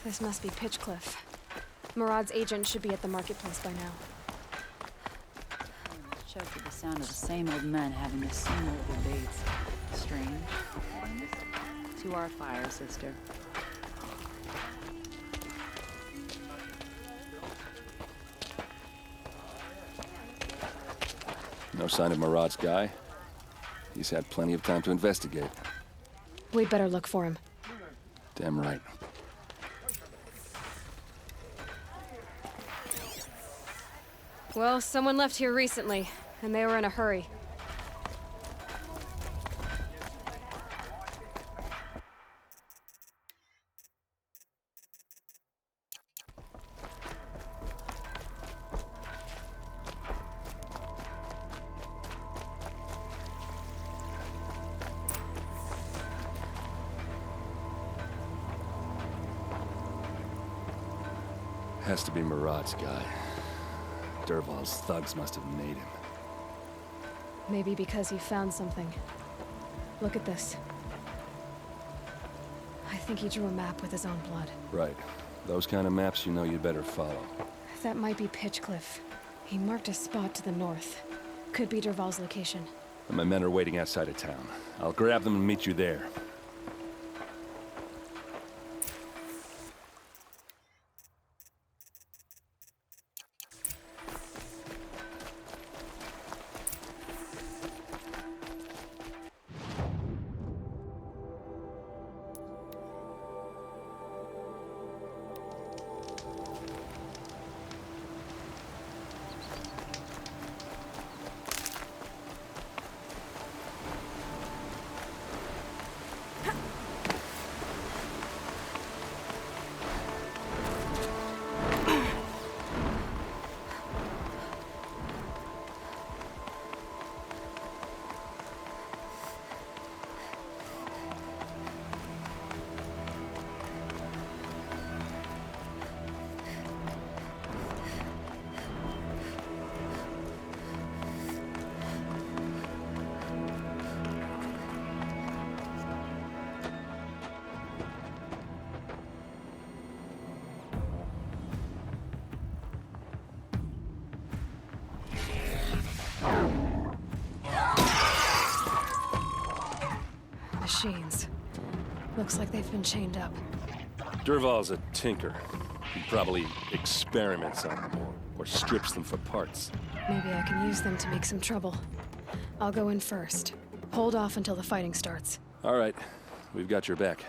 This must be Pitchcliff. Murad's agent should be at the marketplace by now. Choked at the sound of the same old men having the same old debates. Strange. To our fire, sister. No sign of Murad's guy. He's had plenty of time to investigate. We'd better look for him. Damn right. Well, someone left here recently, and they were in a hurry. Has to be Murad's guy. Dervahl's thugs must have made him. Maybe because he found something. Look at this. I think he drew a map with his own blood. Right. Those kind of maps you know you'd better follow. That might be Pitchcliff. He marked a spot to the north. Could be Dervahl's location. And my men are waiting outside of town. I'll grab them and meet you there. Machines. Looks like they've been chained up. Dervahl's a tinker. He probably experiments on them or strips them for parts. Maybe I can use them to make some trouble. I'll go in first. Hold off until the fighting starts. All right. We've got your back.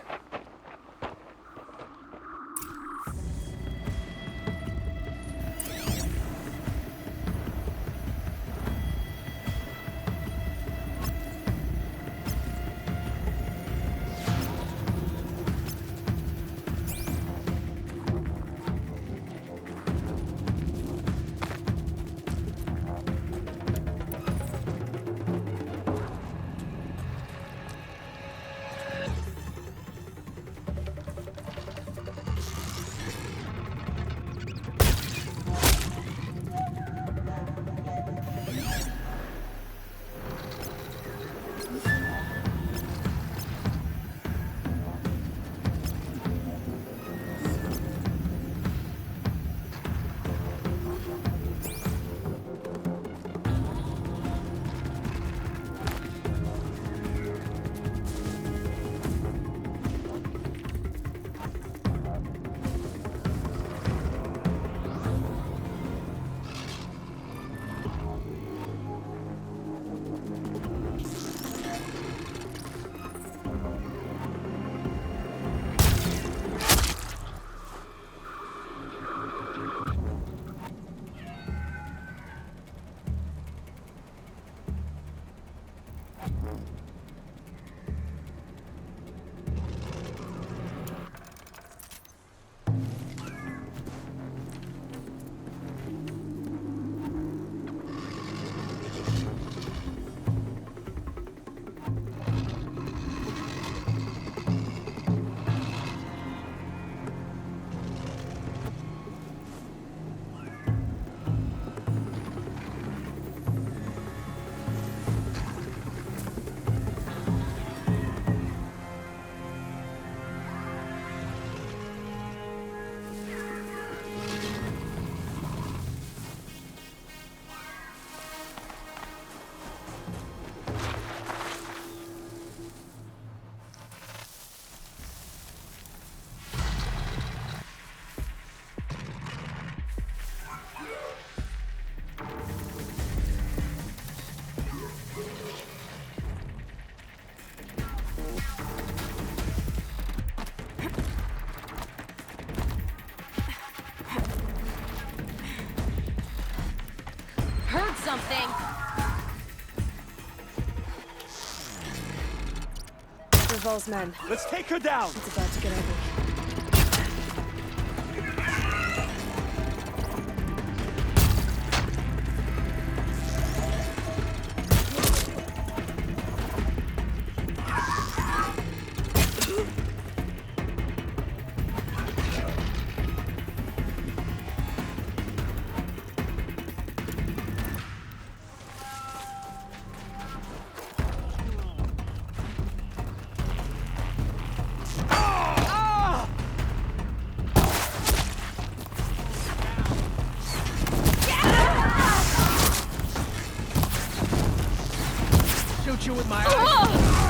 something. Dervahl's men. Let's take her down! It's about to get ugly. Shoot you with my eyes!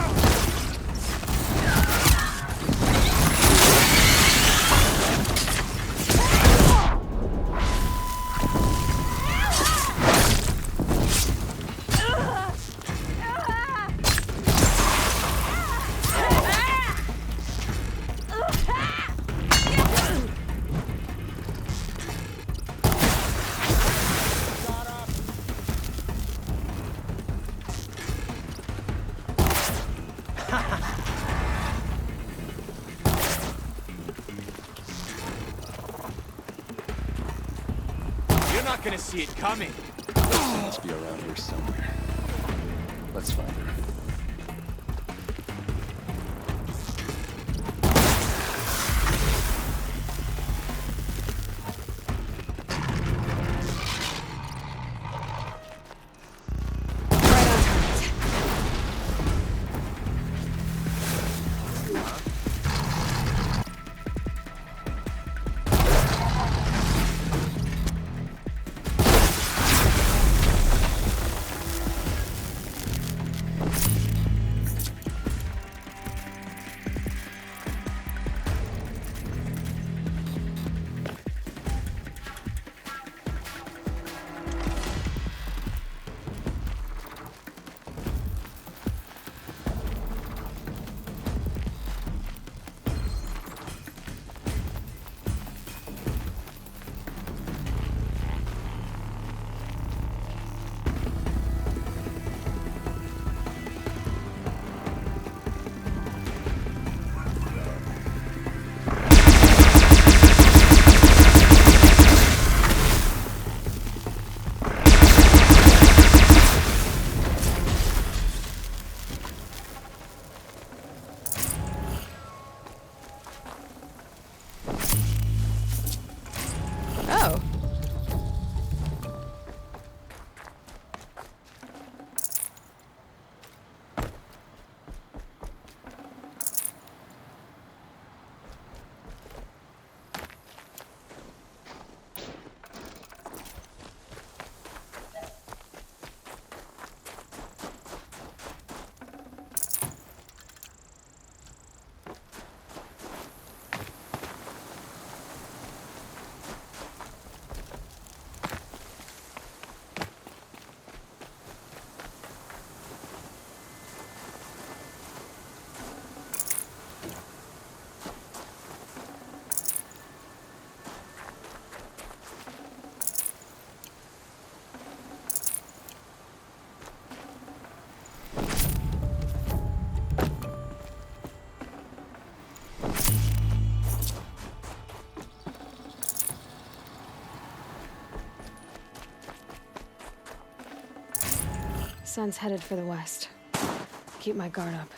You're not gonna see it coming. She must be around here somewhere. Let's find her. Oh. Sun's headed for the west. Keep my guard up.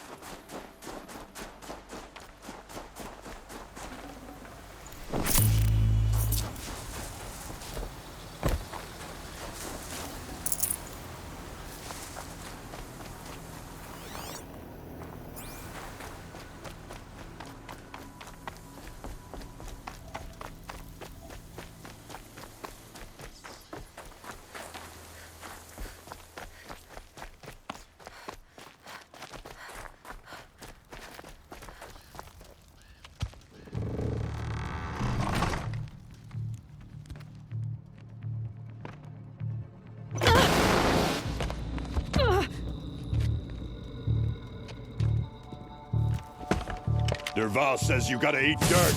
Dervahl says you gotta eat dirt.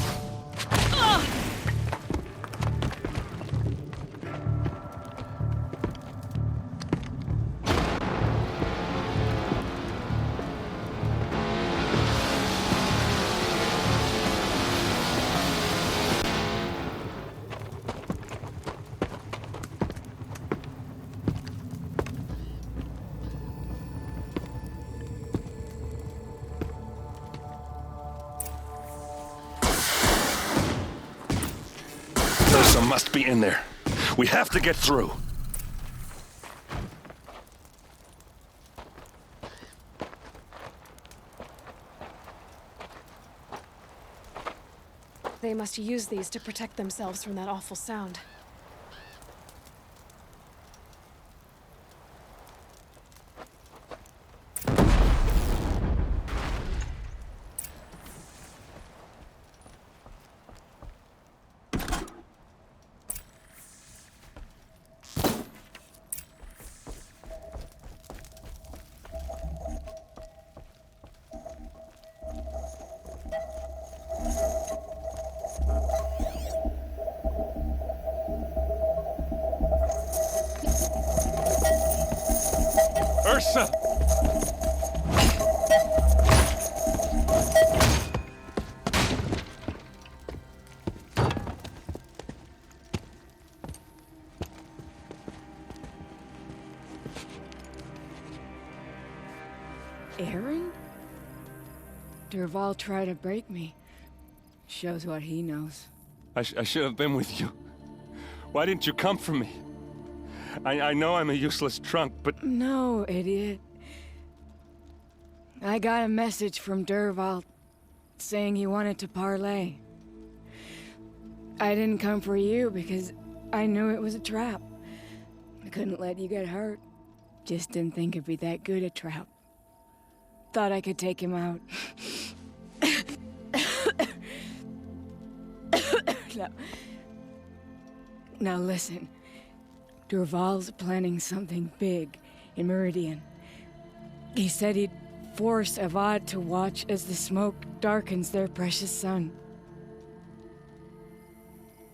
Ursa must be in there. We have to get through. They must use these to protect themselves from that awful sound. Ursa! Aaron? Dervahl tried to break me. Shows what he knows. I should have been with you. Why didn't you come for me? I know I'm a useless trunk, but... No, idiot. I got a message from Dervahl saying he wanted to parlay. I didn't come for you because I knew it was a trap. I couldn't let you get hurt. Just didn't think it'd be that good a trap. Thought I could take him out. Now listen. Dervahl's planning something big in Meridian. He said he'd force Avad to watch as the smoke darkens their precious sun.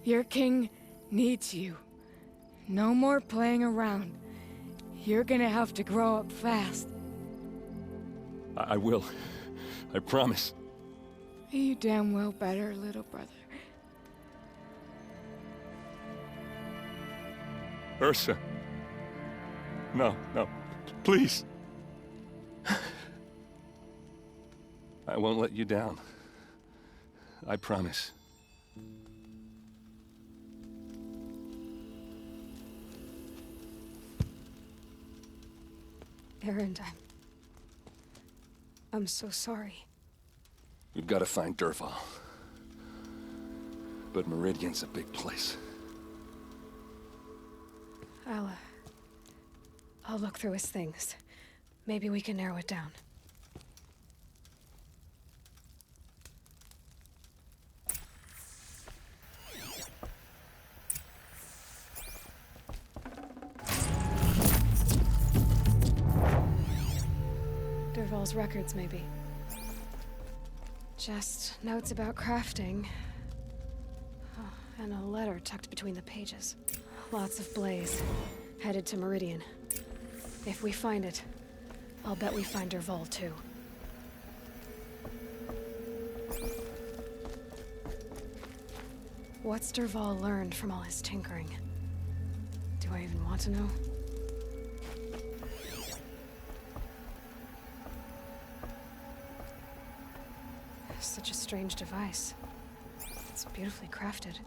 Your king needs you. No more playing around. You're gonna have to grow up fast. I will. I promise. You damn well better, little brother. Ursa. No, please. I won't let you down. I promise. Aaron, I'm so sorry. We've got to find Dervahl. But Meridian's a big place. I'll look through his things. Maybe we can narrow it down. Dervahl's records, maybe. Just notes about crafting. Oh, and a letter tucked between the pages. Lots of blaze. Headed to Meridian. If we find it, I'll bet we find Dervahl too. What's Dervahl learned from all his tinkering? Do I even want to know? Such a strange device. It's beautifully crafted.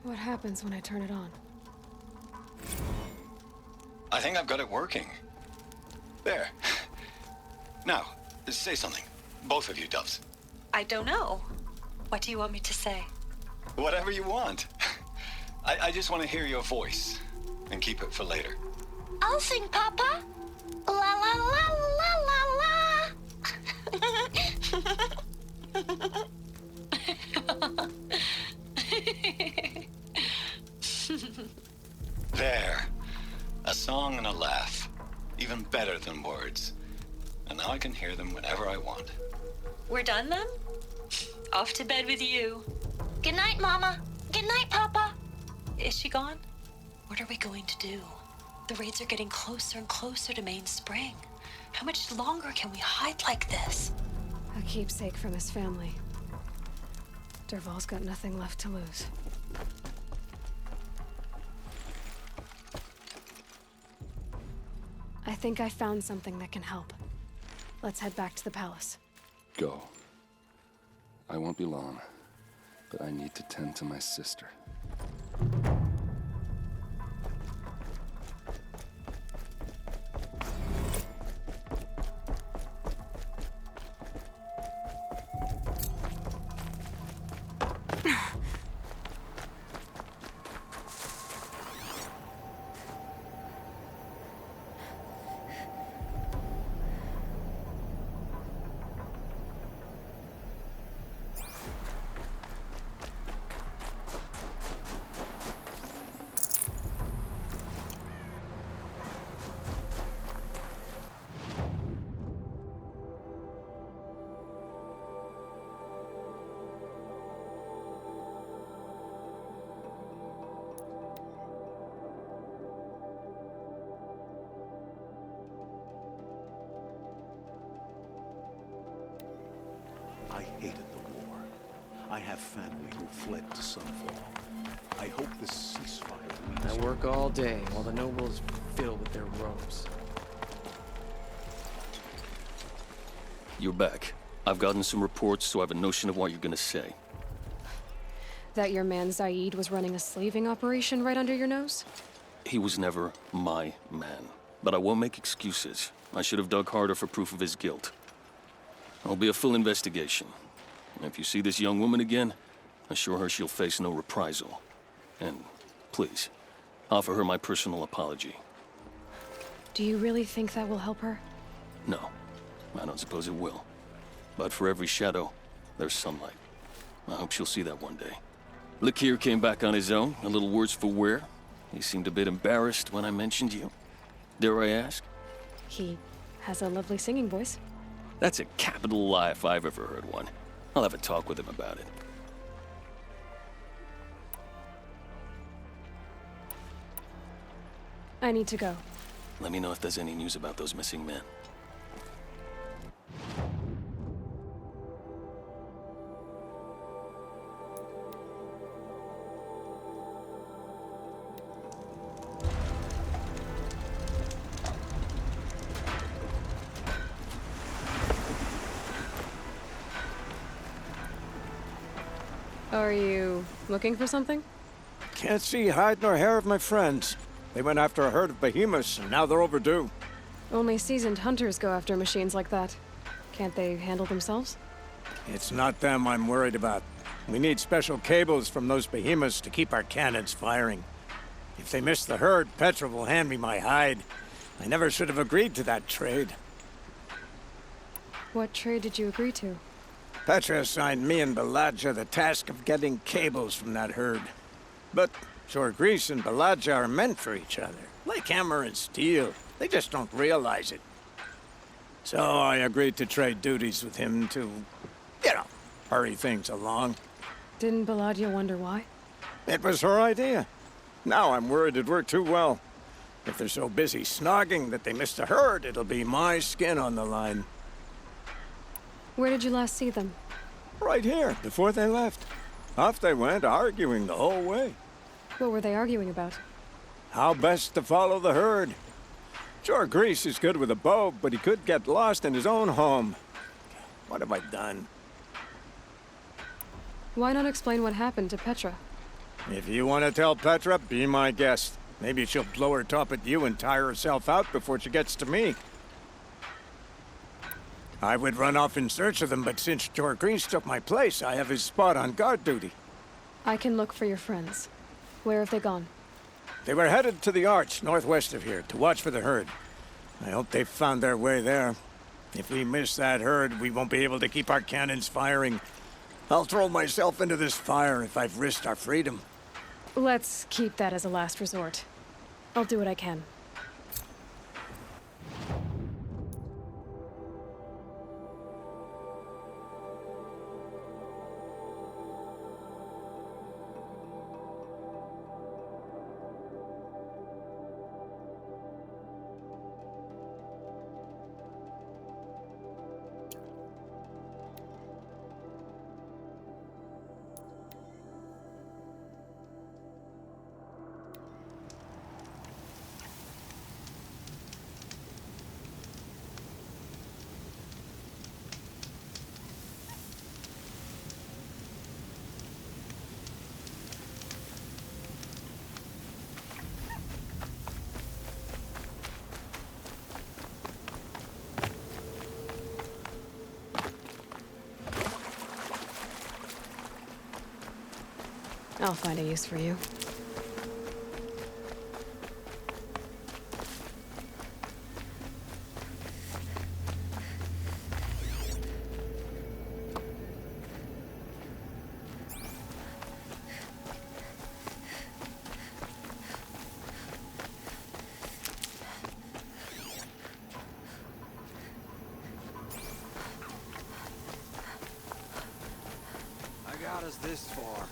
What happens when I turn it on? I think I've got it working. There. Now, say something. Both of you, doves. I don't know. What do you want me to say? Whatever you want. I just want to hear your voice. And keep it for later. I'll sing, Papa. La la la la la la. There. A song and a laugh. Even better than words. And now I can hear them whenever I want. We're done then? Off to bed with you. Good night, Mama. Good night, Papa. Is she gone? What are we going to do? The raids are getting closer and closer to Main Spring. How much longer can we hide like this? A keepsake from his family. Dervahl's got nothing left to lose. I think I found something that can help. Let's head back to the palace. Go. I won't be long, but I need to tend to my sister. I hated the war. I have family who fled to Sunfall. I hope this ceasefire leads I work all day while the nobles fiddle with their robes. You're back. I've gotten some reports, so I have a notion of what you're gonna say. That your man Zaid was running a slaving operation right under your nose? He was never my man. But I won't make excuses. I should have dug harder for proof of his guilt. There'll be a full investigation. And if you see this young woman again, assure her she'll face no reprisal. And please, offer her my personal apology. Do you really think that will help her? No, I don't suppose it will. But for every shadow, there's sunlight. I hope she'll see that one day. Lakir came back on his own, a little worse for wear. He seemed a bit embarrassed when I mentioned you. Dare I ask? He has a lovely singing voice. That's a capital lie if I've ever heard one. I'll have a talk with him about it. I need to go. Let me know if there's any news about those missing men. Are you looking for something? Can't see hide nor hair of my friends. They went after a herd of behemoths, and now they're overdue. Only seasoned hunters go after machines like that. Can't they handle themselves? It's not them I'm worried about. We need special cables from those behemoths to keep our cannons firing. If they miss the herd, Petra will hand me my hide. I never should have agreed to that trade. What trade did you agree to? Petra assigned me and Baladja the task of getting cables from that herd. But Jorgris and Baladja are meant for each other, like hammer and steel. They just don't realize it. So I agreed to trade duties with him to, hurry things along. Didn't Baladja wonder why? It was her idea. Now I'm worried it worked too well. If they're so busy snogging that they missed the herd, it'll be my skin on the line. Where did you last see them? Right here, before they left. Off they went, arguing the whole way. What were they arguing about? How best to follow the herd. Jorgris is good with a bow, but he could get lost in his own home. What have I done? Why not explain what happened to Petra? If you want to tell Petra, be my guest. Maybe she'll blow her top at you and tire herself out before she gets to me. I would run off in search of them, but since Jorgris took my place, I have his spot on guard duty. I can look for your friends. Where have they gone? They were headed to the Arch, northwest of here, to watch for the herd. I hope they found their way there. If we miss that herd, we won't be able to keep our cannons firing. I'll throw myself into this fire if I've risked our freedom. Let's keep that as a last resort. I'll do what I can. I'll find a use for you. Got us this far.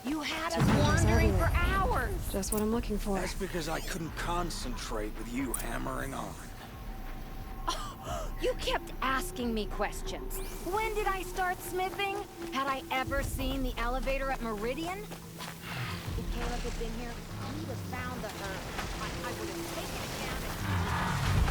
You had us wandering for hours. Just what I'm looking for. That's because I couldn't concentrate with you hammering on. You kept asking me questions. When did I start smithing? Had I ever seen the elevator at Meridian? If Caleb had been here, he would have found the herd. I would have taken it down and...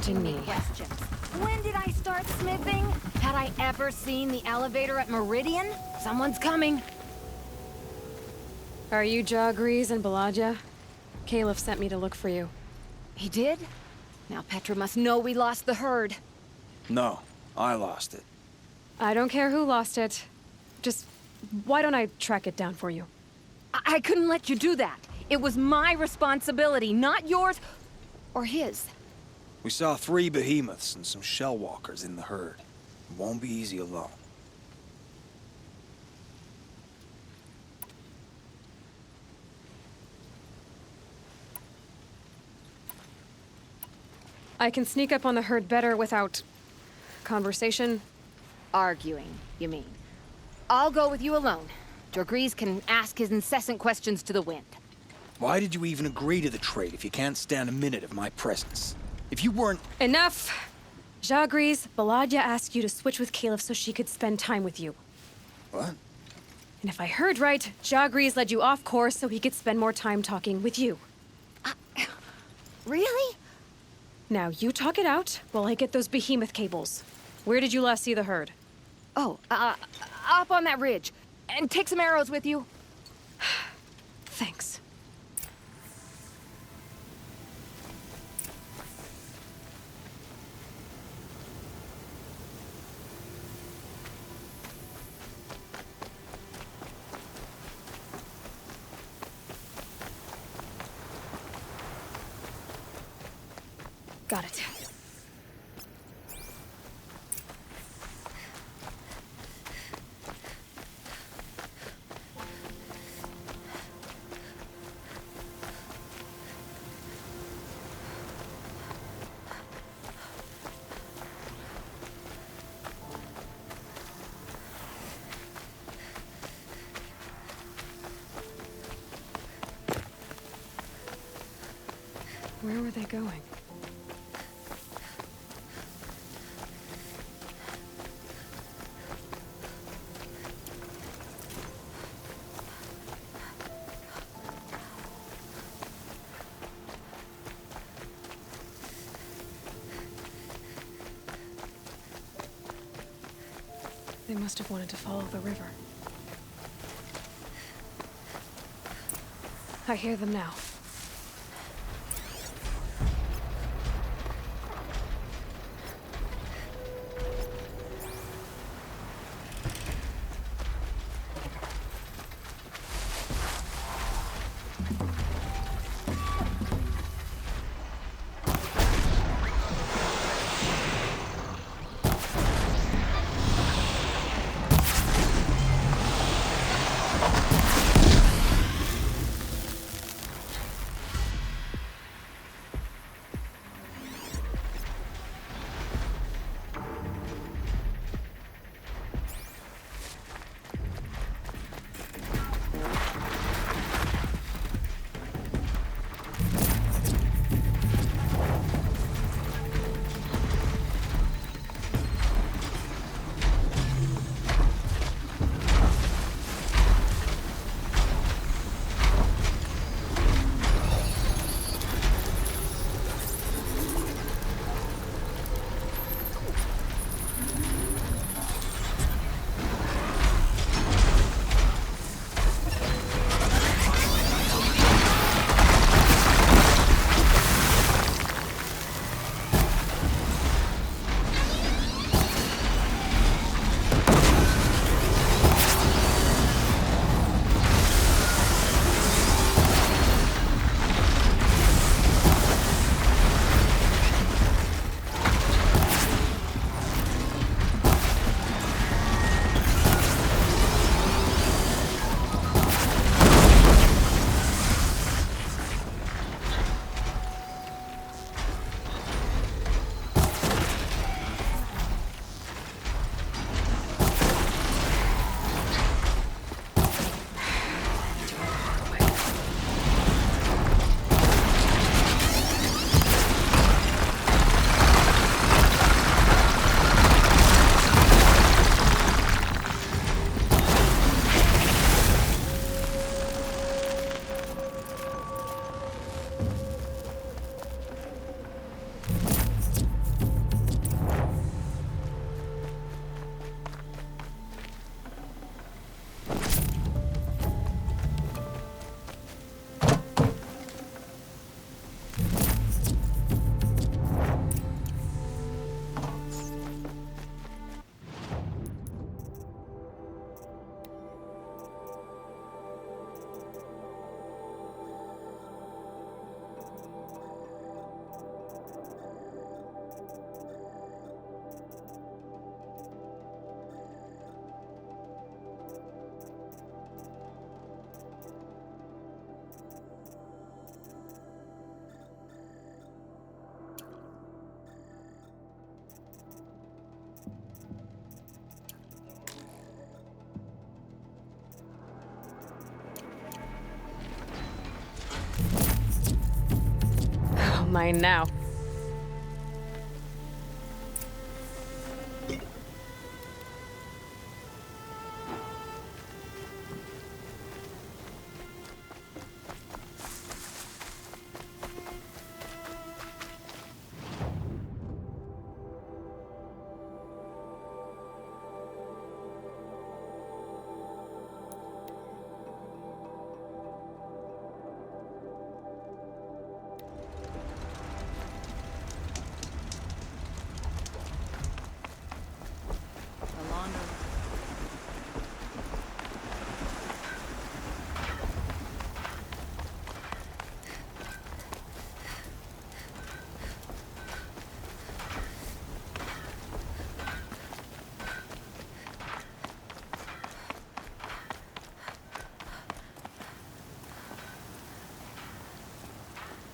Me. Questions. When did I start smithing? Had I ever seen the elevator at Meridian? Someone's coming. Are you Jagrees and Balaja? Caleb sent me to look for you. He did? Now Petra must know we lost the herd. No, I lost it. I don't care who lost it. Just, why don't I track it down for you? I couldn't let you do that. It was my responsibility, not yours or his. We saw 3 behemoths and some shell walkers in the herd. It won't be easy alone. I can sneak up on the herd better without... conversation? Arguing, you mean. I'll go with you alone. Jagrees can ask his incessant questions to the wind. Why did you even agree to the trade if you can't stand a minute of my presence? If you weren't... Enough! Jagrees, Balaja asked you to switch with Caleb so she could spend time with you. What? And if I heard right, Jagrees led you off course so he could spend more time talking with you. Really? Now, you talk it out while I get those behemoth cables. Where did you last see the herd? Oh, up on that ridge. And take some arrows with you. Thanks. Got it. Where were they going? They must have wanted to follow the river. I hear them now. Mine now. Alondra.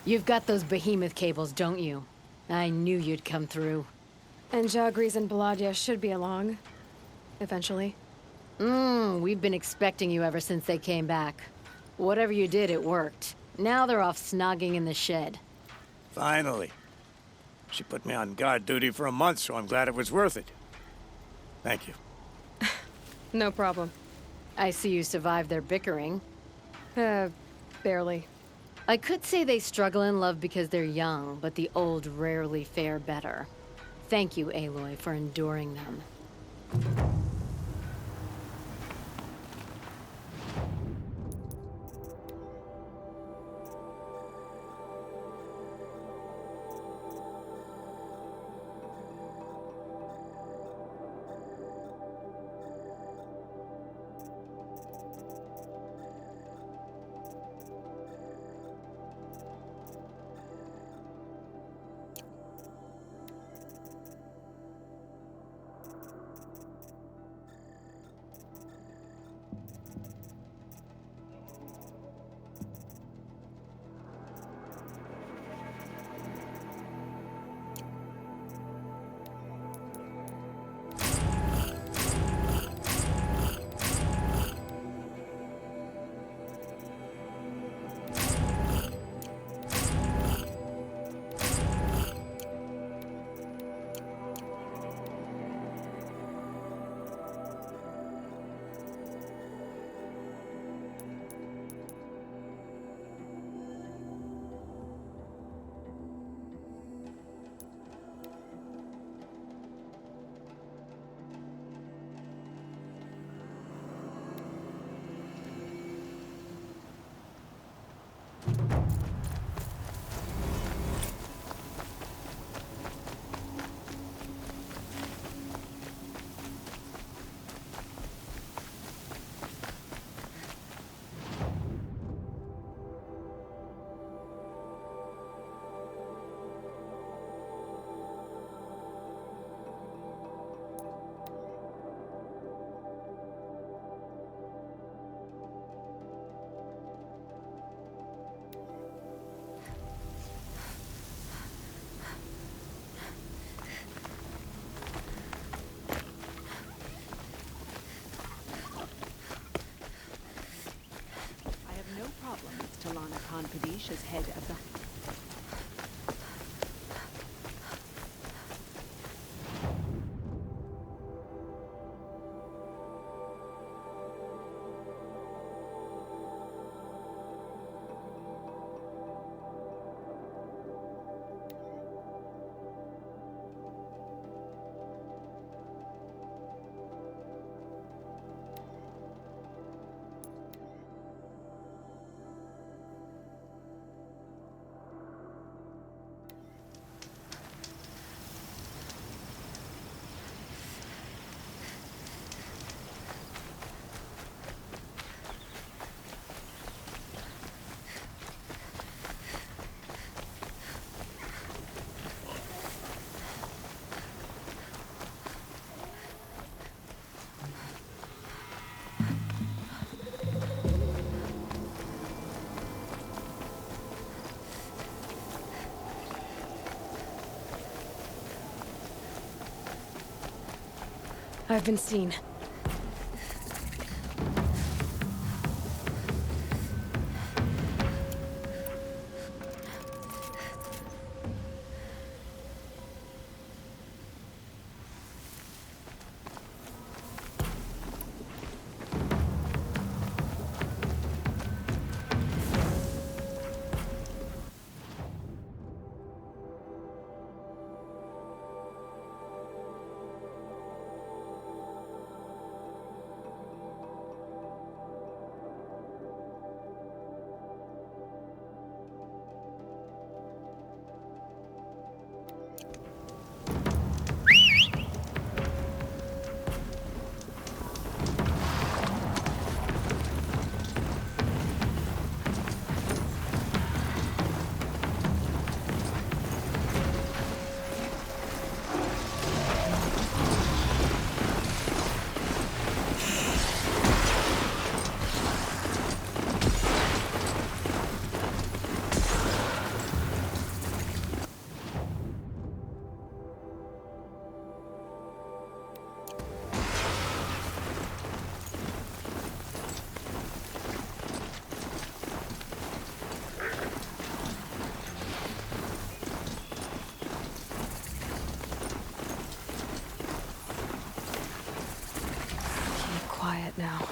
You've got those behemoth cables, don't you? I knew you'd come through. And Jagris and Baladia should be along. Eventually. We've been expecting you ever since they came back. Whatever you did, it worked. Now they're off snogging in the shed. Finally. She put me on guard duty for a month, so I'm glad it was worth it. Thank you. No problem. I see you survived their bickering. Barely. I could say they struggle in love because they're young, but the old rarely fare better. Thank you, Aloy, for enduring them. Talana Khan Kadesh as head of the... I've been seen. it now.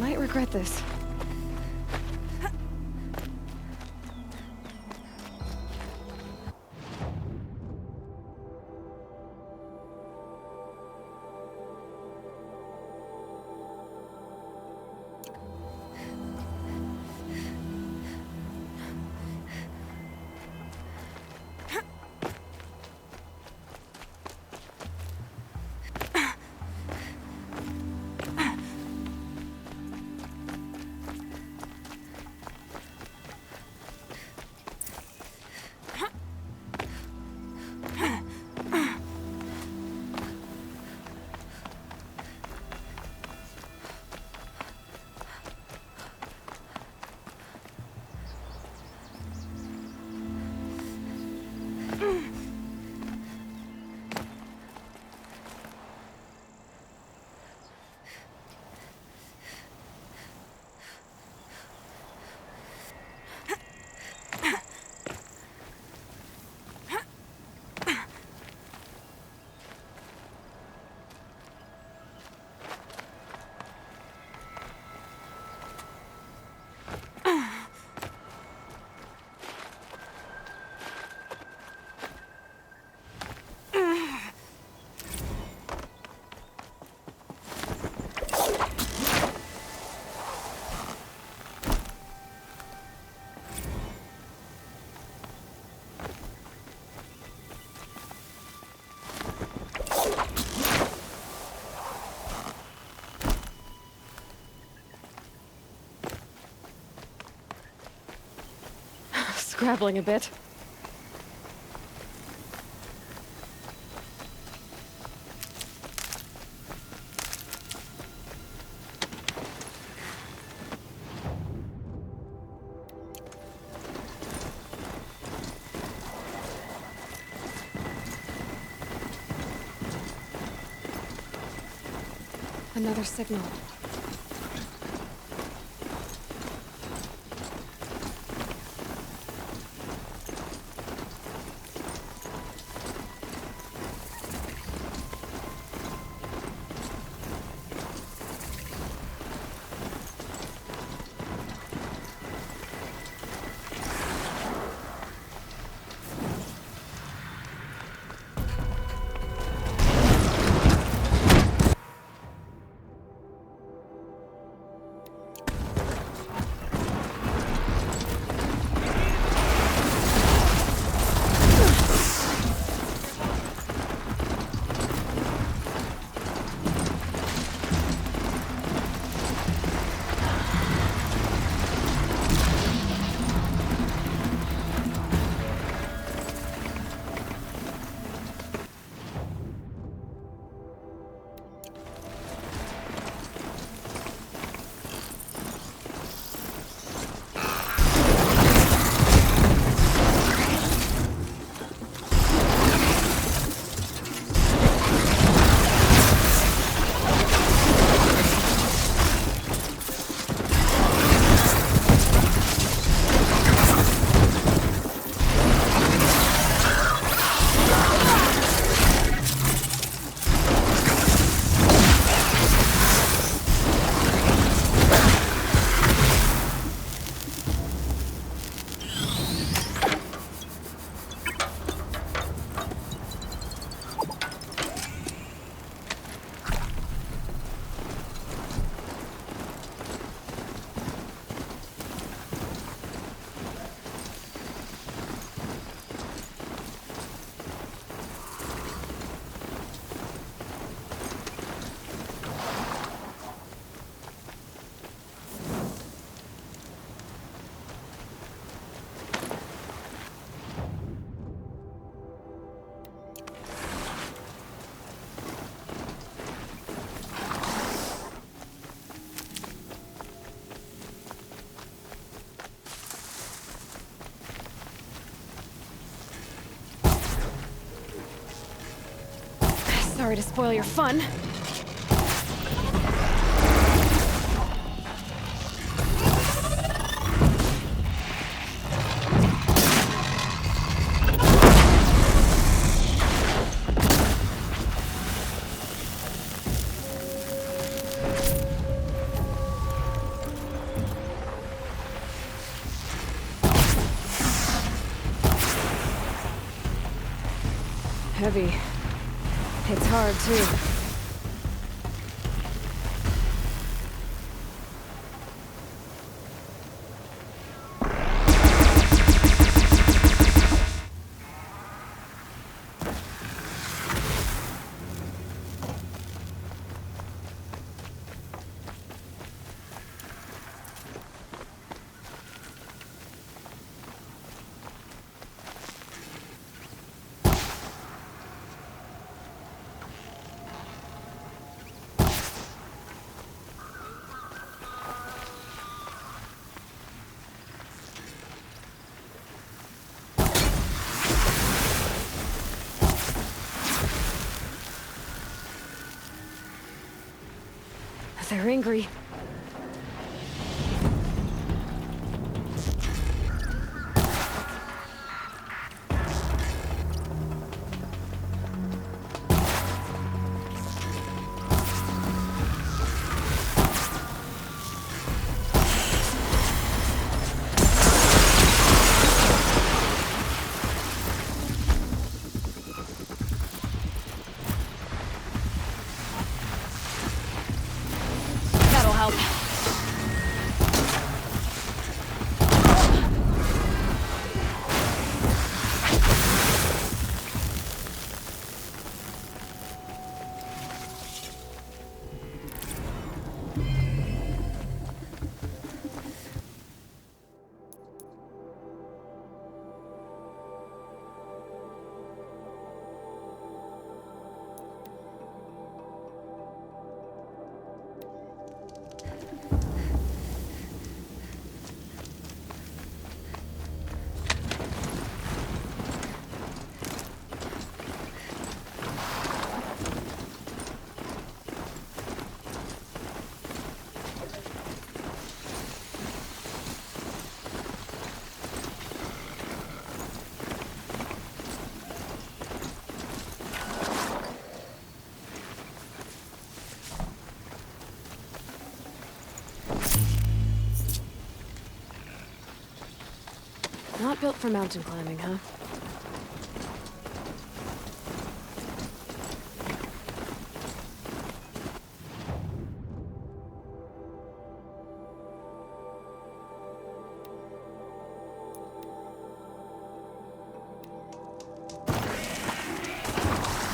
Might regret this. scrabbling a bit. Another signal. Sorry to spoil your fun. Heavy. It's hard, too. They're angry. That'll Built for mountain climbing, huh?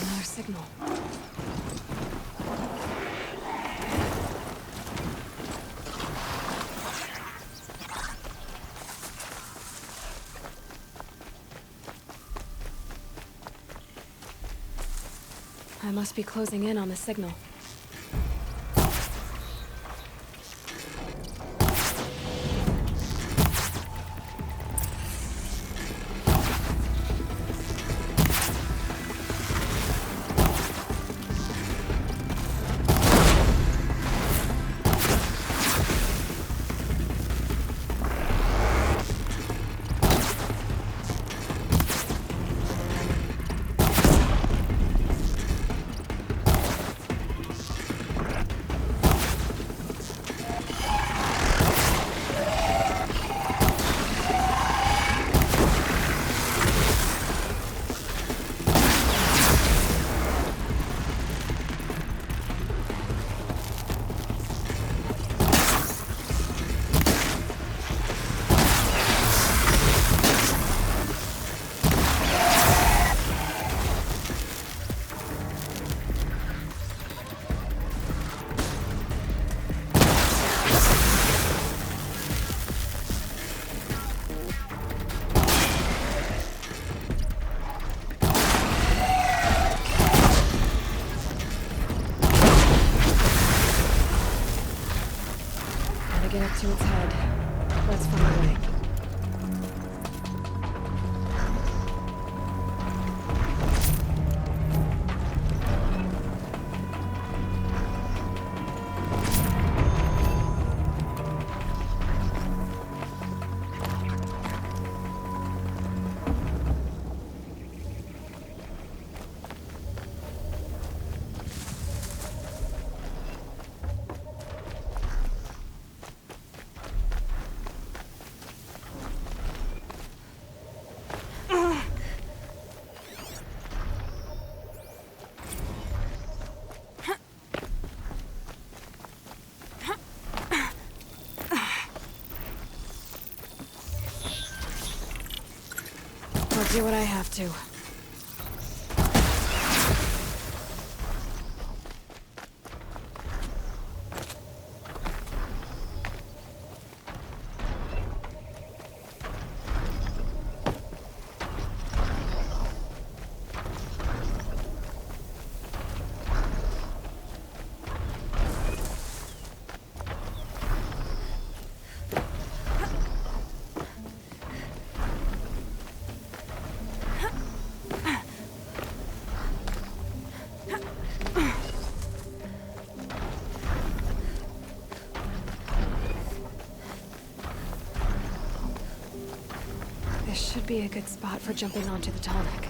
Another signal. I must be closing in on the signal. Get up to its head. Let's find a way. I'll do what I have to. This should be a good spot for jumping onto the tonic.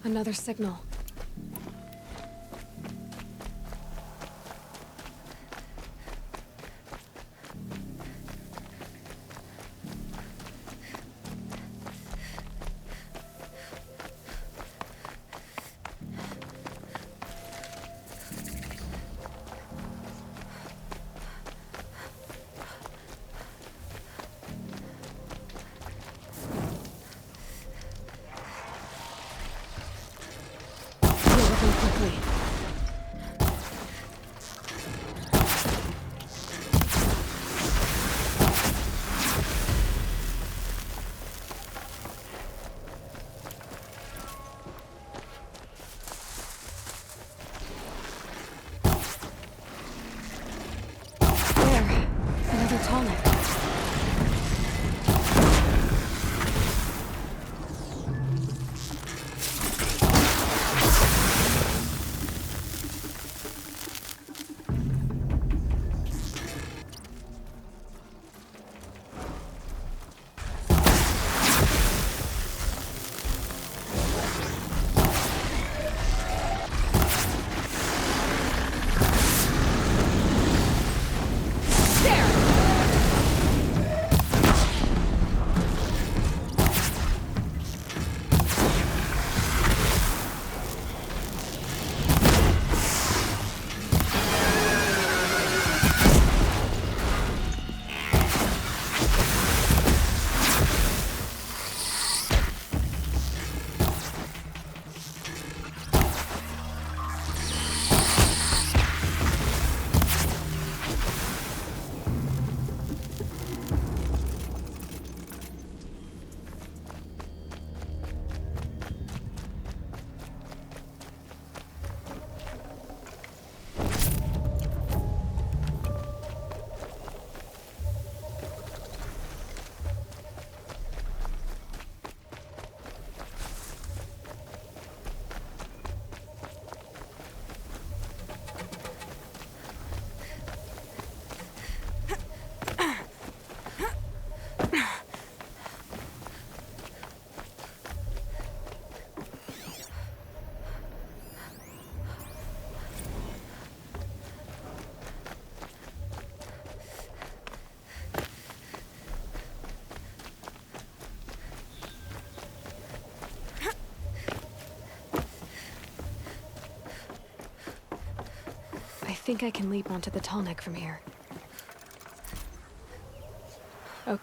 Another signal. Quickly. think I can leap onto the tall neck from here. Oh.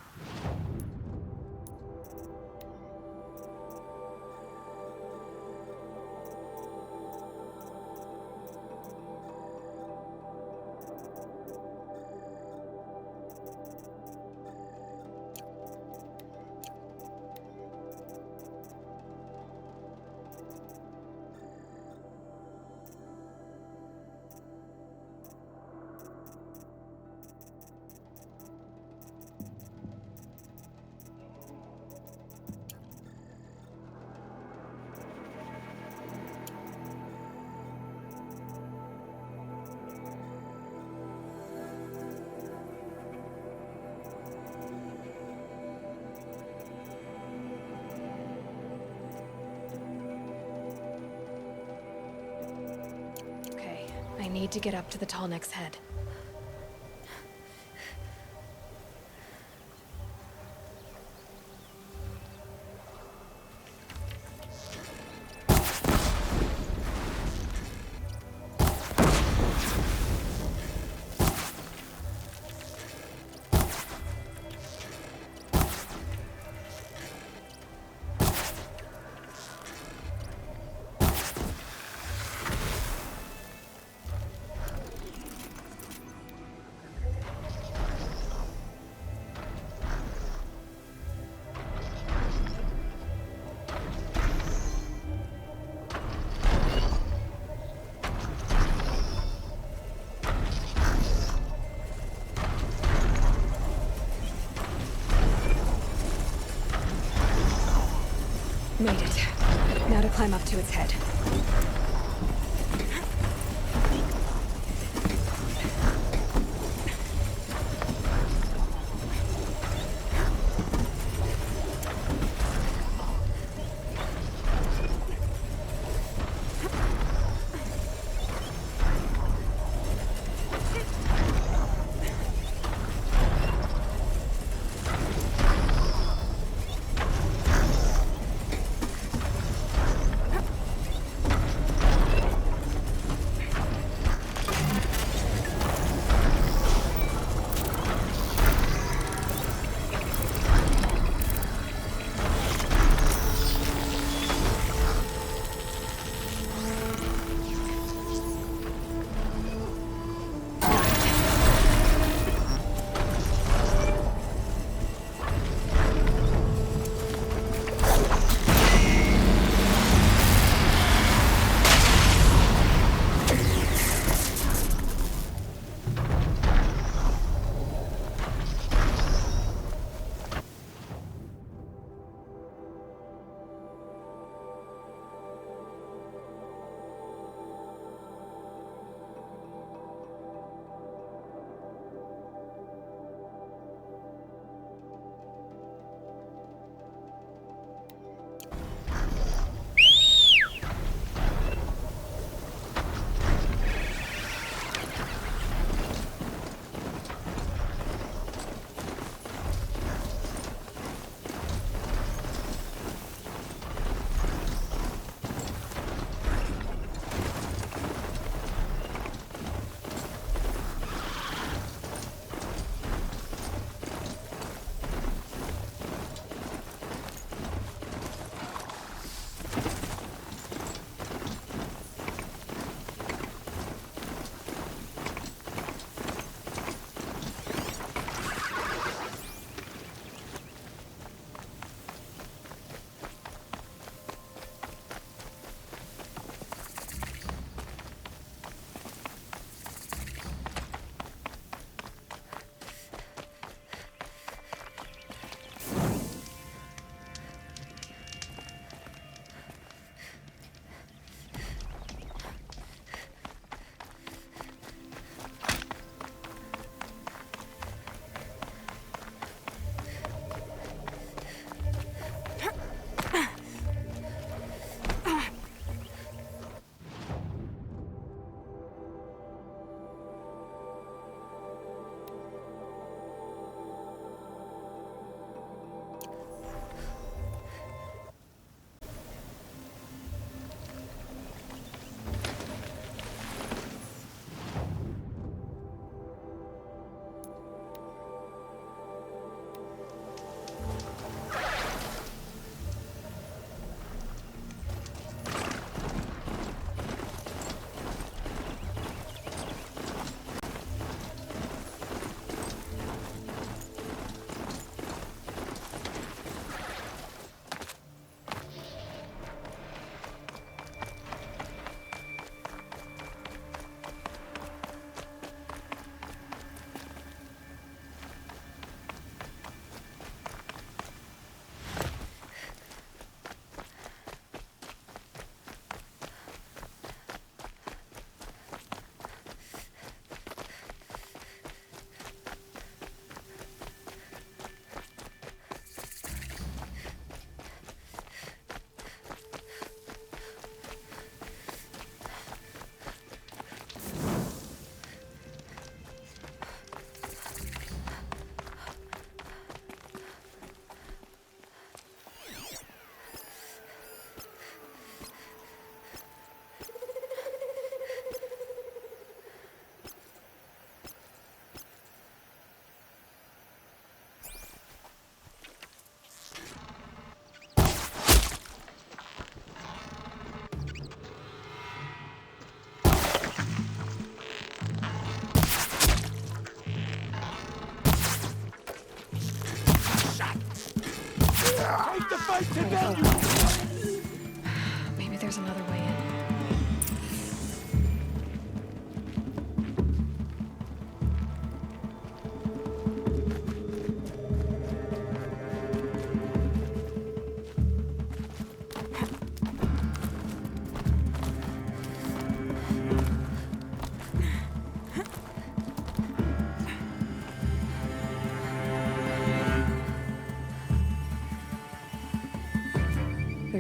I need to get up to the tall neck's head. Made it. Now to climb up to its head.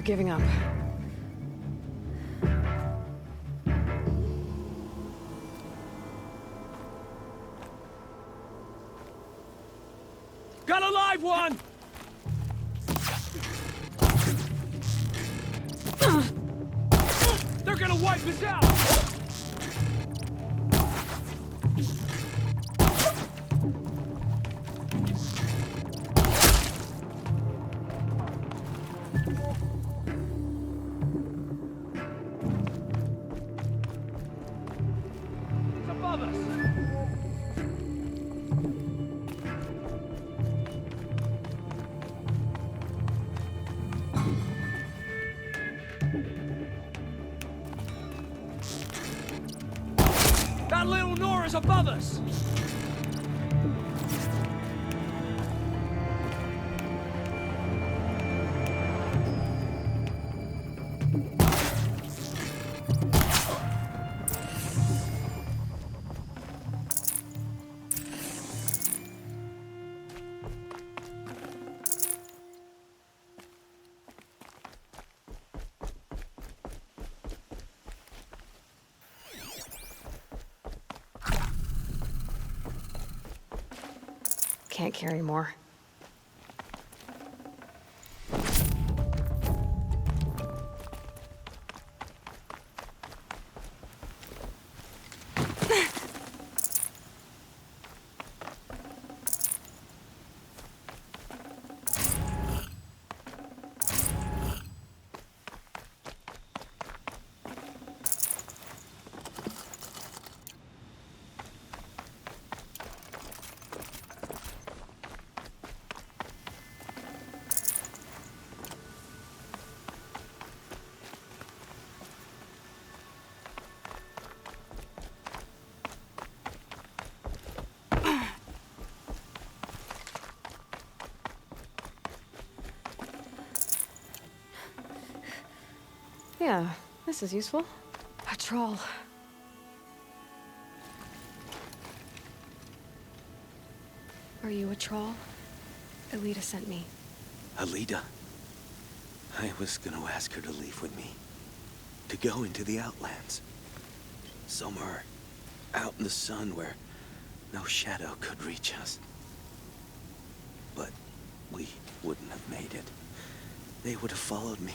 giving up. Got a live one! They're gonna wipe us out! It's above us! That little Nora's above us! Can't carry more. Yeah, this is useful. A troll. Are you a troll? Elita sent me. Alita. I was gonna ask her to leave with me. To go into the Outlands. Somewhere out in the sun where no shadow could reach us. But we wouldn't have made it. They would have followed me.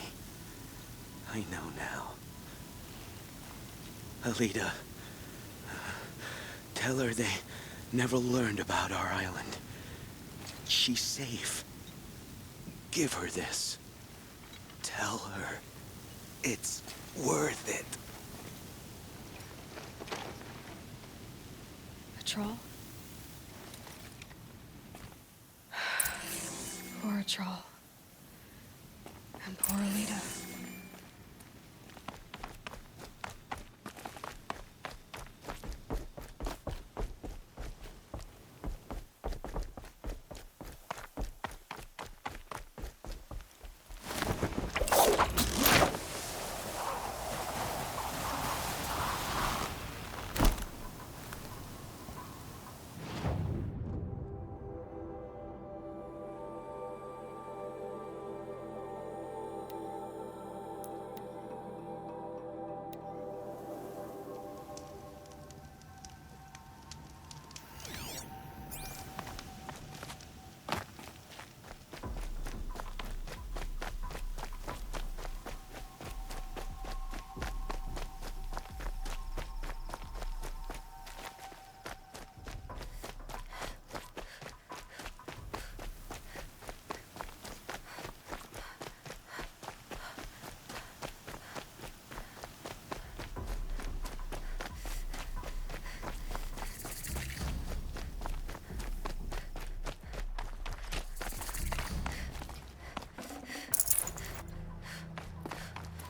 I know now. Alita, tell her they never learned about our island. She's safe. Give her this. Tell her it's worth it. A troll? Poor troll. And poor Alita.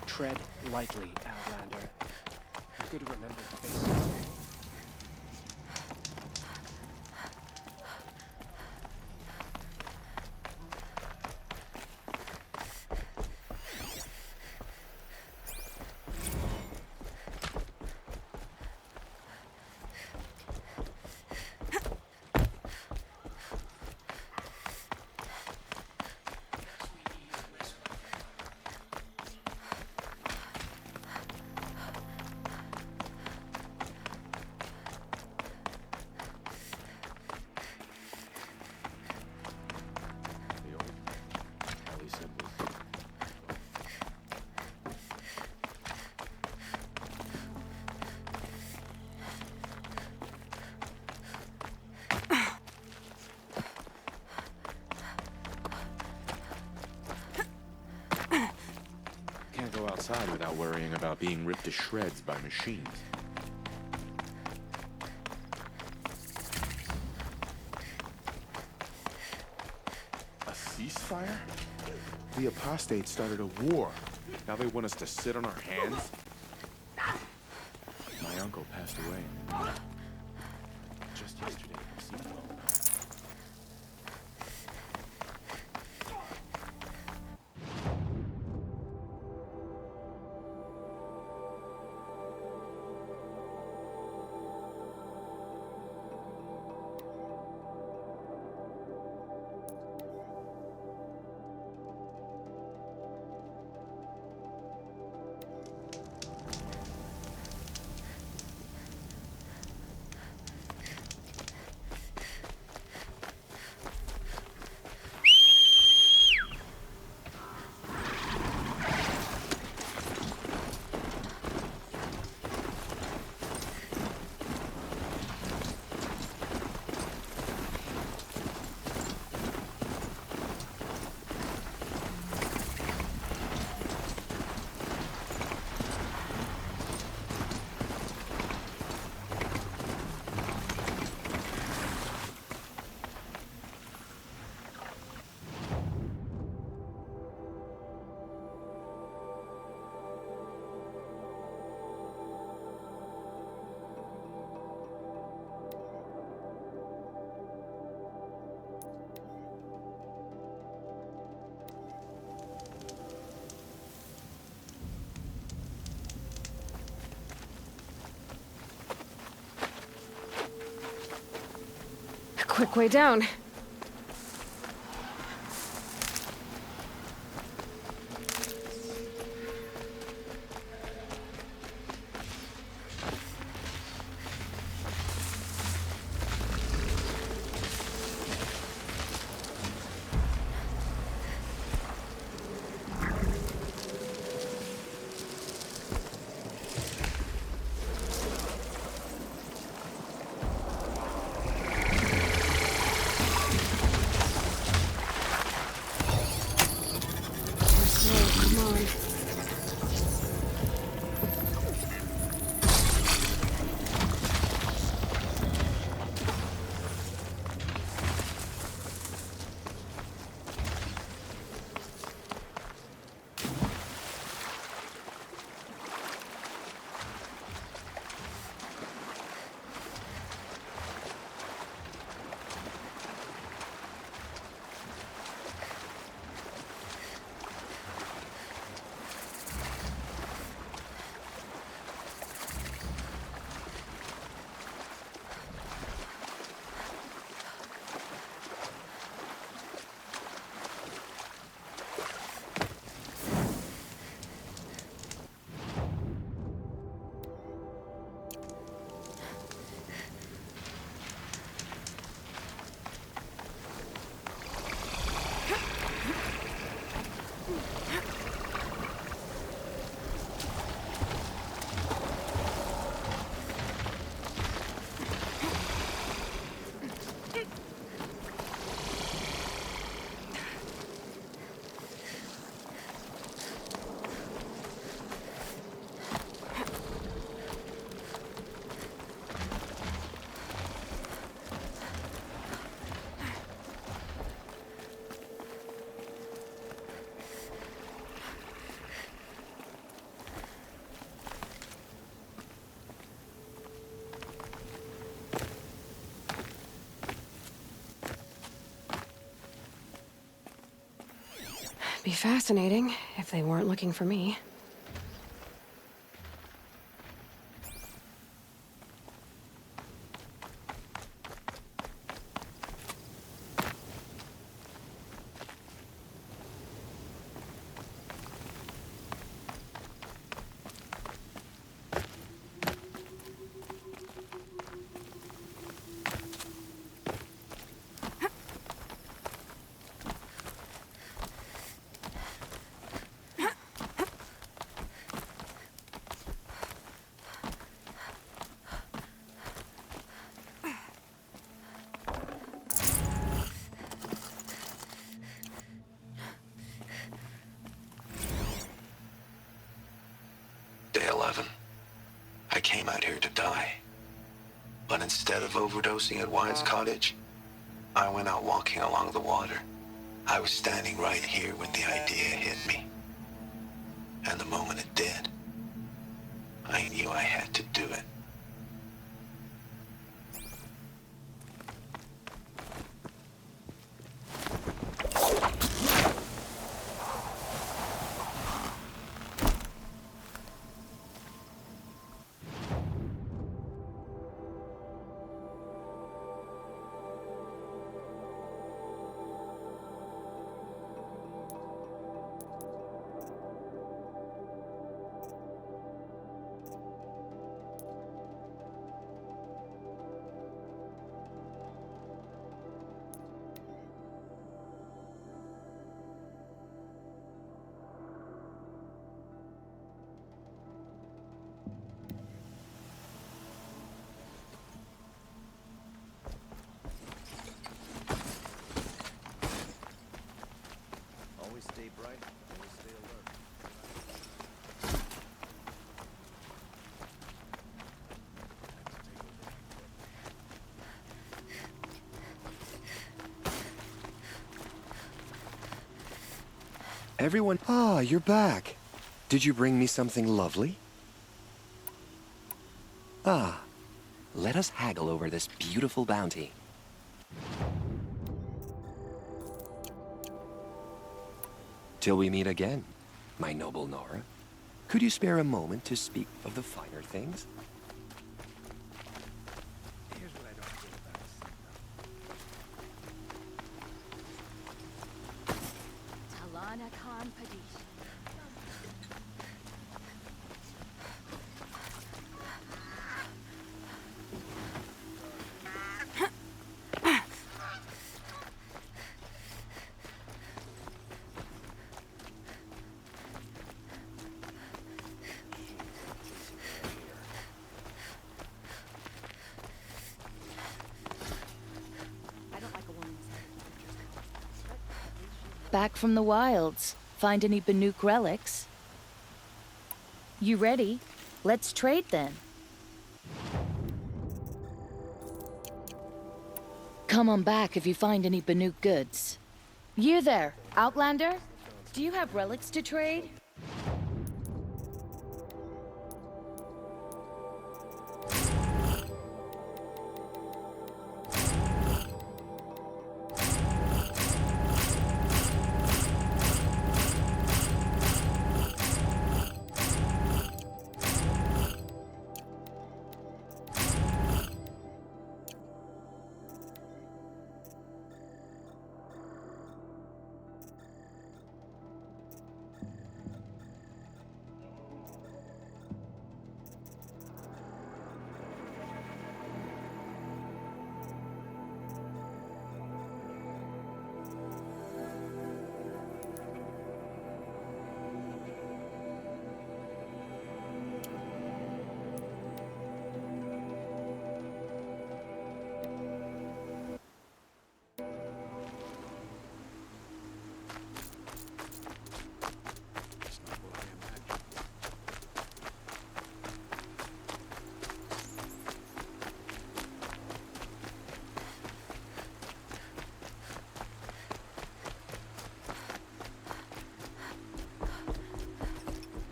Tread lightly, Outlander. It's good to remember the face. outside without worrying about being ripped to shreds by machines. A ceasefire? The apostates started a war. Now they want us to sit on our hands? My uncle passed away. Just yesterday. He seemed well enough. Quick way down. Be fascinating if they weren't looking for me. I came out here to die. But instead of overdosing at Wyatt's cottage, I went out walking along the water. I was standing right here when the idea hit me. And the moment it did, I knew I had to do it. Always stay bright, always stay alert. Everyone... Ah, you're back. Did you bring me something lovely? Ah, let us haggle over this beautiful bounty. Till we meet again, my noble Nora. Could you spare a moment to speak of the finer things? Here's what I don't get about Talana Khan Padish. Back from the wilds. Find any Banuk relics? You ready? Let's trade then. Come on back if you find any Banuk goods. You there, Outlander? Do you have relics to trade?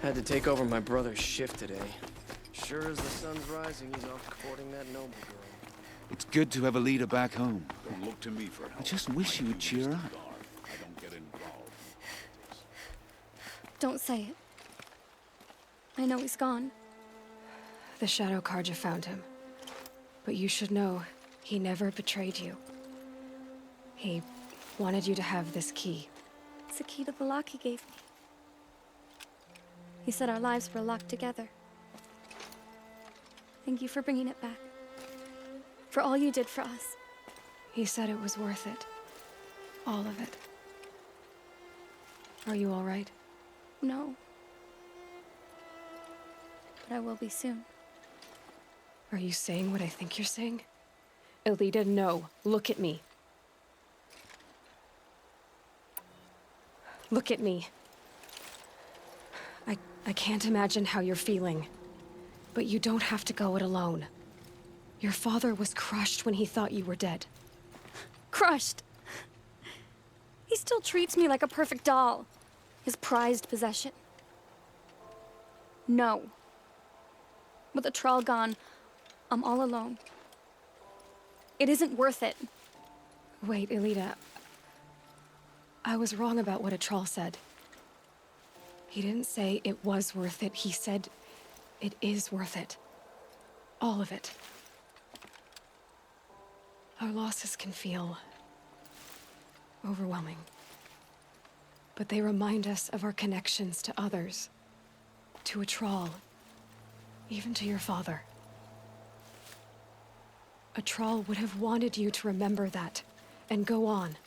Had to take over my brother's shift today. Sure as the sun's rising, he's off courting that noble girl. It's good to have a leader back home. Don't look to me for help. I just wish you would cheer up. I don't get involved. Don't say it. I know he's gone. The Shadow Carja found him. But you should know, he never betrayed you. He wanted you to have this key. It's a key to the lock he gave me. He said our lives were locked together. Thank you for bringing it back. For all you did for us. He said it was worth it. All of it. Are you all right? No. But I will be soon. Are you saying what I think you're saying? Elita, no. Look at me. Look at me. I can't imagine how you're feeling. But you don't have to go it alone. Your father was crushed when he thought you were dead. Crushed. He still treats me like a perfect doll. His prized possession. No. With the Thrall gone, I'm all alone. It isn't worth it. Wait, Elita. I was wrong about what a Thrall said. He didn't say it was worth it. He said it is worth it. All of it. Our losses can feel overwhelming. But they remind us of our connections to others. To a Thrall. Even to your father. A Thrall would have wanted you to remember that and go on.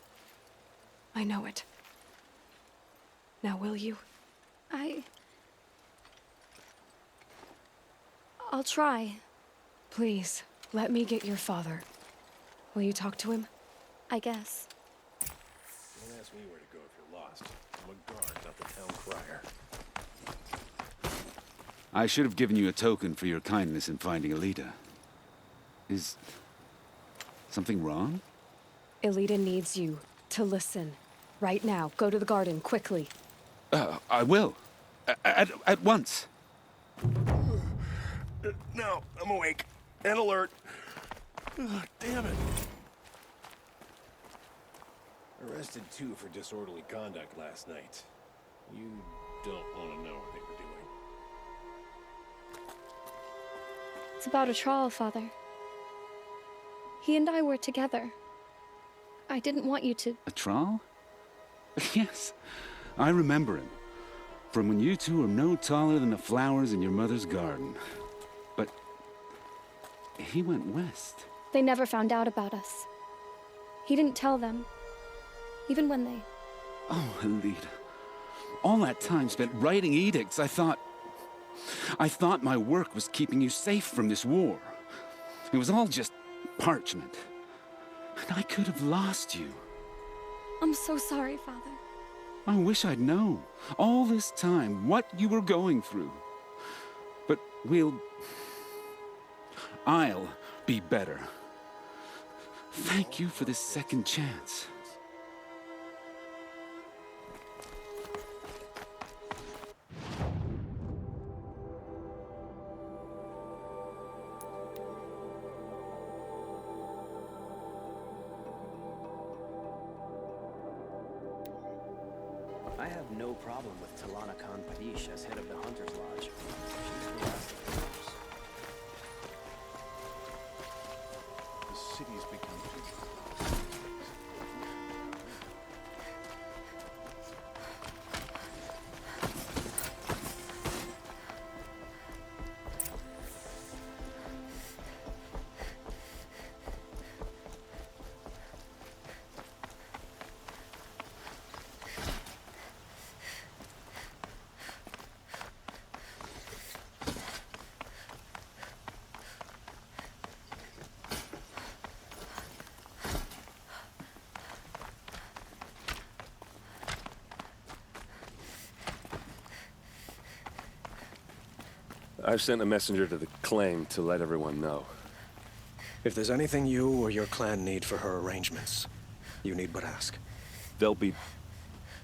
I know it. Now will you? I'll try. Please, let me get your father. Will you talk to him? I guess. Don't ask me where to go if you're lost. I'm a guard, not the town crier. I should have given you a token for your kindness in finding Elita. Is something wrong? Elita needs you to listen. Right now. Go to the garden, quickly. I will. At once. No, I'm awake. And alert. Ugh, damn it. Arrested 2 for disorderly conduct last night. You don't want to know what they were doing. It's about a Thrall, Father. He and I were together. I didn't want you to... A Thrall? Yes, I remember him. From when you two were no taller than the flowers in your mother's garden. But he went west. They never found out about us. He didn't tell them. Even when they... Oh, Elita. All that time spent writing edicts, I thought my work was keeping you safe from this war. It was all just parchment. And I could have lost you. I'm so sorry, Father. I wish I'd known, all this time, what you were going through. But I'll be better. Thank you for this second chance. I have no problem with Talana Khan Padish as head of the Hunter's Lodge. She's the last of the hunters. The city's become too... I've sent a messenger to the claim to let everyone know. If there's anything you or your clan need for her arrangements, you need but ask. There'll be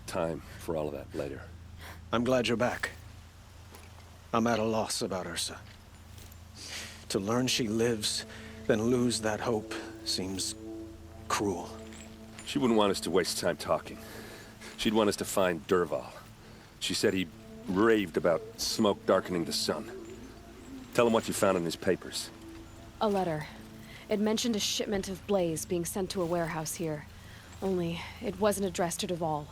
time for all of that later. I'm glad you're back. I'm at a loss about Ursa. To learn she lives, then lose that hope seems cruel. She wouldn't want us to waste time talking. She'd want us to find Dervahl. She said he raved about smoke darkening the sun. Tell him what you found in his papers. A letter. It mentioned a shipment of blaze being sent to a warehouse here. Only, it wasn't addressed to Dervahl.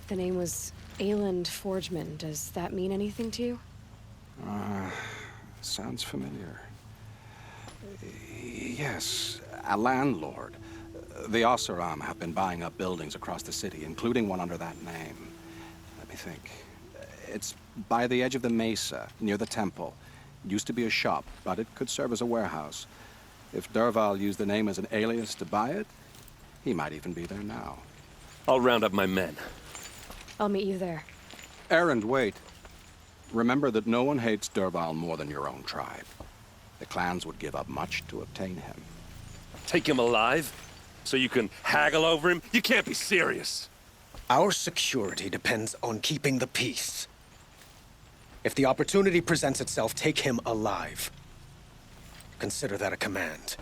The name was Ayland Forgeman. Does that mean anything to you? Sounds familiar. Yes, a landlord. The Oseram have been buying up buildings across the city, including one under that name. Let me think. It's by the edge of the mesa, near the temple. Used to be a shop, but it could serve as a warehouse. If Dervahl used the name as an alias to buy it, he might even be there now. I'll round up my men. I'll meet you there. Errand, wait. remember that no one hates Dervahl more than your own tribe. The clans would give up much to obtain him. Take him alive? So you can haggle over him? You can't be serious. Our security depends on keeping the peace. If the opportunity presents itself, take him alive. Consider that a command.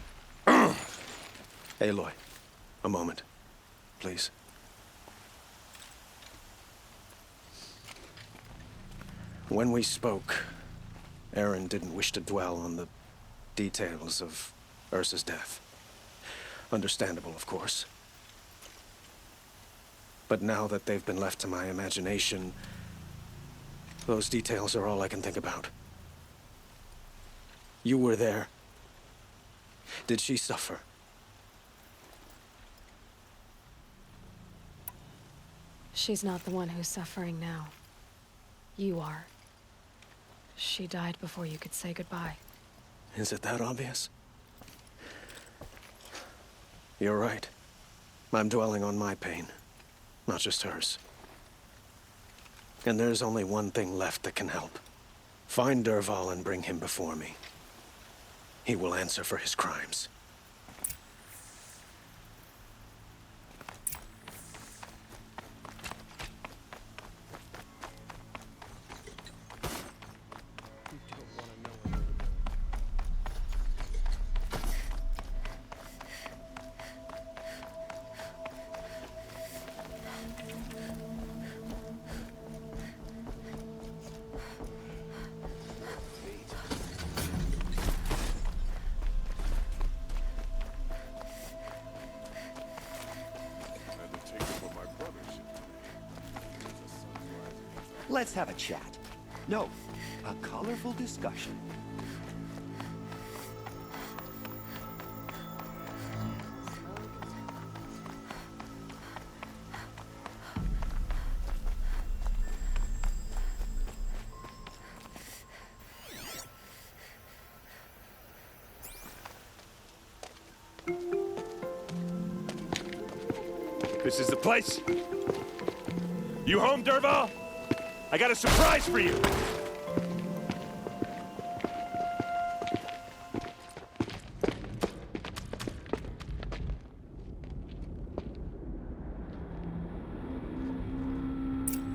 Aloy, a moment, please. When we spoke, Aaron didn't wish to dwell on the details of Ursa's death. Understandable, of course. But now that they've been left to my imagination, those details are all I can think about. You were there. Did she suffer? She's not the one who's suffering now. You are. She died before you could say goodbye. Is it that obvious? You're right. I'm dwelling on my pain, not just hers. And there's only one thing left that can help. Find Dervahl and bring him before me. He will answer for his crimes. Let's have a chat. No, a colorful discussion. This is the place? You home, Dervahl? I got a surprise for you!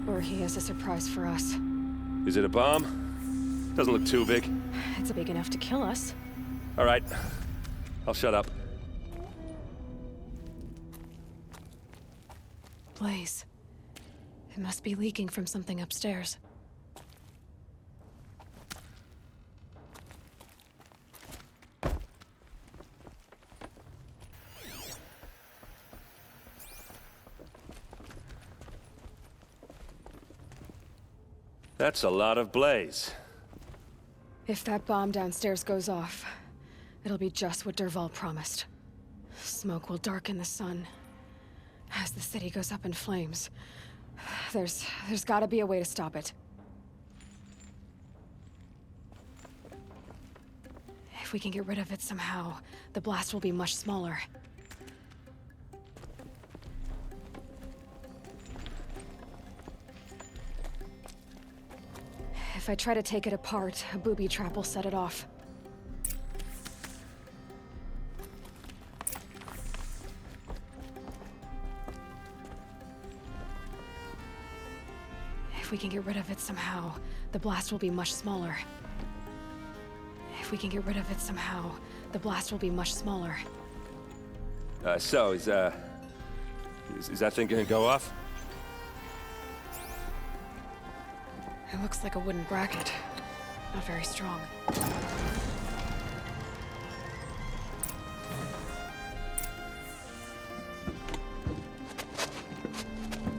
Or he has a surprise for us. Is it a bomb? Doesn't look too big. It's big enough to kill us. All right. I'll shut up. Blaze. It must be leaking from something upstairs. That's a lot of blaze. If that bomb downstairs goes off, it'll be just what Dervahl promised. Smoke will darken the sun. As the city goes up in flames, there's gotta be a way to stop it. If we can get rid of it somehow, the blast will be much smaller. If I try to take it apart, a booby trap will set it off. If we can get rid of it somehow, the blast will be much smaller. If we can get rid of it somehow, the blast will be much smaller. So, is that thing gonna go off? It looks like a wooden bracket. Not very strong.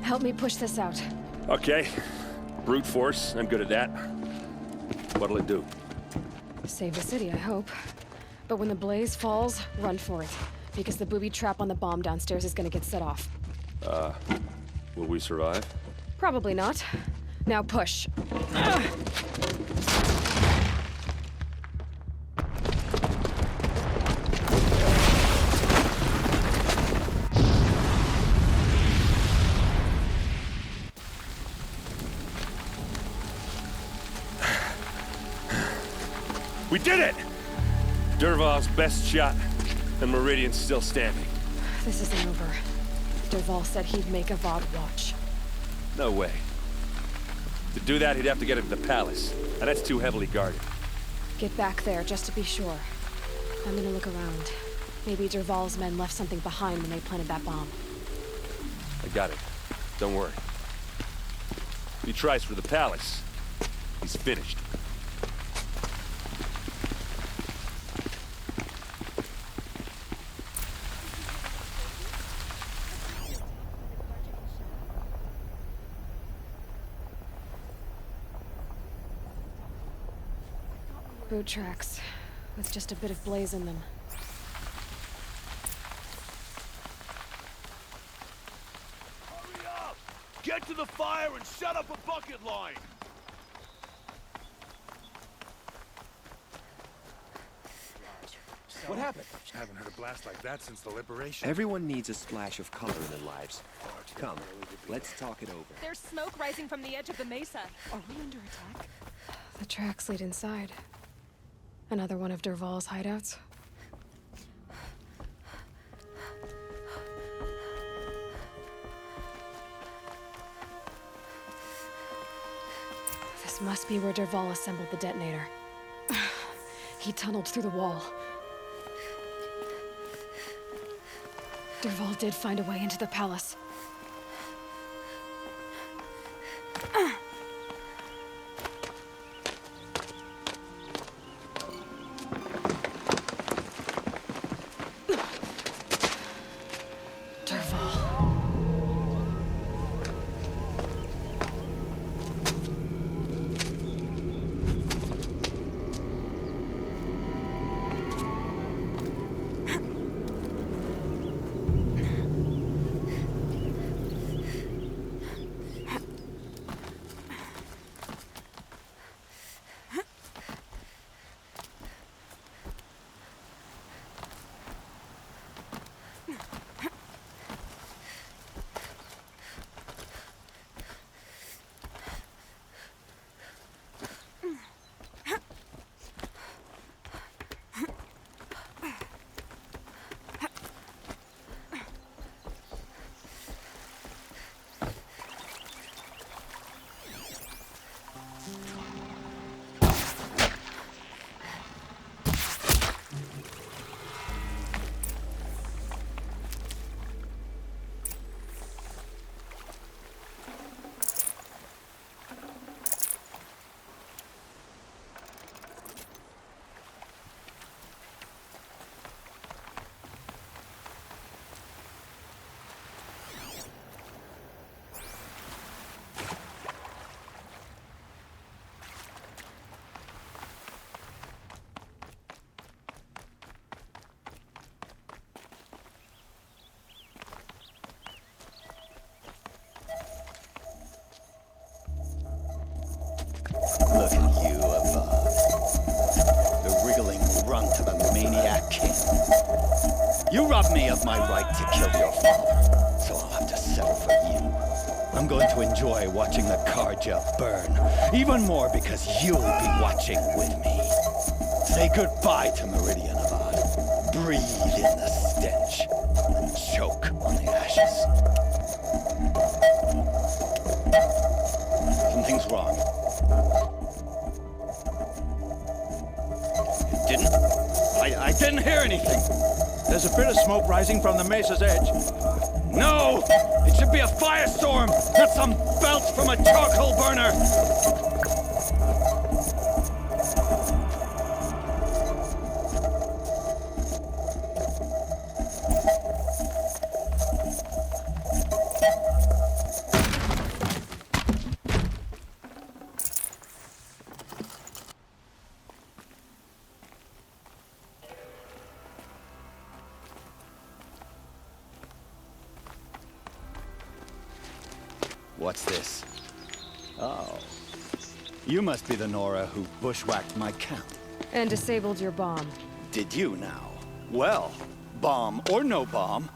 Help me push this out. Okay. Brute force, I'm good at that. What'll it do? Save the city, I hope. But when the blaze falls, run for it. Because the booby trap on the bomb downstairs is gonna get set off. Will we survive? Probably not. Now push. did it! Dervahl's best shot, and Meridian's still standing. This isn't over. Dervahl said he'd make Avad watch. No way. To do that, he'd have to get into the palace, and that's too heavily guarded. Get back there, just to be sure. I'm gonna look around. Maybe Dervahl's men left something behind when they planted that bomb. I got it. Don't worry. If he tries for the palace, he's finished. Boot tracks, with just a bit of blaze in them. Hurry up! Get to the fire and shut up a bucket line! What happened? I haven't heard a blast like that since the liberation. Everyone needs a splash of color in their lives. Come, let's talk it over. There's smoke rising from the edge of the mesa. Are we under attack? The tracks lead inside. Another one of Dervahl's hideouts. This must be where Dervahl assembled the detonator. He tunneled through the wall. Dervahl did find a way into the palace. Look at you, Avad. The wriggling runt of a maniac king. You robbed me of my right to kill your father, so I'll have to settle for you. I'm going to enjoy watching the Karja burn, even more because you'll be watching with me. Say goodbye to Meridian, Avad. Breathe in the stench, and choke on the ashes. Something's wrong. I didn't hear anything. There's a bit of smoke rising from the mesa's edge. No! It should be a firestorm, not some belch from a charcoal burner! What's this? Oh. You must be the Nora who bushwhacked my camp. And disabled your bomb. Did you now? Well, bomb or no bomb,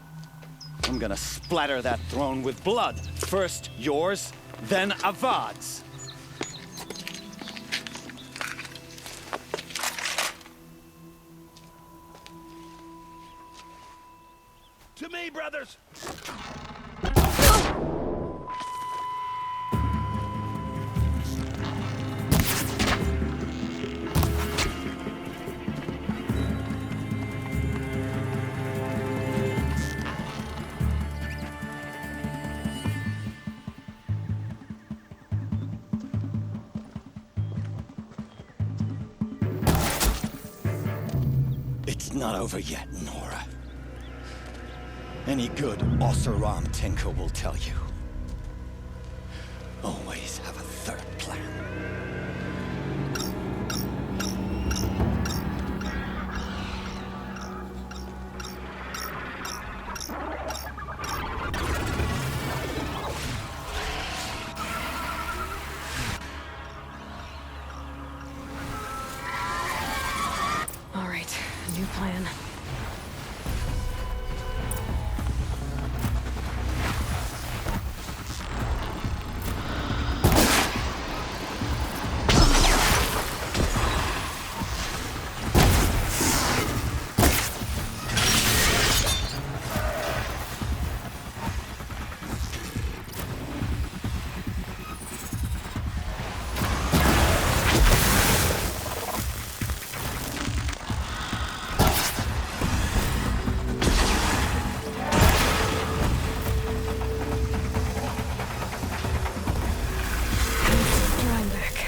I'm gonna splatter that throne with blood. First yours, then Avad's. To me, brothers! It's not over yet, Nora. Any good Oseram tinker will tell you. Always have a third plan. All right, new plan. Drawing back.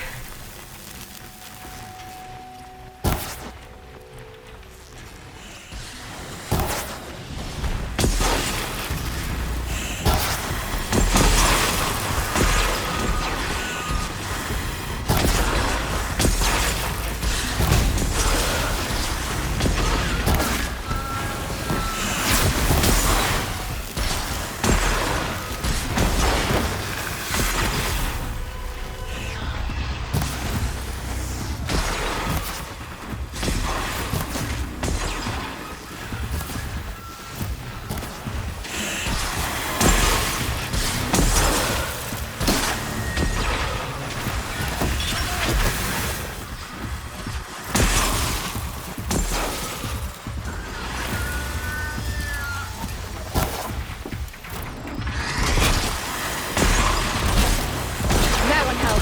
That one held.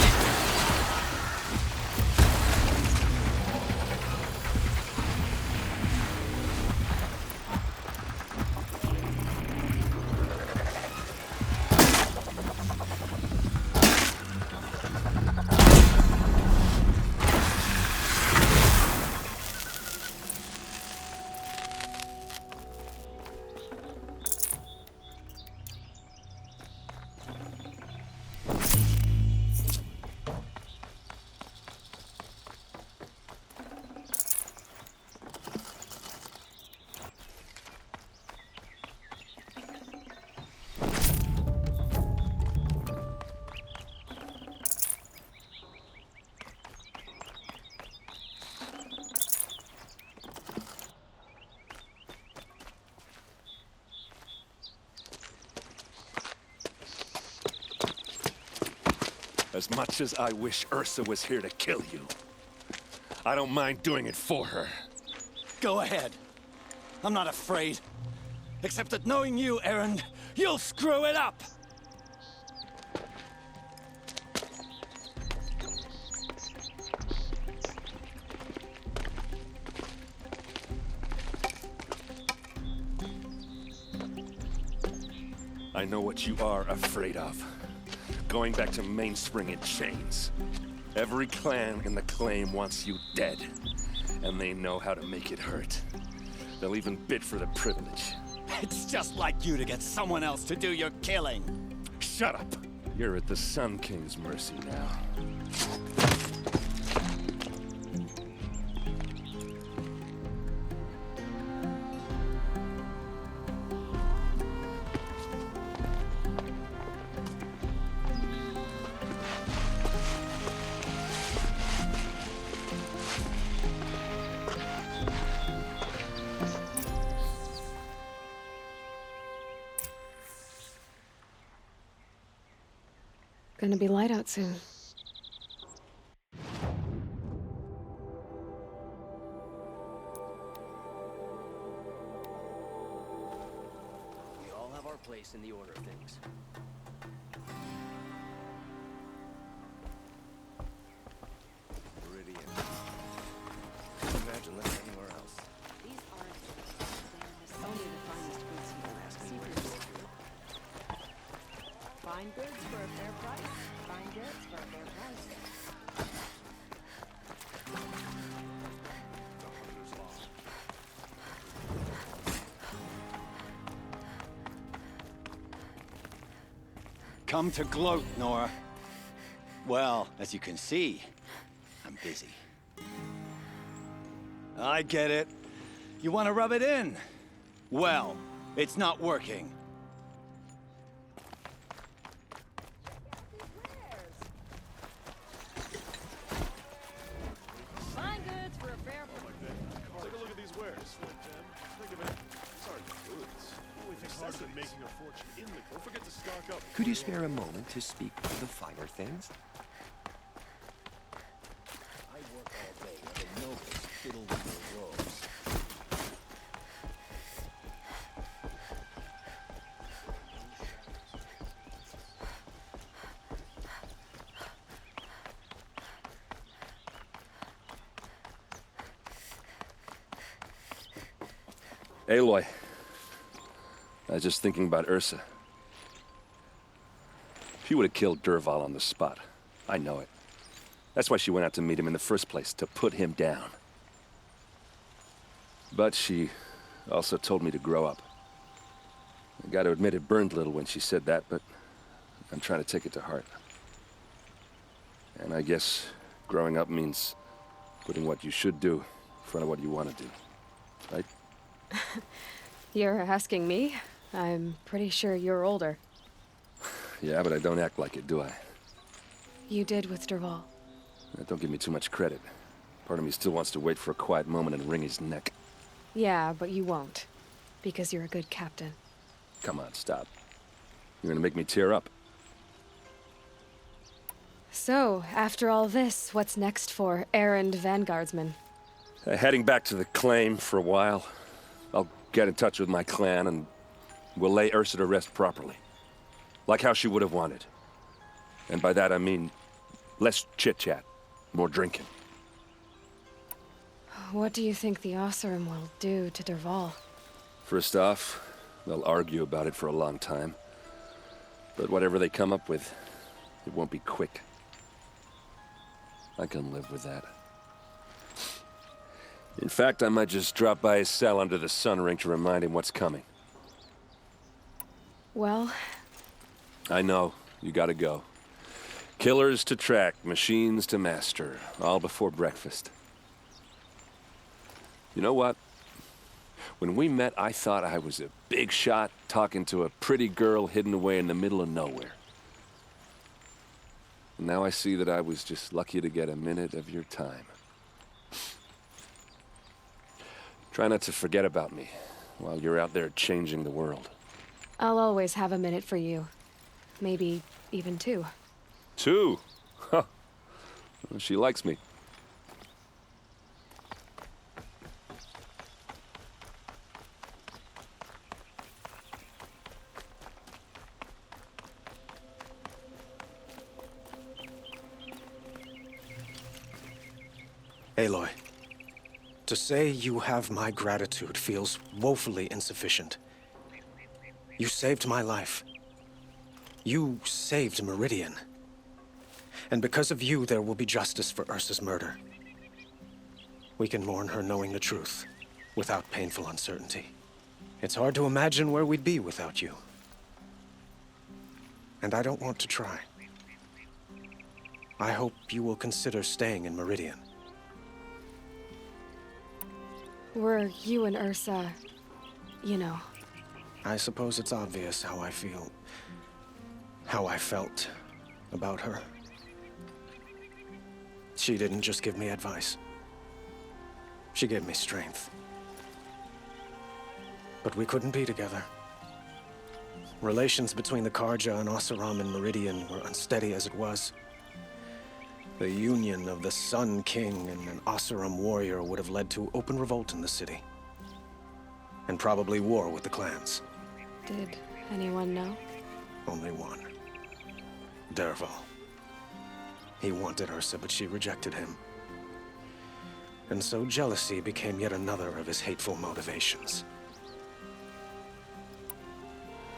As much as I wish Ursa was here to kill you, I don't mind doing it for her. Go ahead. I'm not afraid. Except that knowing you, Aaron, you'll screw it up! I know what you are afraid of. Going back to Mainspring in chains. Every clan in the claim wants you dead, and they know how to make it hurt. They'll even bid for the privilege. It's just like you to get someone else to do your killing. Shut up! You're at the Sun King's mercy now. Gonna be light out soon. place in the order of things. Meridian. Imagine that anywhere else. These aren't only the finest goods here. Fine goods for a fair price. Fine goods for a fair price. Come to gloat, Nora. Well, as you can see, I'm busy. I get it. You want to rub it in? Well, it's not working. Fine goods for a fair price. Take a look at these wares. Think of it. Sorry, goods. Only think hard than making a fortune in the. Don't forget to stock up. Could you spare a moment to speak of the finer things? I work all day while the nobles fiddle with their robes. Aloy. I was just thinking about Ursa. She would have killed Dervahl on the spot. I know it. That's why she went out to meet him in the first place, to put him down. But she also told me to grow up. I gotta admit it burned a little when she said that, but I'm trying to take it to heart. And I guess growing up means putting what you should do in front of what you want to do. Right? You're asking me? I'm pretty sure you're older. Yeah, but I don't act like it, do I? You did with Dervahl. Don't give me too much credit. Part of me still wants to wait for a quiet moment and wring his neck. Yeah, but you won't. Because you're a good captain. Come on, stop. You're gonna make me tear up. So, after all this, what's next for errand vanguardsman? Heading back to the claim for a while. I'll get in touch with my clan and we'll lay Ursa to rest properly. Like how she would have wanted. And by that I mean less chit-chat, more drinking. What do you think the Oseram will do to Dervahl? First off, they'll argue about it for a long time. But whatever they come up with, it won't be quick. I can live with that. In fact, I might just drop by his cell under the sun ring to remind him what's coming. Well... I know. You gotta go. Killers to track, machines to master. All before breakfast. You know what? When we met, I thought I was a big shot talking to a pretty girl hidden away in the middle of nowhere. And now I see that I was just lucky to get a minute of your time. Try not to forget about me while you're out there changing the world. I'll always have a minute for you. Maybe even two. Two? Huh. Well, she likes me. Aloy, to say you have my gratitude feels woefully insufficient. You saved my life. You saved Meridian. And because of you, there will be justice for Ursa's murder. We can mourn her knowing the truth, without painful uncertainty. It's hard to imagine where we'd be without you. And I don't want to try. I hope you will consider staying in Meridian. Were you and Ursa, you know... I suppose it's obvious how I feel... how I felt about her. She didn't just give me advice. She gave me strength. But we couldn't be together. Relations between the Karja and Oseram and Meridian were unsteady as it was. The union of the Sun King and an Oseram warrior would have led to open revolt in the city. And probably war with the clans. Did Anyone know? Only one. Dervahl. He wanted Ursa, but she rejected him. And so jealousy became yet another of his hateful motivations.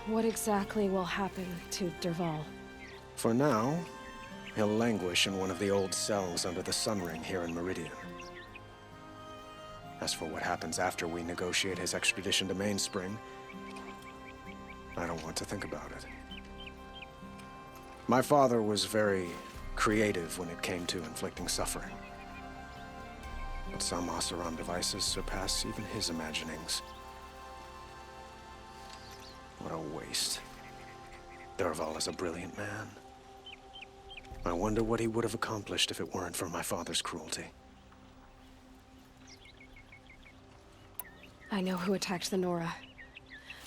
What exactly will happen to Dervahl? For now, he'll languish in one of the old cells under the Sun Ring here in Meridian. As for what happens after we negotiate his extradition to Mainspring, I don't want to think about it. My father was very creative when it came to inflicting suffering. But some Oseram devices surpass even his imaginings. What a waste. Dervahl is a brilliant man. I wonder what he would have accomplished if it weren't for my father's cruelty. I know who attacked the Nora.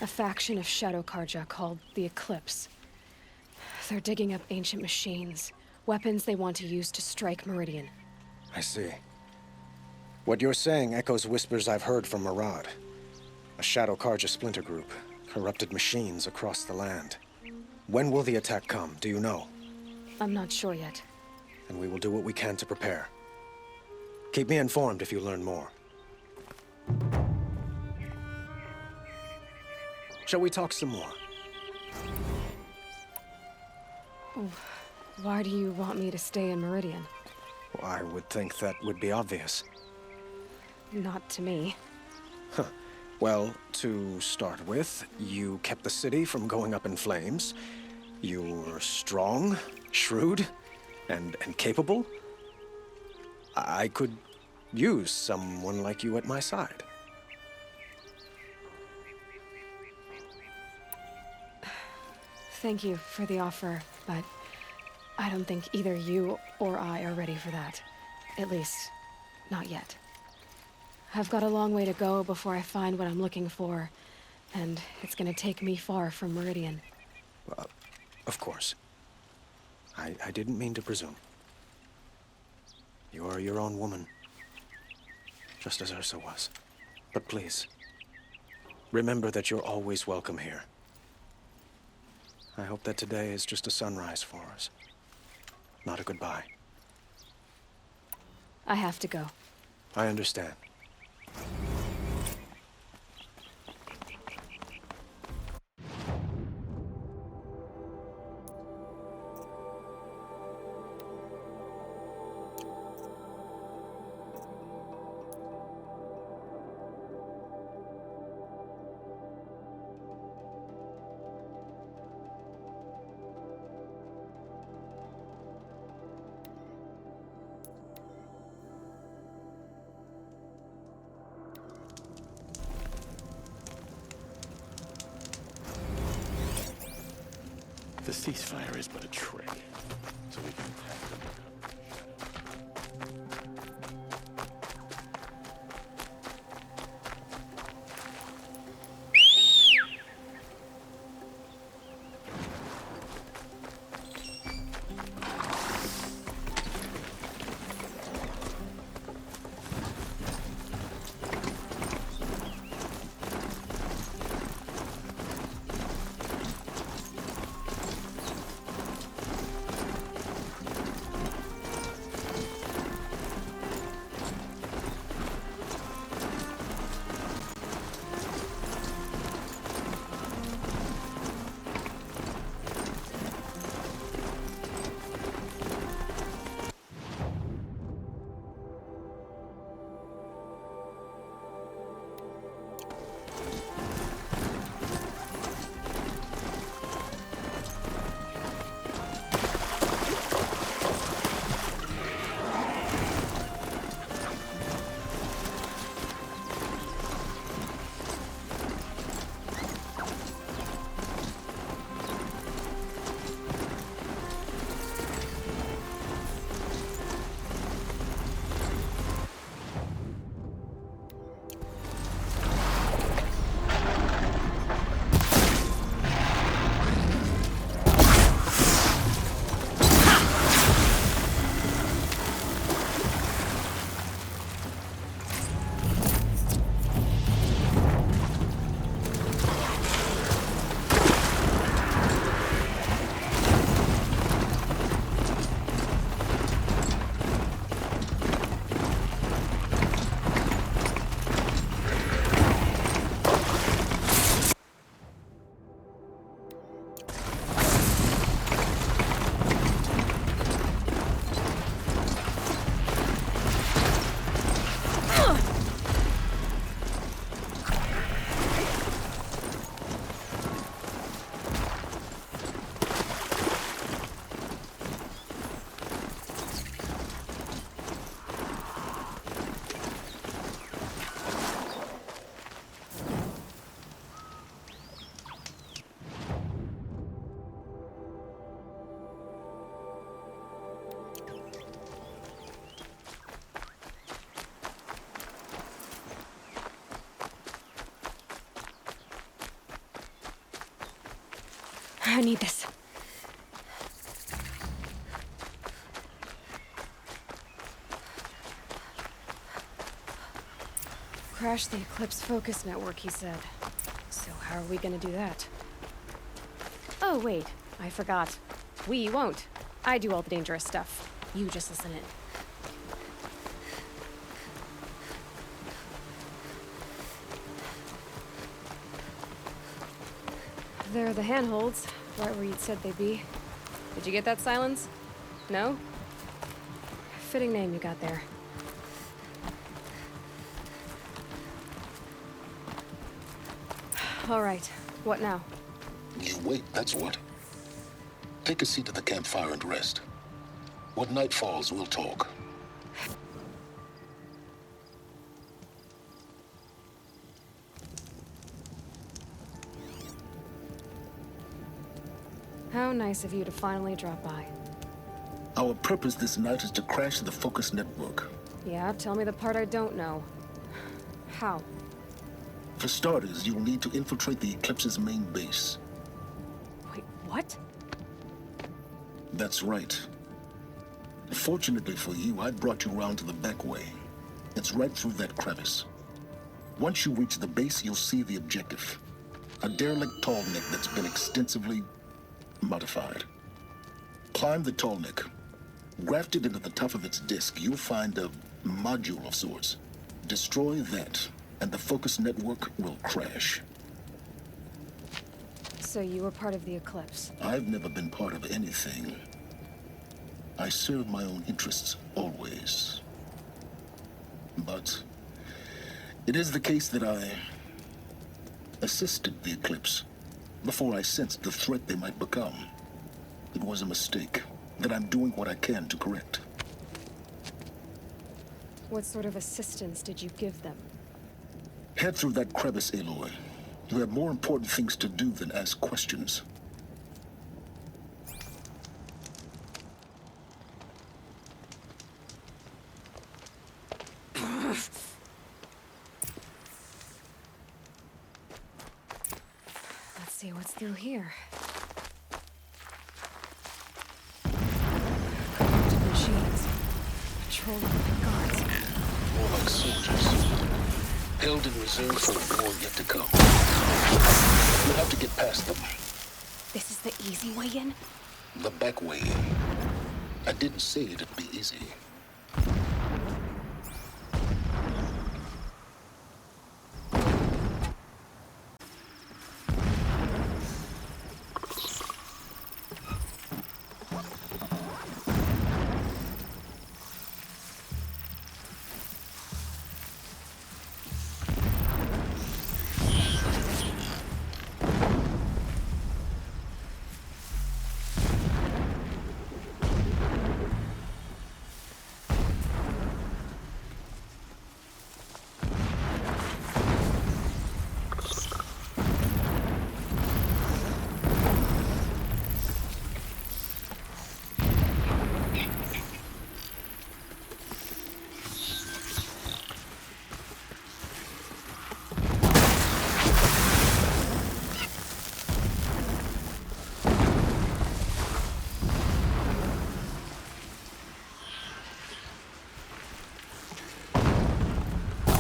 A faction of Shadow Karja called the Eclipse. They're digging up ancient machines, weapons they want to use to strike Meridian. I see. What you're saying echoes whispers I've heard from Murad. A Shadow Karja splinter group, corrupted machines across the land. When will the attack come, do you know? I'm not sure yet. And we will do what we can to prepare. Keep me informed if you learn more. Shall we talk some more? Why do you want me to stay in Meridian? Well, I would think that would be obvious. Not to me. Huh. Well, to start with, you kept the city from going up in flames. You were strong, shrewd, and capable. I could use someone like you at my side. Thank you for the offer, but I don't think either you or I are ready for that. At least, not yet. I've got a long way to go before I find what I'm looking for, and it's gonna take me far from Meridian. Of course. I didn't mean to presume. You are your own woman, just as Ursa was. But please, remember that you're always welcome here. I hope that today is just a sunrise for us, not a goodbye. I have to go. I understand. The ceasefire is but a trick, so we can attack them without I need this. Crash the Eclipse focus network, he said. So how are we gonna do that? Oh, wait. I forgot. We won't. I do all the dangerous stuff. You just listen in. They're the handholds, right where you'd said they'd be. Did you get that, Silence? No? Fitting name you got there. All right, what now? You wait, that's what. Take a seat at the campfire and rest. When night falls, we'll talk. How nice of you to finally drop by. Our purpose this night is to crash the focus network. Yeah, tell me the part I don't know. How? For starters, you'll need to infiltrate the Eclipse's main base. Wait, what? That's right. Fortunately for you, I brought you around to the back way. It's right through that crevice. Once you reach the base, you'll see the objective. A derelict tall neck that's been extensively modified. Climb the tall neck. Grafted into the top of its disk, you'll find a module of sorts. Destroy that, and the focus network will crash. So you were part of the Eclipse? I've never been part of anything. I serve my own interests, always. But it is the case that I assisted the Eclipse before I sensed the threat they might become. It was a mistake that I'm doing what I can to correct. What sort of assistance did you give them? Head through that crevice, Aloy. You have more important things to do than ask questions. Let's see what's through here. Corrupted machines. Patrolling the guards. More like soldiers. Held in reserve for a war yet to come. You'll have to get past them. This is the easy way in? The back way in. I didn't say it'd be easy.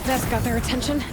That's got their attention.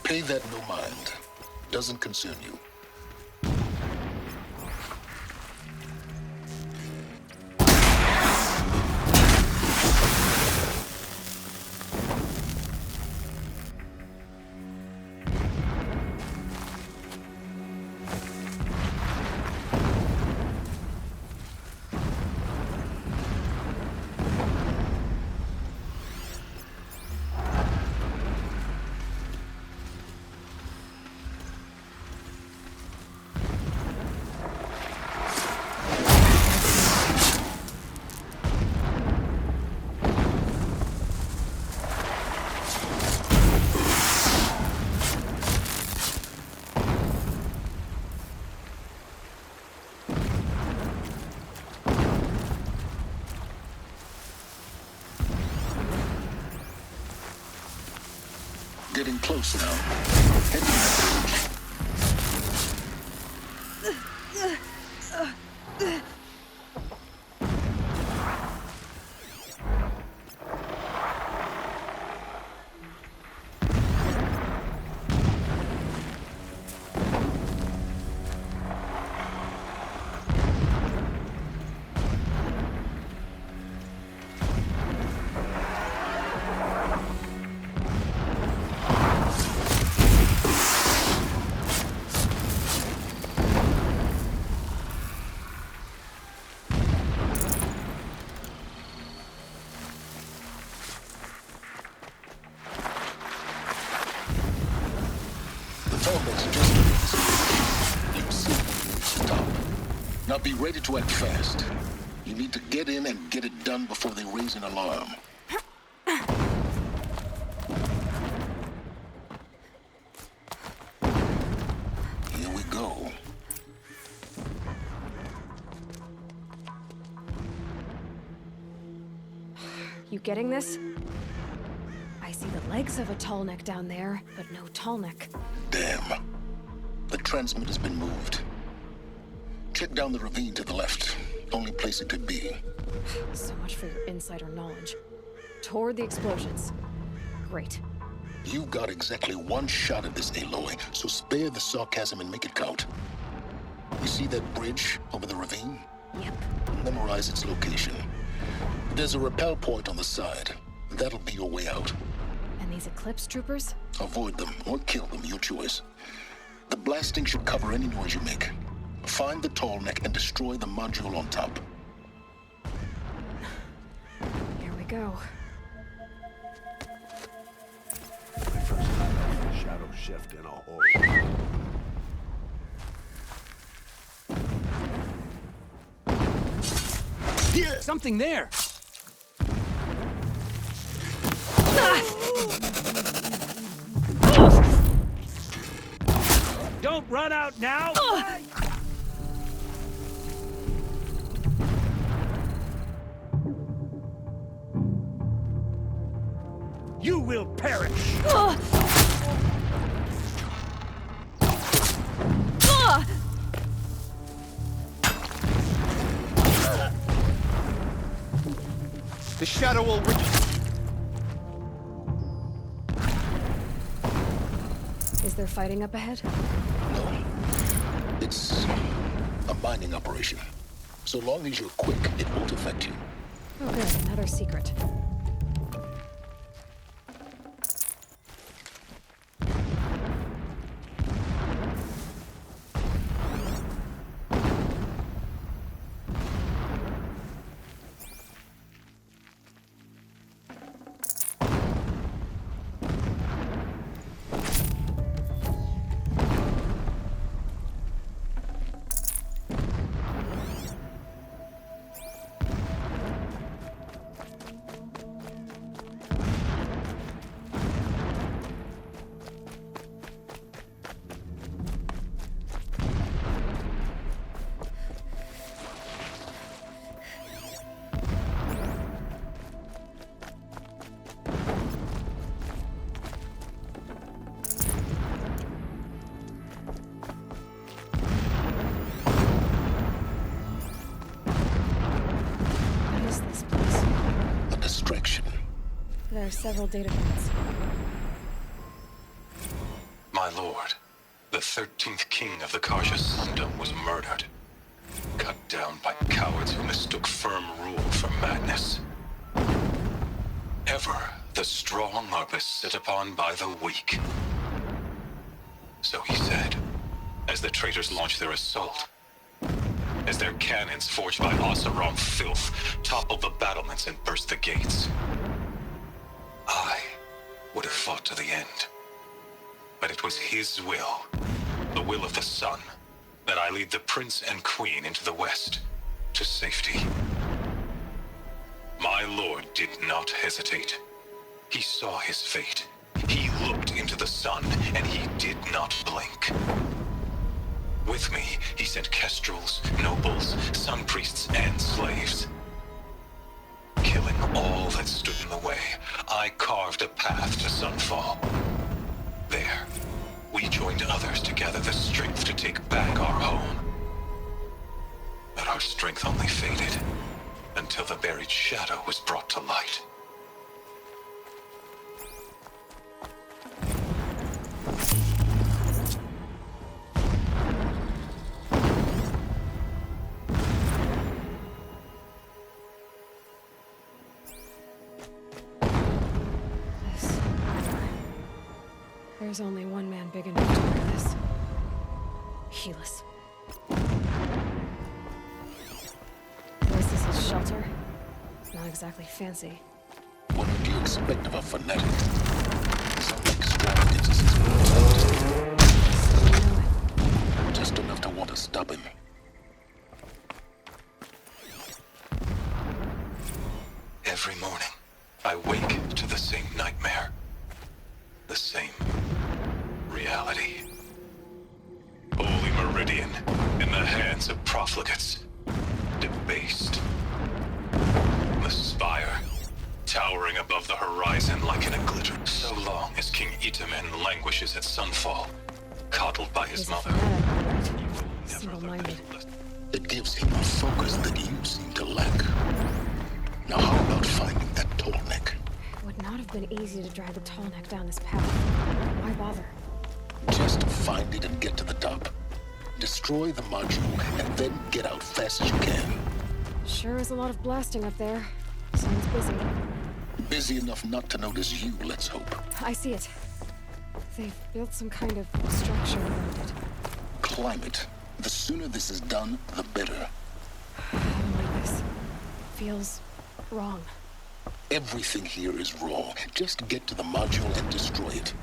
Pay that no mind. Doesn't concern you. Getting close now. Head to that bridge. Now be ready to act fast. You need to get in and get it done before they raise an alarm. Here we go. You getting this? I see the legs of a tall neck down there, but no tall neck. Damn. The transmitter's been moved. Check down the ravine to the left. Only place it could be. So much for your insider knowledge. Toward the explosions. Great. You've got exactly one shot at this, Aloy, so spare the sarcasm and make it count. You see that bridge over the ravine? Yep. Memorize its location. There's a rappel point on the side. That'll be your way out. And these Eclipse troopers? Avoid them or kill them, your choice. The blasting should cover any noise you make. Find the tall neck and destroy the module on top. Here we go. My first time out the shadow shift in a hole. Something there! Don't run out now! You will perish! The shadow will reach. Is there fighting up ahead? No. It's a mining operation. So long as you're quick, it won't affect you. Oh good, another secret. There are several data points. lord, the 13th king of the Karja Sundom was murdered. Cut down by cowards who mistook firm rule for madness. Ever the strong are beset upon by the weak. So he said, as the traitors launched their assault. As their cannons forged by Oseram filth toppled the battlements and burst the gates. I would have fought to the end. But it was his will, the will of the sun, that I lead the prince and queen into the west, to safety. My lord did not hesitate. He saw his fate. He looked into the sun, and he did not blink. With me, he sent kestrels, nobles, sun priests, and slaves. Killing all that stood in the way, I carved a path to Sunfall. There, we joined others to gather the strength to take back our home. But our strength only faded until the buried shadow was brought to light. There's only one man big enough to wear this. Helis. This is his shelter. Not exactly fancy. What would you expect of a fanatic? Some extravagance is his mentality. Just enough to want to stop him. Every morning, I wake to the same nightmare. The same reality. Holy Meridian, in the hands of profligates. Debased. The spire, towering above the horizon like in a glitter. So long as King Itamen languishes at Sunfall, coddled by his mother. Single-minded. It gives him a focus that you seem to lack. Now how about finding that tall neck? It would not have been easy to drag the tall neck down this path. Why bother? Just find it and get to the top. Destroy the module, and then get out fast as you can. Sure is a lot of blasting up there. Sounds busy. Busy enough not to notice you, let's hope. I see it. They've built some kind of structure around it. Climb it. The sooner this is done, the better. I don't like this. Feels wrong. Everything here is raw. Just get to the module and destroy it.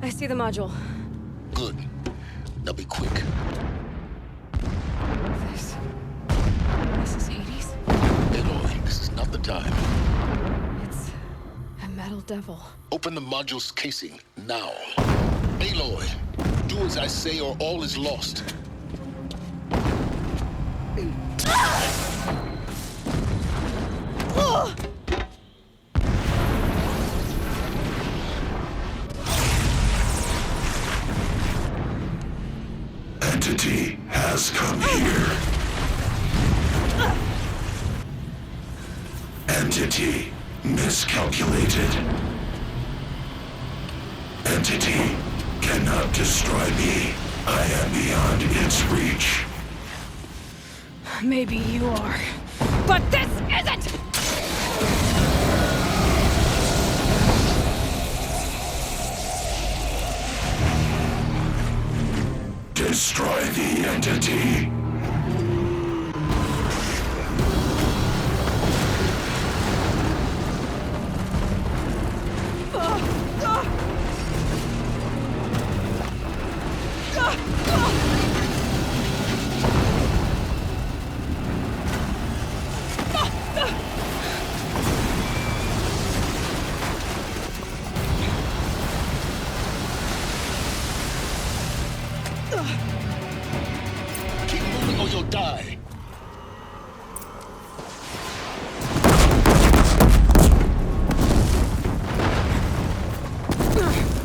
I see the module. Good. Now be quick. This is Hades? Aloy, this is not the time. It's a metal devil. Open the module's casing, now. Aloy, do as I say or all is lost. Entity has come here. Entity miscalculated. Entity cannot destroy me. I am beyond its reach. Maybe you are, but this isn't! Destroy the entity. Keep moving. will die.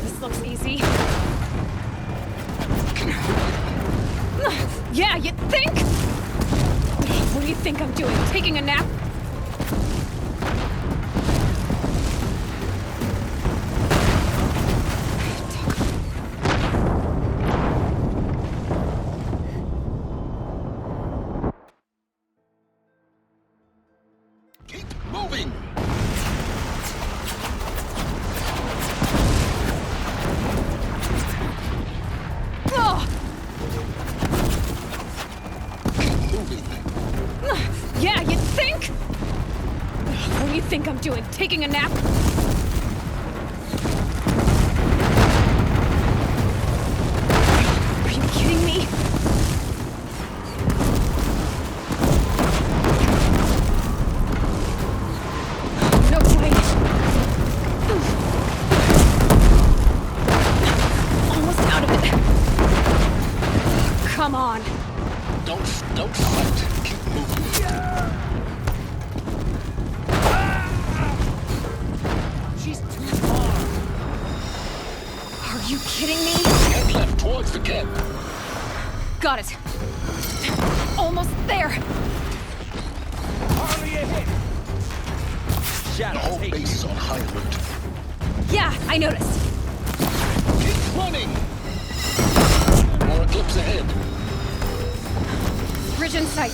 This looks easy. Yeah, you think? What do you think I'm doing? Taking a nap? Keep moving! Yeah, you think? What do you think I'm doing? Taking a nap? Are you kidding me? No way. Almost out of it. Come on. Don't fight. Keep moving. She's too far. Are you kidding me? Head left towards the camp. Got it. Almost there. Hardly a hit. The whole base is on high alert. Yeah, I noticed. Keep running! More eclipse ahead. Bridge in sight.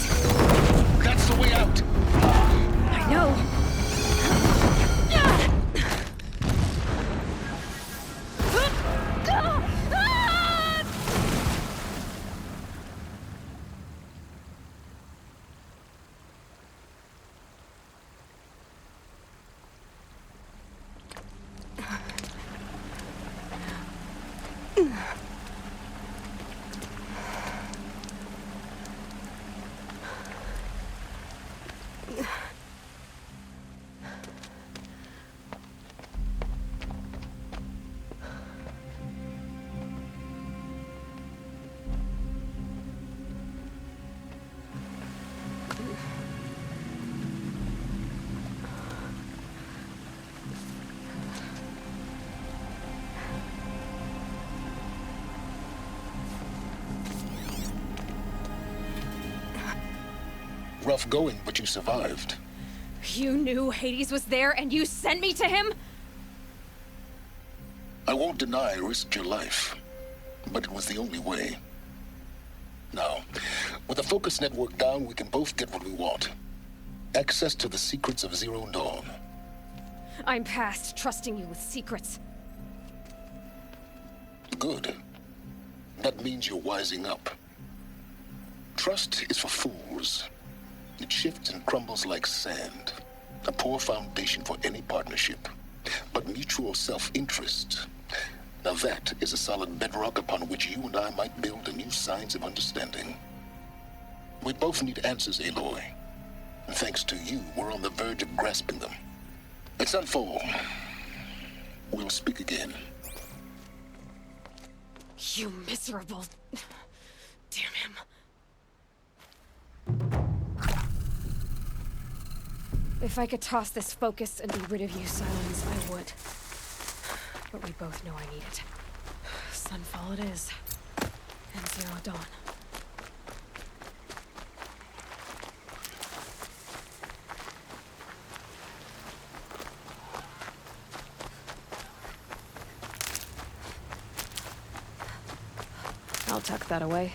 That's the way out. I know. Rough going, but you survived. You knew Hades was there and you sent me to him? I won't deny I risked your life, but it was the only way. Now, with the focus network down, we can both get what we want. Access to the secrets of Zero Dawn. I'm past trusting you with secrets. Good. That means you're wising up. Trust is for fools. It shifts and crumbles like sand. A poor foundation for any partnership. But mutual self-interest, now that is a solid bedrock upon which you and I might build a new science of understanding. We both need answers, Aloy. And thanks to you, we're on the verge of grasping them. Let's unfold. We'll speak again. You miserable... Damn him. If I could toss this focus and be rid of you, Silence, I would. But we both know I need it. Sunfall it is. And Zero Dawn. I'll tuck that away.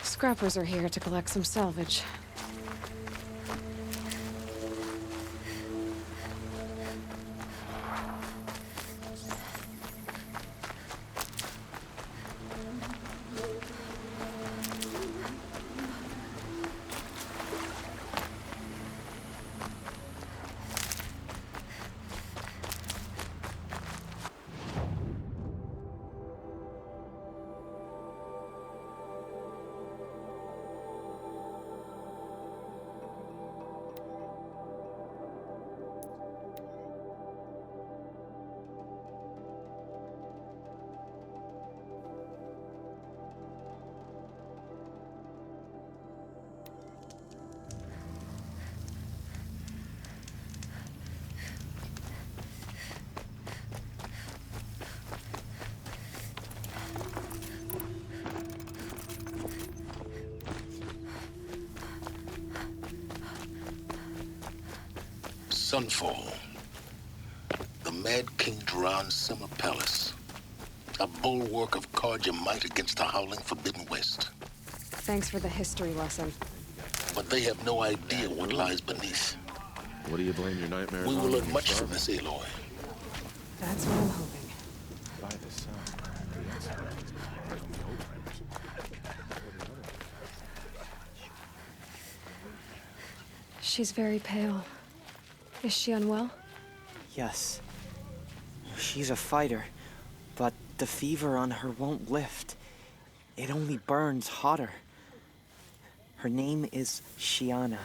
Scrappers are here to collect some salvage. Sunfall. The Mad King Duran's summer palace. A bulwark of Carja might against the howling Forbidden West. Thanks for the history lesson. But they have no idea what lies beneath. What do you blame your nightmares We on will when learn you're much from starving? this, Aloy. That's what I'm hoping. By the sun. She's very pale. Is she unwell? Yes. She's a fighter, but the fever on her won't lift. It only burns hotter. Her name is Shiana,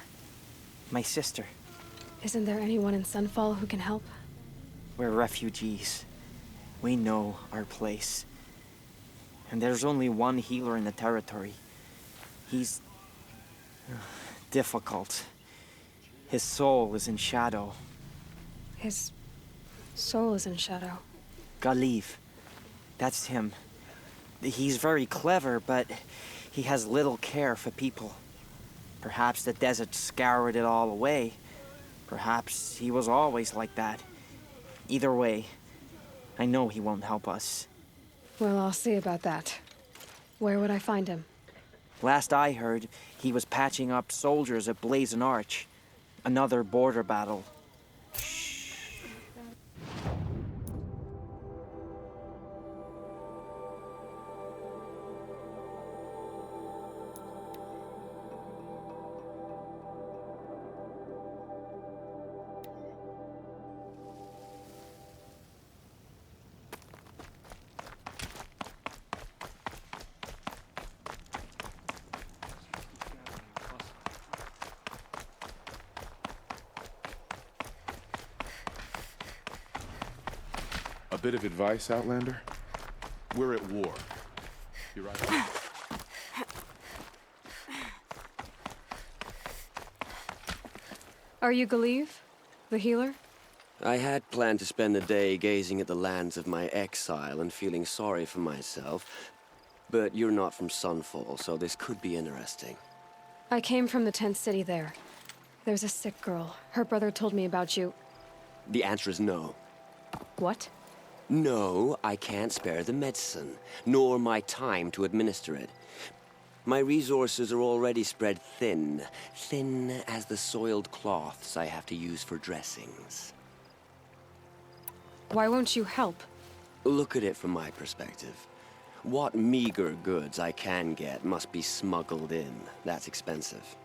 my sister. Isn't there anyone in Sunfall who can help? We're refugees. We know our place. And there's only one healer in the territory. He's difficult. His soul is in shadow. His soul is in shadow. Galiv. That's him. He's very clever, but he has little care for people. Perhaps the desert scoured it all away. Perhaps he was always like that. Either way, I know he won't help us. Well, I'll see about that. Where would I find him? Last I heard, he was patching up soldiers at Blazon Arch. Another border battle. A bit of advice, Outlander? We're at war. You right? Are you Galiv? The healer? I had planned to spend the day gazing at the lands of my exile and feeling sorry for myself, but you're not from Sunfall, so this could be interesting. I came from the tent city there. There's a sick girl. Her brother told me about you. The answer is no. What? No, I can't spare the medicine, nor my time to administer it. My resources are already spread thin, thin as the soiled cloths I have to use for dressings. Why won't you help? Look at it from my perspective. What meager goods I can get must be smuggled in. That's expensive.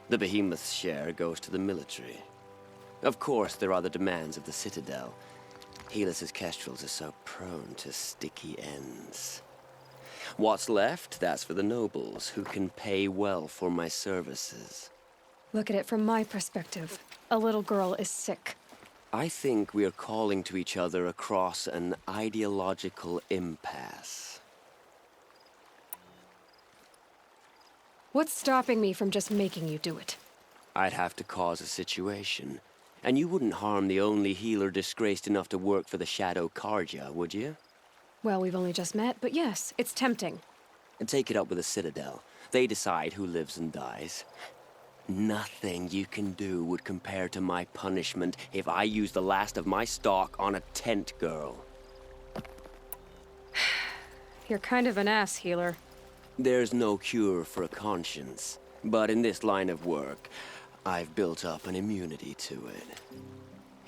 The behemoth's share goes to the military. Of course, there are the demands of the Citadel. Helis's kestrels are so prone to sticky ends. What's left, that's for the nobles, who can pay well for my services. Look at it from my perspective. A little girl is sick. I think we are calling to each other across an ideological impasse. What's stopping me from just making you do it? I'd have to cause a situation. And you wouldn't harm the only healer disgraced enough to work for the Shadow Carja, would you? Well, we've only just met, but yes, it's tempting. And take it up with the Citadel. They decide who lives and dies. Nothing you can do would compare to my punishment if I use the last of my stock on a tent girl. You're kind of an ass, healer. There's no cure for a conscience. But in this line of work, I've built up an immunity to it.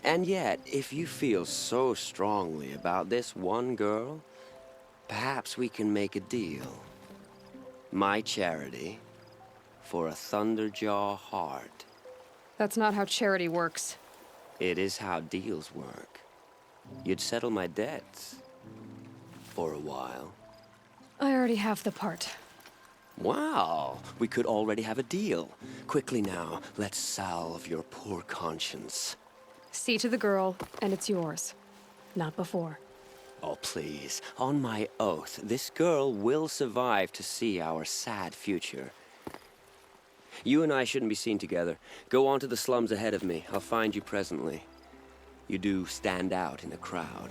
And yet, if you feel so strongly about this one girl, perhaps we can make a deal. My charity for a Thunderjaw heart. That's not how charity works. It is how deals work. You'd settle my debts. For a while. I already have the part. Wow, we could already have a deal. Quickly now, let's salve your poor conscience. See to the girl, and it's yours. Not before. Oh, please. On my oath, this girl will survive to see our sad future. You and I shouldn't be seen together. Go on to the slums ahead of me. I'll find you presently. You do stand out in a crowd.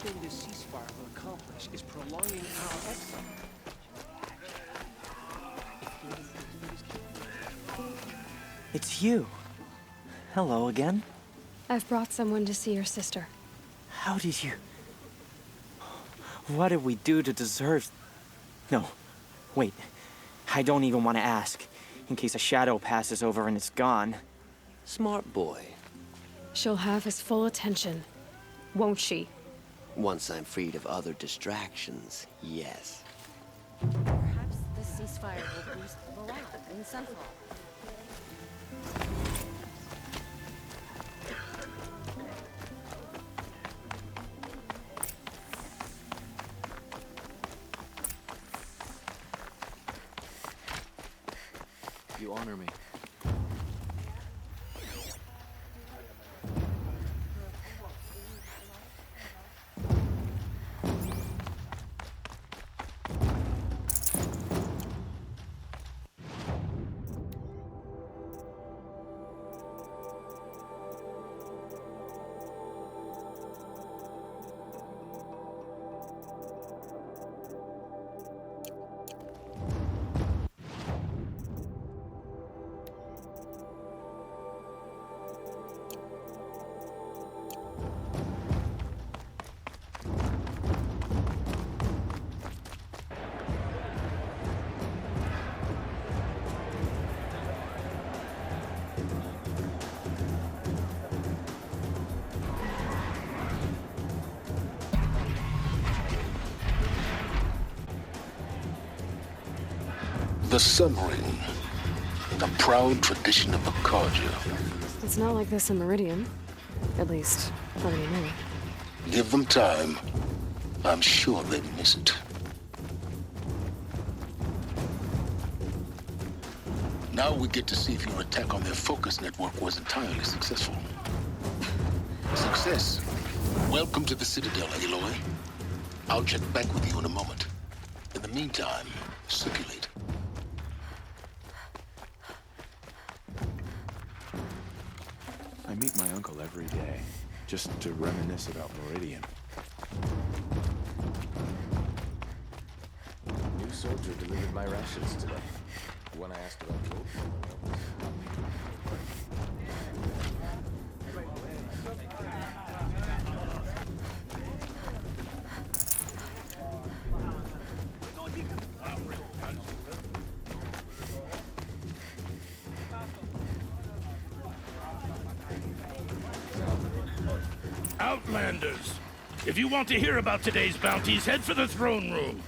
thing this ceasefire will accomplish is prolonging our exile. It's you. Hello again. I've brought someone to see your sister. How did you... What did we do to deserve... No, wait. I don't even want to ask, in case a shadow passes over and it's gone. Smart boy. She'll have his full attention, won't she? Once I'm freed of other distractions, yes. Perhaps the ceasefire will boost morale in Sunfall. You honor me. The Sun Ring, the proud tradition of the Carja. It's not like this in Meridian. At least, not anymore. Give them time. I'm sure they'd miss it. Now we get to see if your attack on their focus network was entirely successful. Success. Welcome to the Citadel, Aloy. I'll check back with you in a moment. In the meantime, circulate. I meet my uncle every day, just to reminisce about Meridian. New soldier delivered my rations today. When I asked about food. Outlanders, if you want to hear about today's bounties, head for the throne room.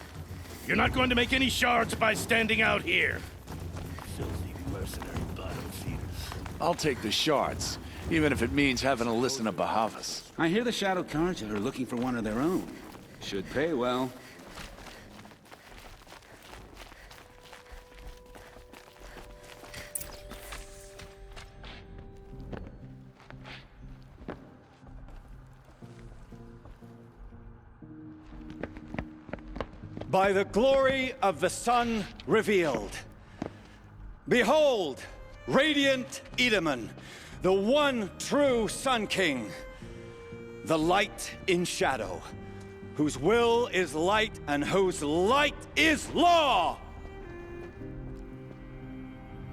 You're not going to make any shards by standing out here. Filthy mercenary bottom feeders. I'll take the shards, even if it means having to listen to Bahavas. I hear the Shadow Carja are looking for one of their own. Should pay well. By the glory of the sun revealed. Behold, radiant Edaman, the one true Sun King, the light in shadow, whose will is light and whose light is law!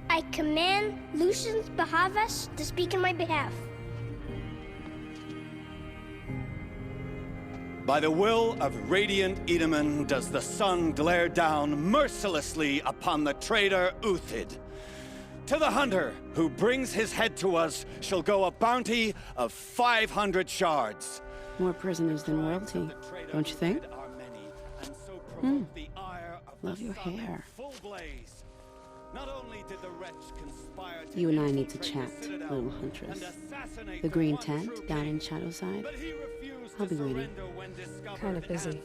I command Lucius Bahavas to speak in my behalf. By the will of radiant Edaman does the sun glare down mercilessly upon the traitor Uthid. To the hunter who brings his head to us shall go a bounty of 500 shards. More prisoners than royalty, don't you think? Love your hair. You and I need to chat, little huntress. The green tent down in Shadowside. I'll be waiting. Kind of busy.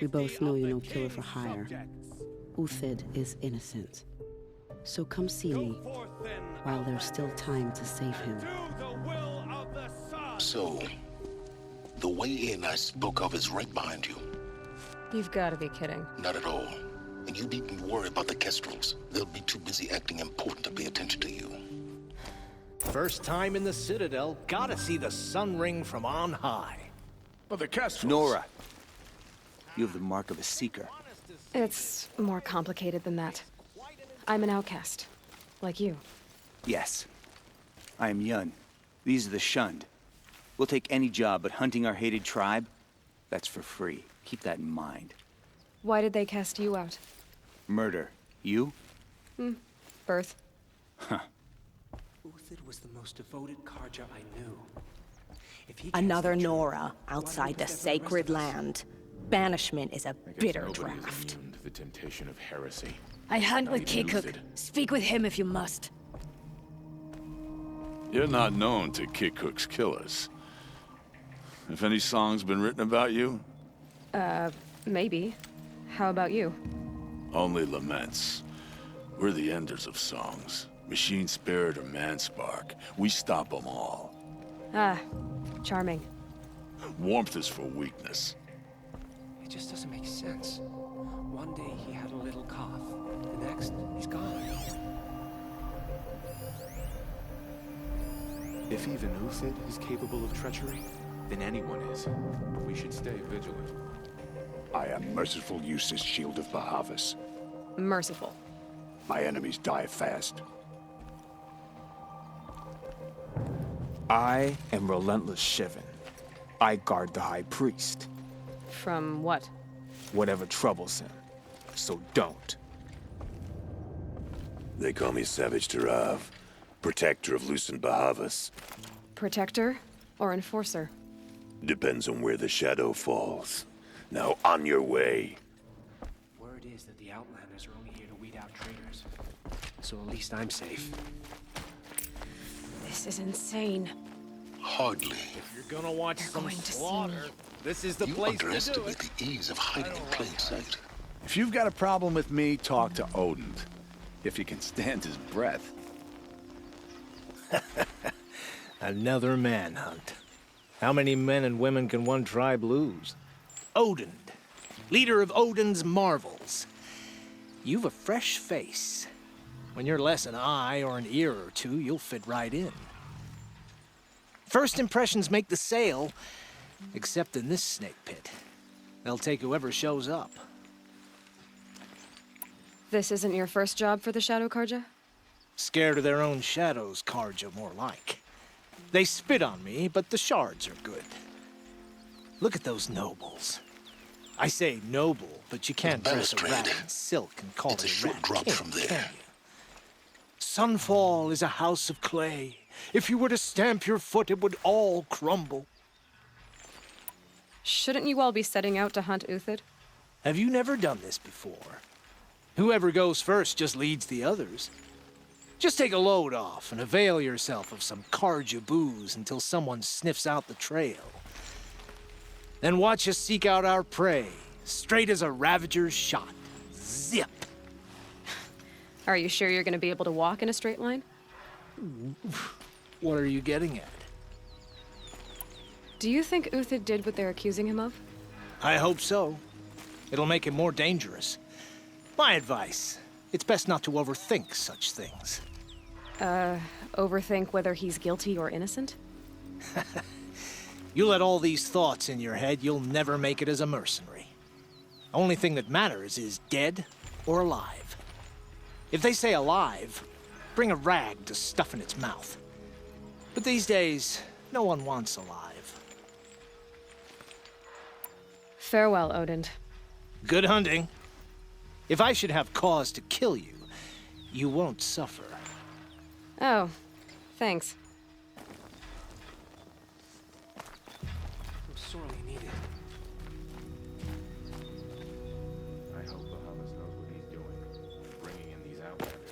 We both know you're no killer for hire. Uthid is innocent. So come see me while there's still time to save him. So, the way in I spoke of is right behind you. You've got to be kidding. Not at all. And you needn't worry about the Kestrels. They'll be too busy acting important to pay attention to you. First time in the Citadel, gotta see the sun ring from on high. But the Kestrels... Nora, you have the mark of a seeker. It's more complicated than that. I'm an outcast, like you. Yes. I am Yun. These are the shunned. We'll take any job, but hunting our hated tribe, that's for free. Keep that in mind. Why did they cast you out? Murder. You? Birth. Huh. Uthid was the most devoted Karja I knew. Another Nora outside the sacred land. Banishment is a bitter draft. Immune to the temptation of heresy. I hunt Not with even Kikuk. Uthid. Speak with him if you must. You're not known to Kikuk's killers. Have any songs been written about you? Maybe. How about you? Only laments. We're the enders of songs. Machine spirit or man spark. We stop them all. Ah, charming. Warmth is for weakness. It just doesn't make sense. One day he had a little cough. The next, he's gone. If even Uthid is capable of treachery, then anyone is. We should stay vigilant. I am merciful Eustace, Shield of Bahavas. Merciful. My enemies die fast. I am Relentless Shivan. I guard the High Priest. From what? Whatever troubles him. So don't. They call me Savage Tarav, protector of Lucent Bahavas. Protector or enforcer? Depends on where the shadow falls. Now on your way. Word is that the Outlanders are only here to weed out traitors. So at least I'm safe. This is insane. Hardly. If you're gonna watch They're some going to see slaughter, me. this is the You place to do underestimate it. the ease of hiding in plain sight. If you've got a problem with me, talk to Odin. If you can stand his breath. Another manhunt. How many men and women can one tribe lose? Odin, leader of Odin's marvels. You've a fresh face. When you're less an eye or an ear or two, you'll fit right in. First impressions make the sale, except in this snake pit. They'll take whoever shows up. This isn't your first job for the Shadow Karja? Scared of their own shadows, Karja, more like. They spit on me, but the shards are good. Look at those nobles. I say noble, but you can't dress a rat in silk and call it a rat drop king, from there. can you? Sunfall is a house of clay. If you were to stamp your foot, it would all crumble. Shouldn't you all be setting out to hunt Uthid? Have you never done this before? Whoever goes first just leads the others. Just take a load off and avail yourself of some Karja booze until someone sniffs out the trail. Then watch us seek out our prey, straight as a Ravager's shot. Zip! Are you sure you're going to be able to walk in a straight line? What are you getting at? Do you think Uthid did what they're accusing him of? I hope so. It'll make him more dangerous. My advice, it's best not to overthink such things. Overthink whether he's guilty or innocent? You let all these thoughts in your head, you'll never make it as a mercenary. Only thing that matters is dead or alive. If they say alive, bring a rag to stuff in its mouth. But these days, no one wants alive. Farewell, Odin. Good hunting. If I should have cause to kill you, you won't suffer. Oh, thanks. I'm sorely needed. I hope Bahamas knows what he's doing, bringing in these outlanders.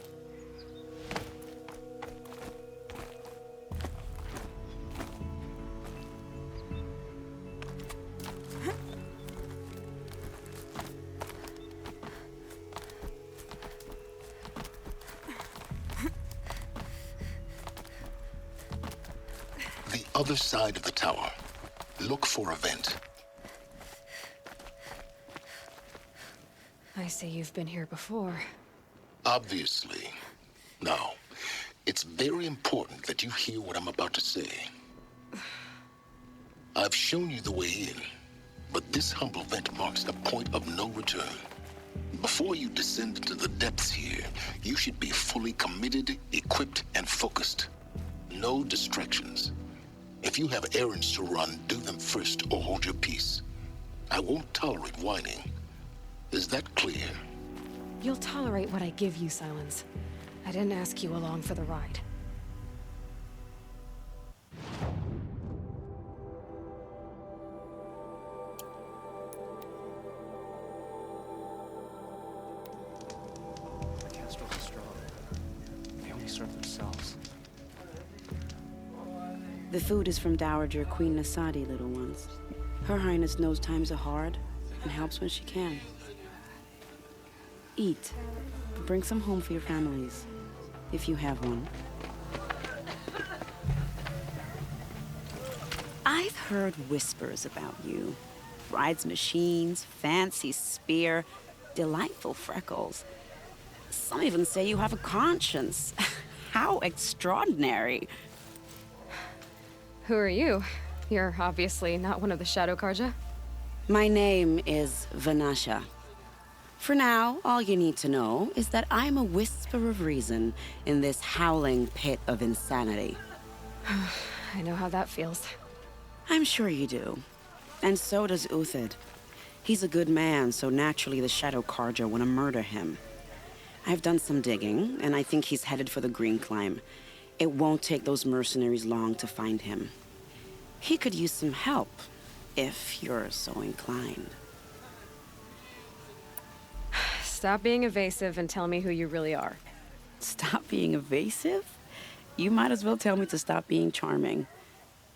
The other side of the tower. Look for a vent. I see you've been here before. Obviously. Now, It's very important that you hear what I'm about to say. I've shown you the way in, but this humble vent marks a point of no return. Before you descend into the depths here, you should be fully committed, equipped, and focused. No distractions. If you have errands to run, do them first or hold your peace. I won't tolerate whining. Is that clear? You'll tolerate what I give you, Silence. I didn't ask you along for the ride. The Kestrels are strong. They only serve themselves. The food is from Dowager Queen Nasadi, little ones. Her Highness knows times are hard and helps when she can. Eat. Bring some home for your families, if you have one. I've heard whispers about you. Rides machines, fancy spear, delightful freckles. Some even say you have a conscience. How extraordinary. Who are you? You're obviously not one of the Shadow Karja. My name is Vanasha. For now, all you need to know is that I'm a whisper of reason in this howling pit of insanity. I know how that feels. I'm sure you do. And so does Uthid. He's a good man, so naturally the Shadow Karja want to murder him. I've done some digging, and I think he's headed for the Green Climb. It won't take those mercenaries long to find him. He could use some help, if you're so inclined. Stop being evasive and tell me who you really are. Stop being evasive? You might as well tell me to stop being charming.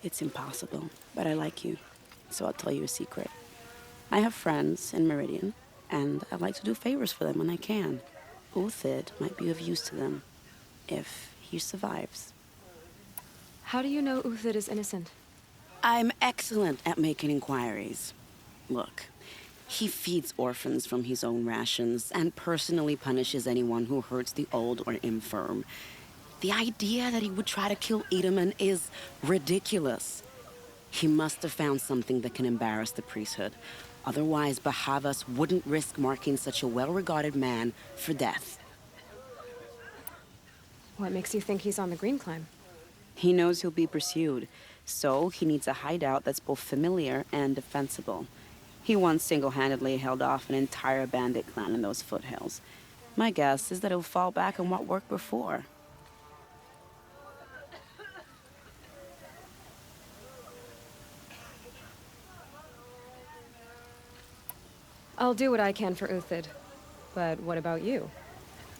It's impossible, but I like you, so I'll tell you a secret. I have friends in Meridian, and I like to do favors for them when I can. Uthid might be of use to them, if he survives. How do you know Uthid is innocent? I'm excellent at making inquiries. Look, he feeds orphans from his own rations and personally punishes anyone who hurts the old or infirm. The idea that he would try to kill Edaman is ridiculous. He must have found something that can embarrass the priesthood. Otherwise, Bahavas wouldn't risk marking such a well-regarded man for death. What makes you think he's on the Green Climb? He knows he'll be pursued, so he needs a hideout that's both familiar and defensible. He once single-handedly held off an entire bandit clan in those foothills. My guess is that he'll fall back on what worked before. I'll do what I can for Uthid. But what about you?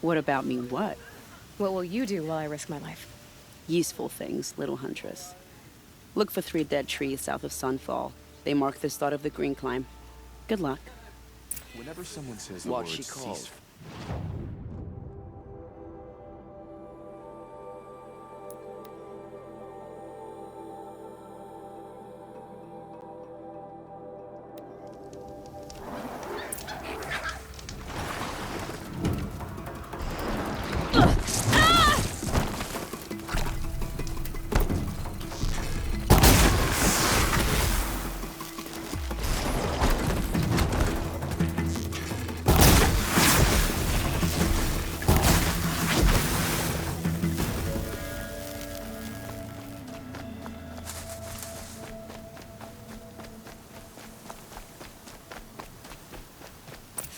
What about me what? What will you do while I risk my life? Useful things, little huntress. Look for 3 dead trees south of Sunfall. They mark the start of the Green Climb. Good luck. Whenever someone says the What word she called? cease...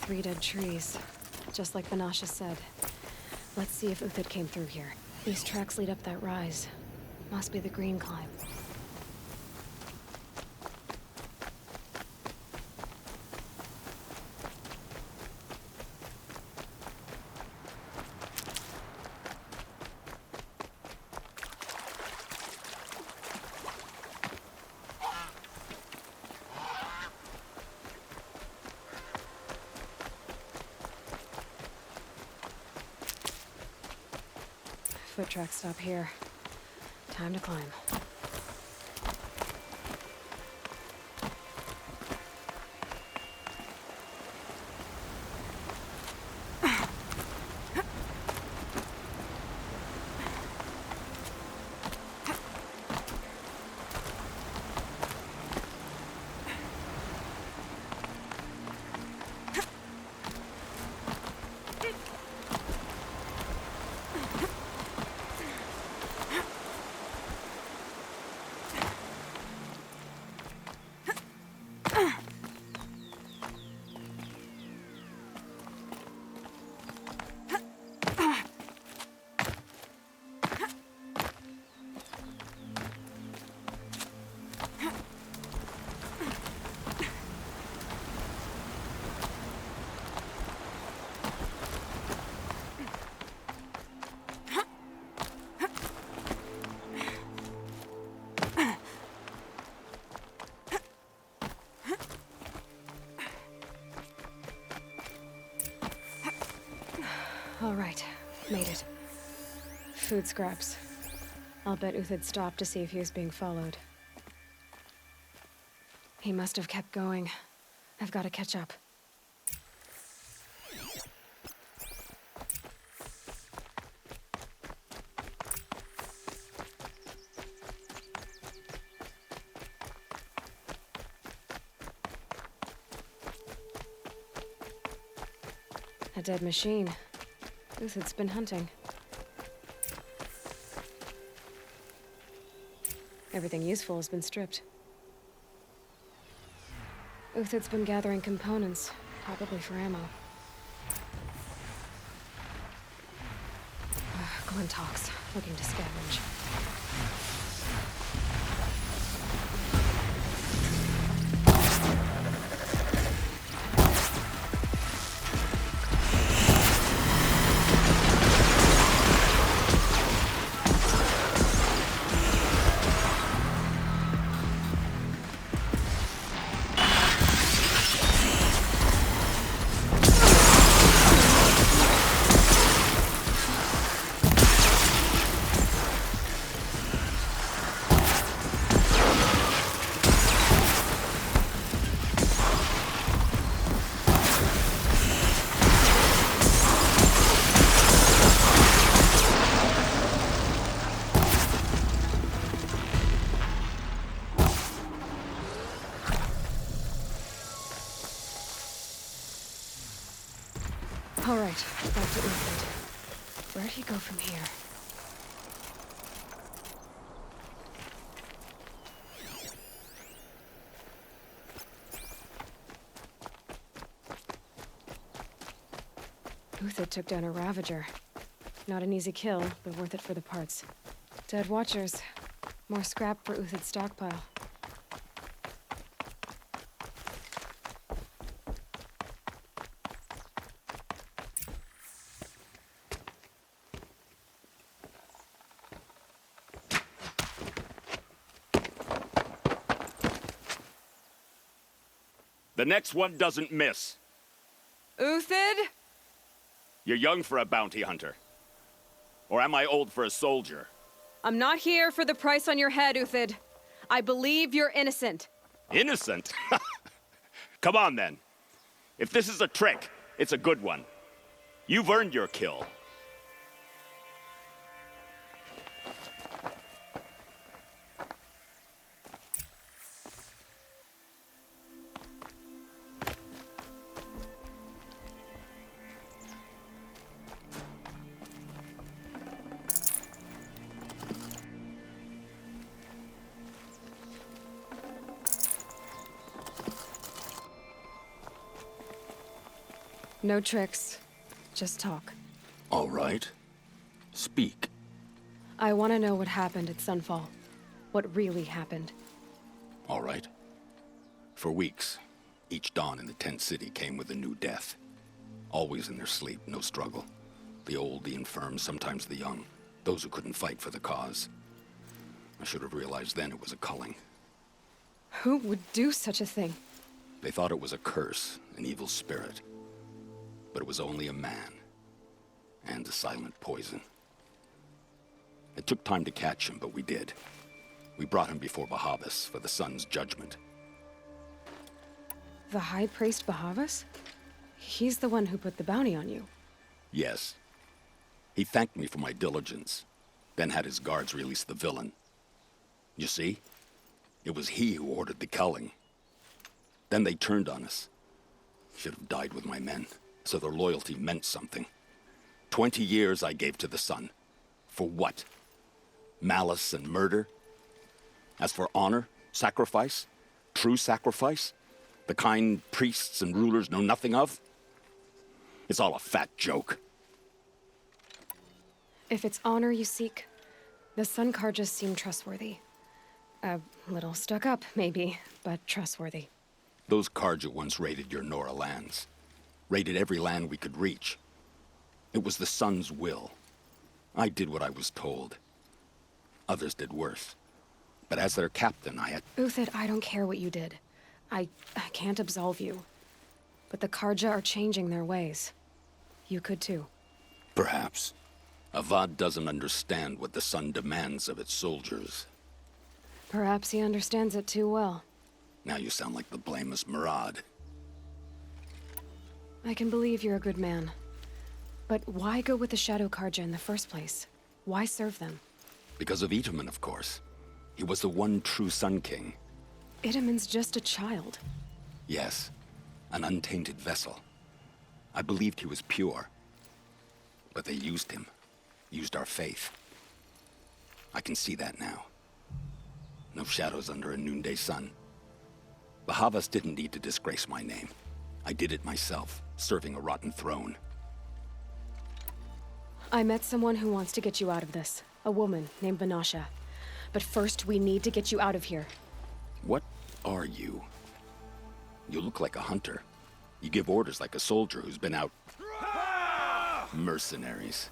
Three dead trees. Just like Vanasha said. Let's see if Uthid came through here. These tracks lead up that rise. Must be the Green Climb. Foot tracks stop here. Time to climb. Food scraps. I'll bet Uthid stopped to see if he was being followed. He must have kept going. I've got to catch up. A dead machine. Uthid's been hunting. Everything useful has been stripped. Uthid's been gathering components, probably for ammo. Glintox, looking to scavenge. All right, back to Uthid. Where'd he go from here? Uthid took down a Ravager. Not an easy kill, but worth it for the parts. Dead Watchers. More scrap for Uthid's stockpile. The next one doesn't miss. Uthid? You're young for a bounty hunter. Or am I old for a soldier? I'm not here for the price on your head, Uthid. I believe you're innocent. Innocent? Come on, then. If this is a trick, it's a good one. You've earned your kill. No tricks. Just talk. All right. Speak. I want to know what happened at Sunfall. What really happened. All right. For weeks, each dawn in the tent city came with a new death. Always in their sleep, no struggle. The old, the infirm, sometimes the young. Those who couldn't fight for the cause. I should have realized then it was a culling. Who would do such a thing? They thought it was a curse, an evil spirit. But it was only a man. And a silent poison. It took time to catch him, but we did. We brought him before Bahavas for the sun's judgment. The High Priest Bahavas? He's the one who put the bounty on you. Yes. He thanked me for my diligence, then had his guards release the villain. You see? It was he who ordered the culling. Then they turned on us. Should have died with my men, so their loyalty meant something. 20 years I gave to the sun. For what? Malice and murder? As for honor, sacrifice, true sacrifice, the kind priests and rulers know nothing of? It's all a fat joke. If it's honor you seek, the Sun Karjas seem trustworthy. A little stuck up, maybe, but trustworthy. Those Karja once raided your Nora lands. Raided every land we could reach. It was the Sun's will. I did what I was told. Others did worse. But as their captain, I had... Uthid, I don't care what you did. I can't absolve you. But the Karja are changing their ways. You could too. Perhaps. Avad doesn't understand what the sun demands of its soldiers. Perhaps he understands it too well. Now you sound like the blameless Murad. I can believe you're a good man. But why go with the Shadow Karja in the first place? Why serve them? Because of Itaman, of course. He was the one true Sun King. Itaman's just a child. Yes, an untainted vessel. I believed he was pure. But they used him. Used our faith. I can see that now. No shadows under a noonday sun. Bahavas didn't need to disgrace my name. I did it myself, serving a rotten throne. I met someone who wants to get you out of this. A woman named Vanasha. But first, we need to get you out of here. What are you? You look like a hunter. You give orders like a soldier who's been out... Mercenaries.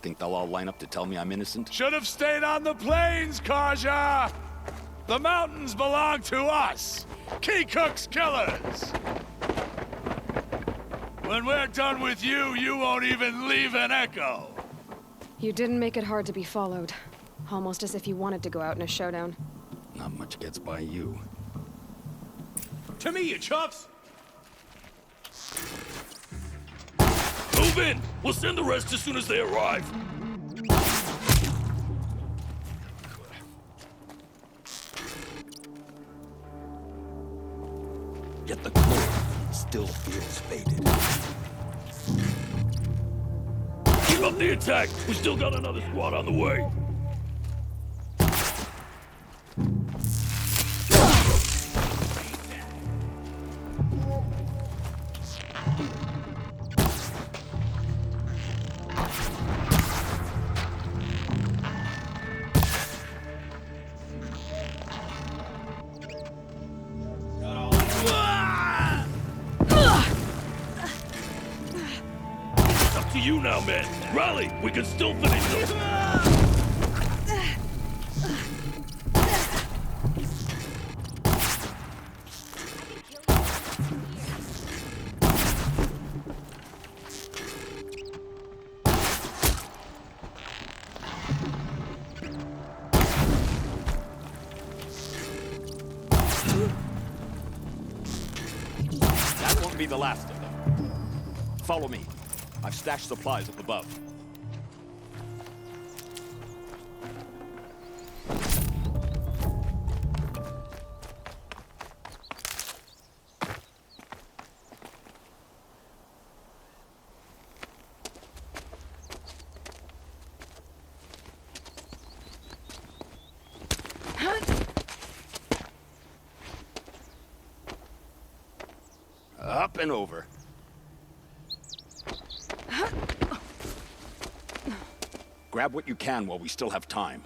Think they'll all line up to tell me I'm innocent? Should have stayed on the plains, Karja! The mountains belong to us! Keycook's killers! When we're done with you, you won't even leave an echo! You didn't make it hard to be followed. Almost as if you wanted to go out in a showdown. Not much gets by you. To me, you chumps! Move in! We'll send the rest as soon as they arrive. Yet the glory still feels faded. Keep up the attack! We still got another squad on the way. To you now, men. Rally! We can still finish this. That won't be the last of them. Follow me. I've stashed supplies up above. Up and over. Grab what you can while we still have time.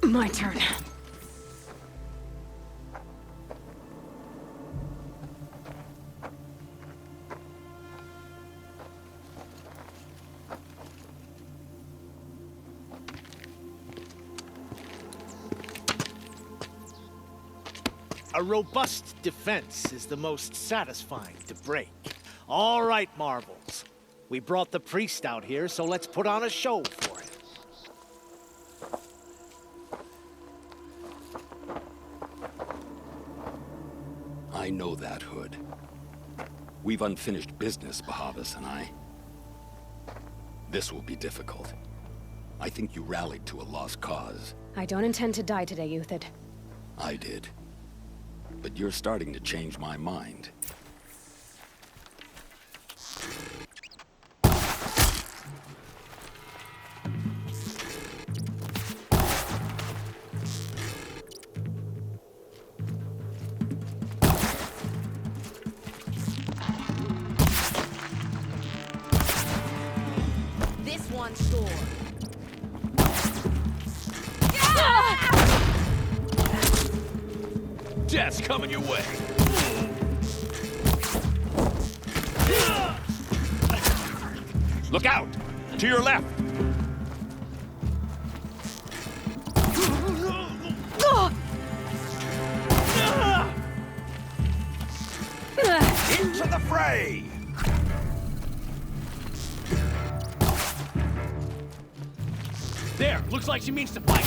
My turn. A robust defense is the most satisfying to break. All right, Marvels. We brought the priest out here, so let's put on a show for him. I know that, Hood. We've unfinished business, Bahavas and I. This will be difficult. I think you rallied to a lost cause. I don't intend to die today, Euthid. I did. But you're starting to change my mind. This one's sore. Death's coming your way. Look out! To your left! Into the fray! There, looks like she means to fight.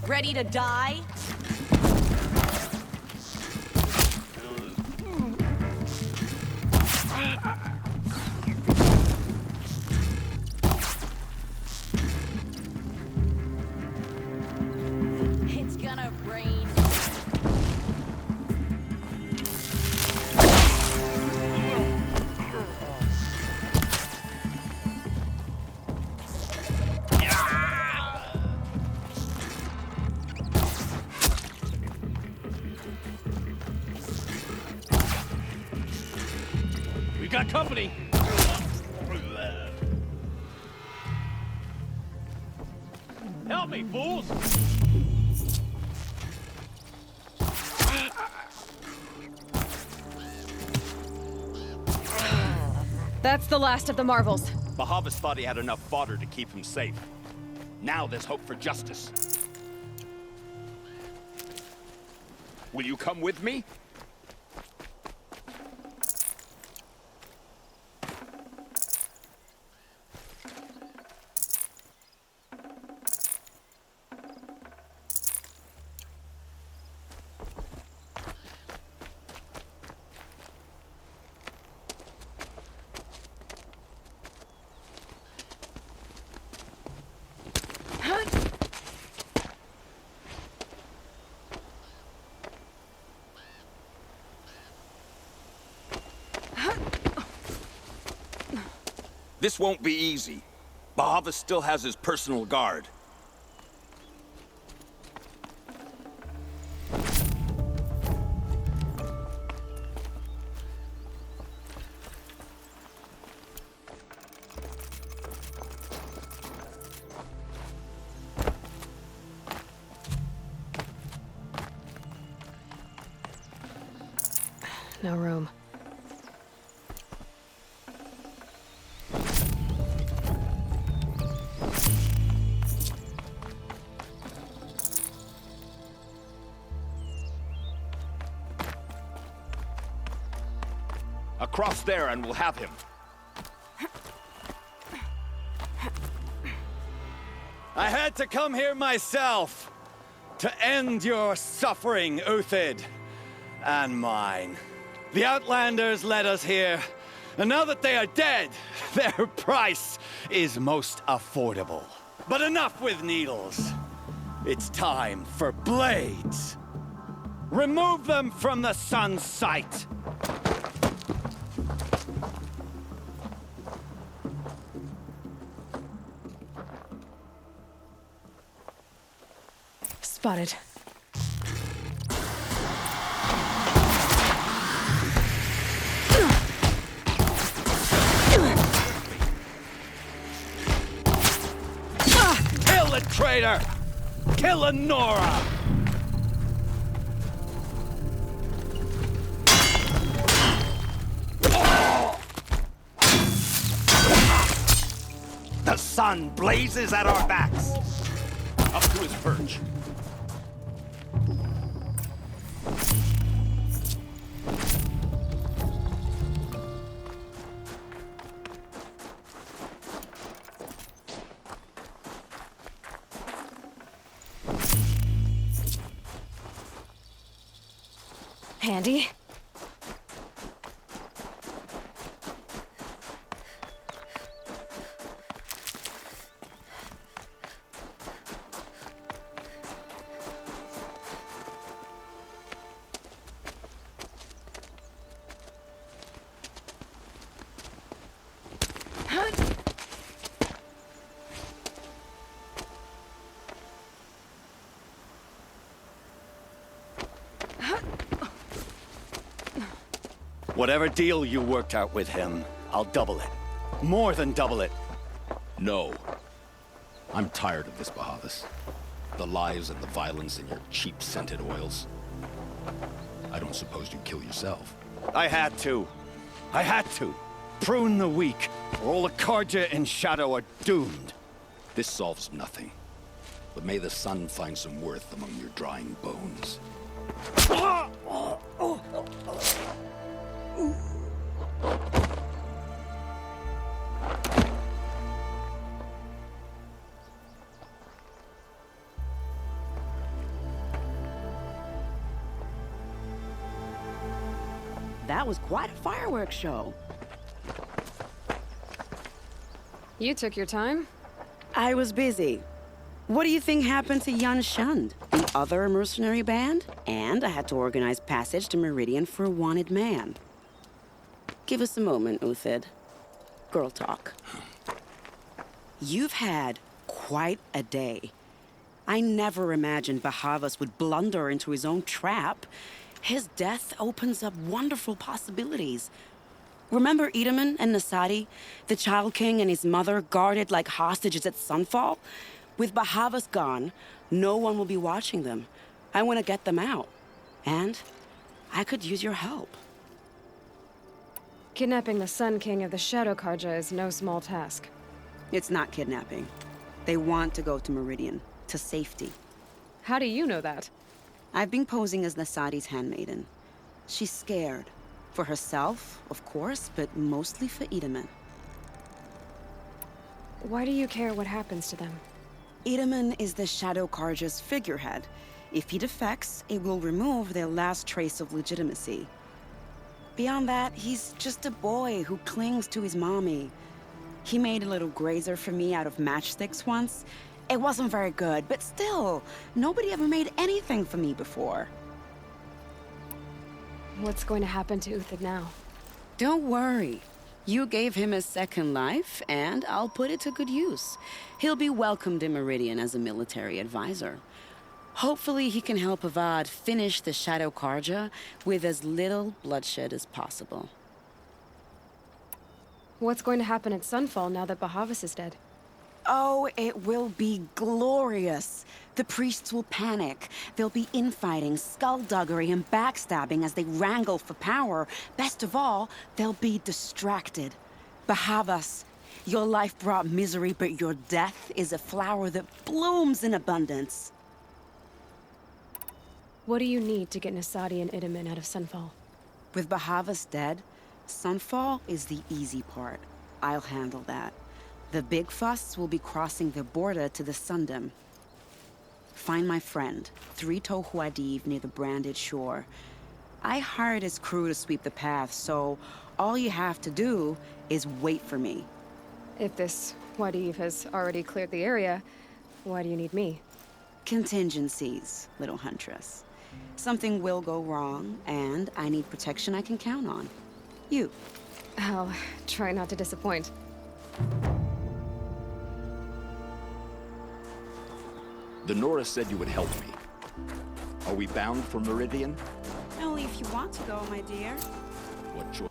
Ready to die? It's gonna rain. We got company. Help me, fools! That's the last of the marvels. Bahavas thought he had enough fodder to keep him safe. Now there's hope for justice. Will you come with me? This won't be easy. Bahavas still has his personal guard. No room. Across there and we'll have him. I had to come here myself to end your suffering, Uthid, and mine. The Outlanders led us here, and now that they are dead, their price is most affordable. But enough with needles. It's time for blades. Remove them from the sun's sight. Spotted. Kill the traitor! Kill Anora! The sun blazes at our backs. Up to his perch. Handy. Whatever deal you worked out with him, I'll double it. More than double it. No. I'm tired of this, Bahavas. The lies and the violence and your cheap scented oils. I don't suppose you'd kill yourself. I had to. I had to. Prune the weak, or all the Karja and Shadow are doomed. This solves nothing. But may the sun find some worth among your drying bones. That was quite a fireworks show. You took your time? I was busy. What do you think happened to Yun Shund, the other mercenary band? And I had to organize passage to Meridian for a wanted man. Give us a moment, Uthid. Girl talk. You've had quite a day. I never imagined Bahavas would blunder into his own trap. His death opens up wonderful possibilities. Remember Edaman and Nasadi, the Child King and his mother guarded like hostages at Sunfall? With Bahavas gone, no one will be watching them. I want to get them out. And I could use your help. Kidnapping the Sun King of the Shadow Karja is no small task. It's not kidnapping. They want to go to Meridian, to safety. How do you know that? I've been posing as Nasadi's handmaiden. She's scared. For herself, of course, but mostly for Edaman. Why do you care what happens to them? Edaman is the Shadow Karja's figurehead. If he defects, it will remove their last trace of legitimacy. Beyond that, he's just a boy who clings to his mommy. He made a little grazer for me out of matchsticks once. It wasn't very good, but still, nobody ever made anything for me before. What's going to happen to Uthid now? Don't worry. You gave him a second life, and I'll put it to good use. He'll be welcomed in Meridian as a military advisor. Hopefully he can help Avad finish the Shadow Karja with as little bloodshed as possible. What's going to happen at Sunfall now that Bahavas is dead? Oh, it will be glorious. The priests will panic. There'll be infighting, skullduggery, and backstabbing as they wrangle for power. Best of all, they'll be distracted. Bahavas, your life brought misery, but your death is a flower that blooms in abundance. What do you need to get Nasadi and Edaman out of Sunfall? With Bahavas dead, Sunfall is the easy part. I'll handle that. The big fuss will be crossing the border to the Sundom. Find my friend, 3 Tohuadiv near the branded shore. I hired his crew to sweep the path, so all you have to do is wait for me. If this Wadiv has already cleared the area, why do you need me? Contingencies, little huntress. Something will go wrong, and I need protection I can count on. You. I'll try not to disappoint. The Nora said you would help me. Are we bound for Meridian? Only if you want to go, my dear. What choice?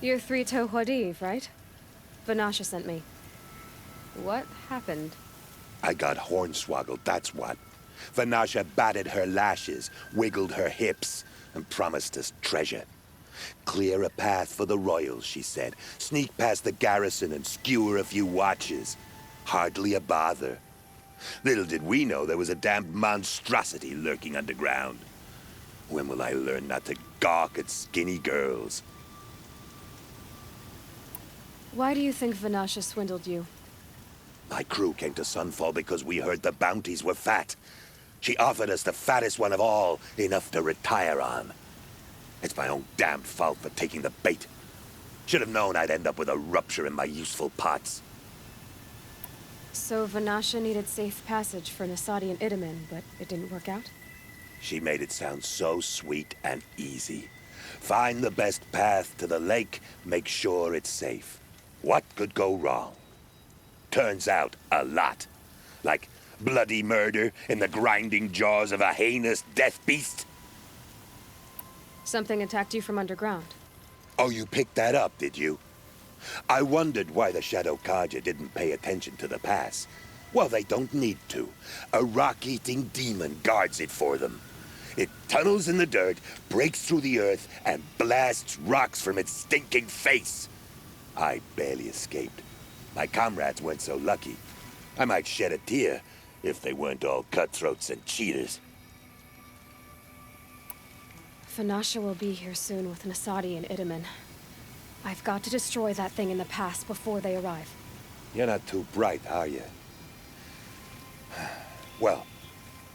You're 3 Tohuadiv, right? Vanasha sent me. What happened? I got hornswoggled, that's what. Vanasha batted her lashes, wiggled her hips, and promised us treasure. Clear a path for the royals, she said. Sneak past the garrison and skewer a few watches. Hardly a bother. Little did we know there was a damned monstrosity lurking underground. When will I learn not to gawk at skinny girls? Why do you think Vanasha swindled you? My crew came to Sunfall because we heard the bounties were fat. She offered us the fattest one of all, enough to retire on. It's my own damned fault for taking the bait. Should have known I'd end up with a rupture in my useful parts. So Vanasha needed safe passage for Nasadi and Itamen, but it didn't work out? She made it sound so sweet and easy. Find the best path to the lake, make sure it's safe. What could go wrong? Turns out, a lot. Like bloody murder in the grinding jaws of a heinous death beast. Something attacked you from underground. Oh, you picked that up, did you? I wondered why the Shadow Kaja didn't pay attention to the pass. Well, they don't need to. A rock-eating demon guards it for them. It tunnels in the dirt, breaks through the earth, and blasts rocks from its stinking face. I barely escaped. My comrades weren't so lucky. I might shed a tear if they weren't all cutthroats and cheaters. Vanasha will be here soon with Nasadi and Itamen. I've got to destroy that thing in the pass before they arrive. You're not too bright, are you? Well,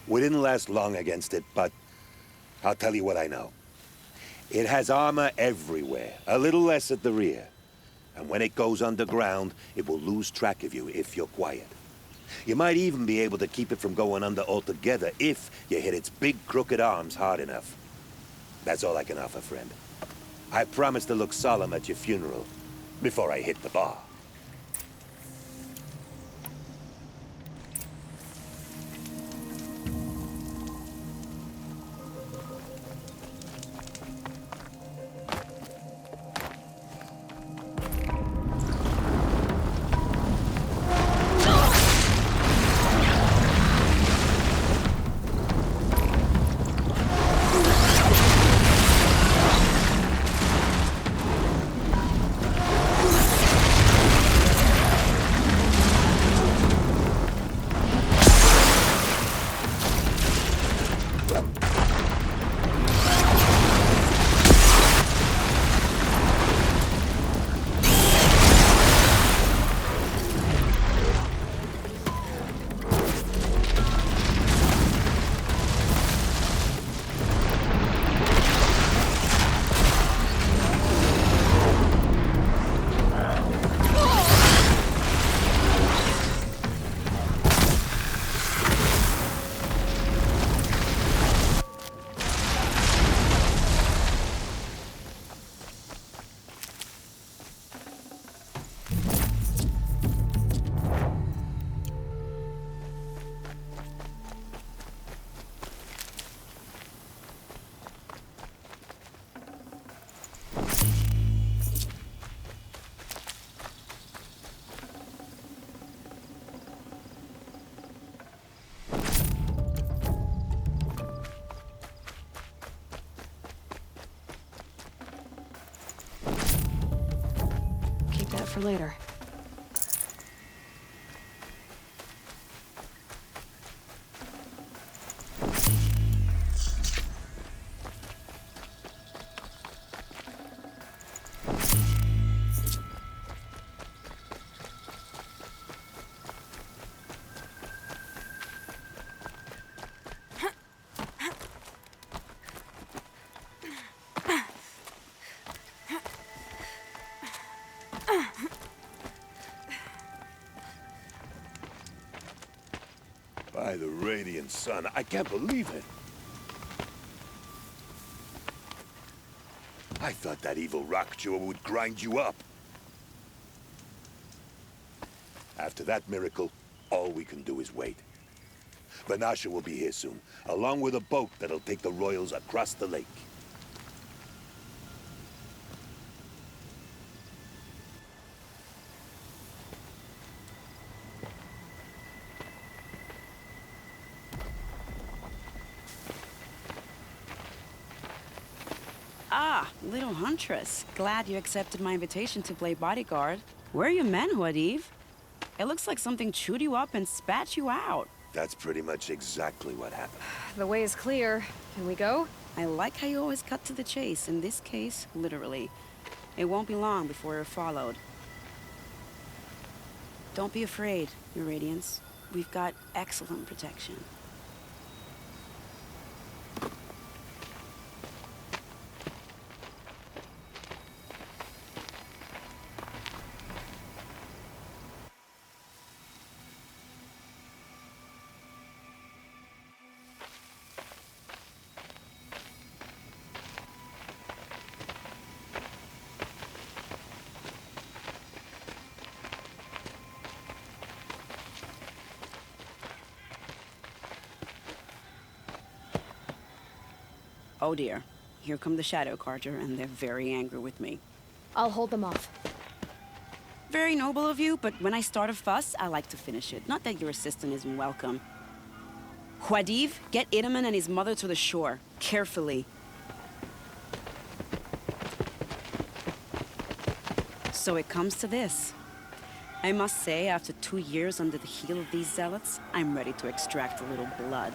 we didn't last long against it, but I'll tell you what I know. It has armor everywhere, a little less at the rear. And when it goes underground, it will lose track of you if you're quiet. You might even be able to keep it from going under altogether if you hit its big crooked arms hard enough. That's all I can offer, friend. I promise to look solemn at your funeral before I hit the bar. For later. By the radiant sun, I can't believe it. I thought that evil rock chewer would grind you up. After that miracle, all we can do is wait. Vanasha will be here soon, along with a boat that'll take the royals across the lake. Ah, little huntress. Glad you accepted my invitation to play bodyguard. Where are your manhood, Eve? It looks like something chewed you up and spat you out. That's pretty much exactly what happened. The way is clear. Can we go? I like how you always cut to the chase. In this case, literally. It won't be long before you're followed. Don't be afraid, Your Radiance. We've got excellent protection. Oh dear. Here come the Shadow Carter, and they're very angry with me. I'll hold them off. Very noble of you, but when I start a fuss, I like to finish it. Not that your assistant isn't welcome. Huadiv, get Idaman and his mother to the shore. Carefully. So it comes to this. I must say, after 2 years under the heel of these zealots, I'm ready to extract a little blood.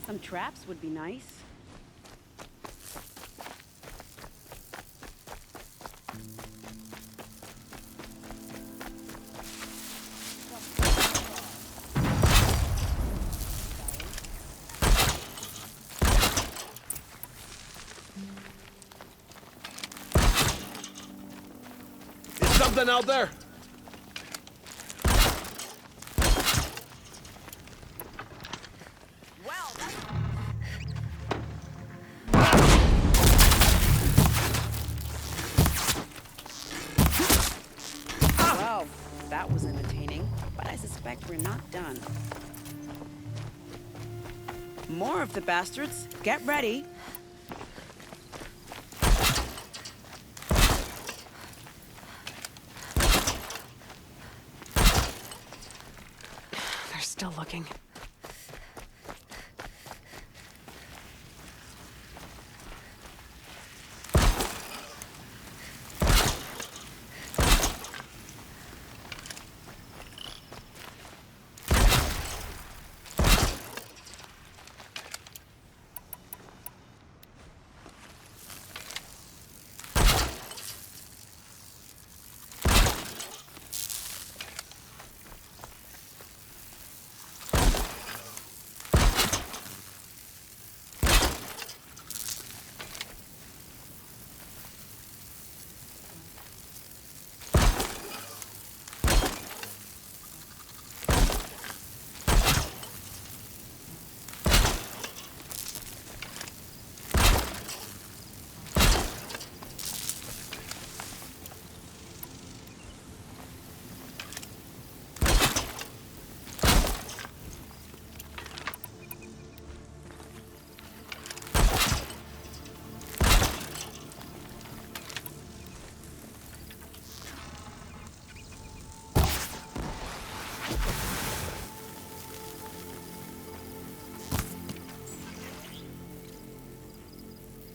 Some traps would be nice. Is something out there? Well, that was entertaining, but I suspect we're not done. More of the bastards. Get ready. They're still looking.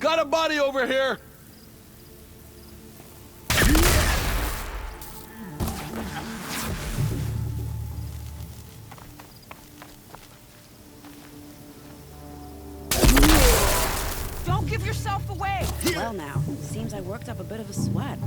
Got a body over here! Don't give yourself away! Well now, seems I worked up a bit of a sweat.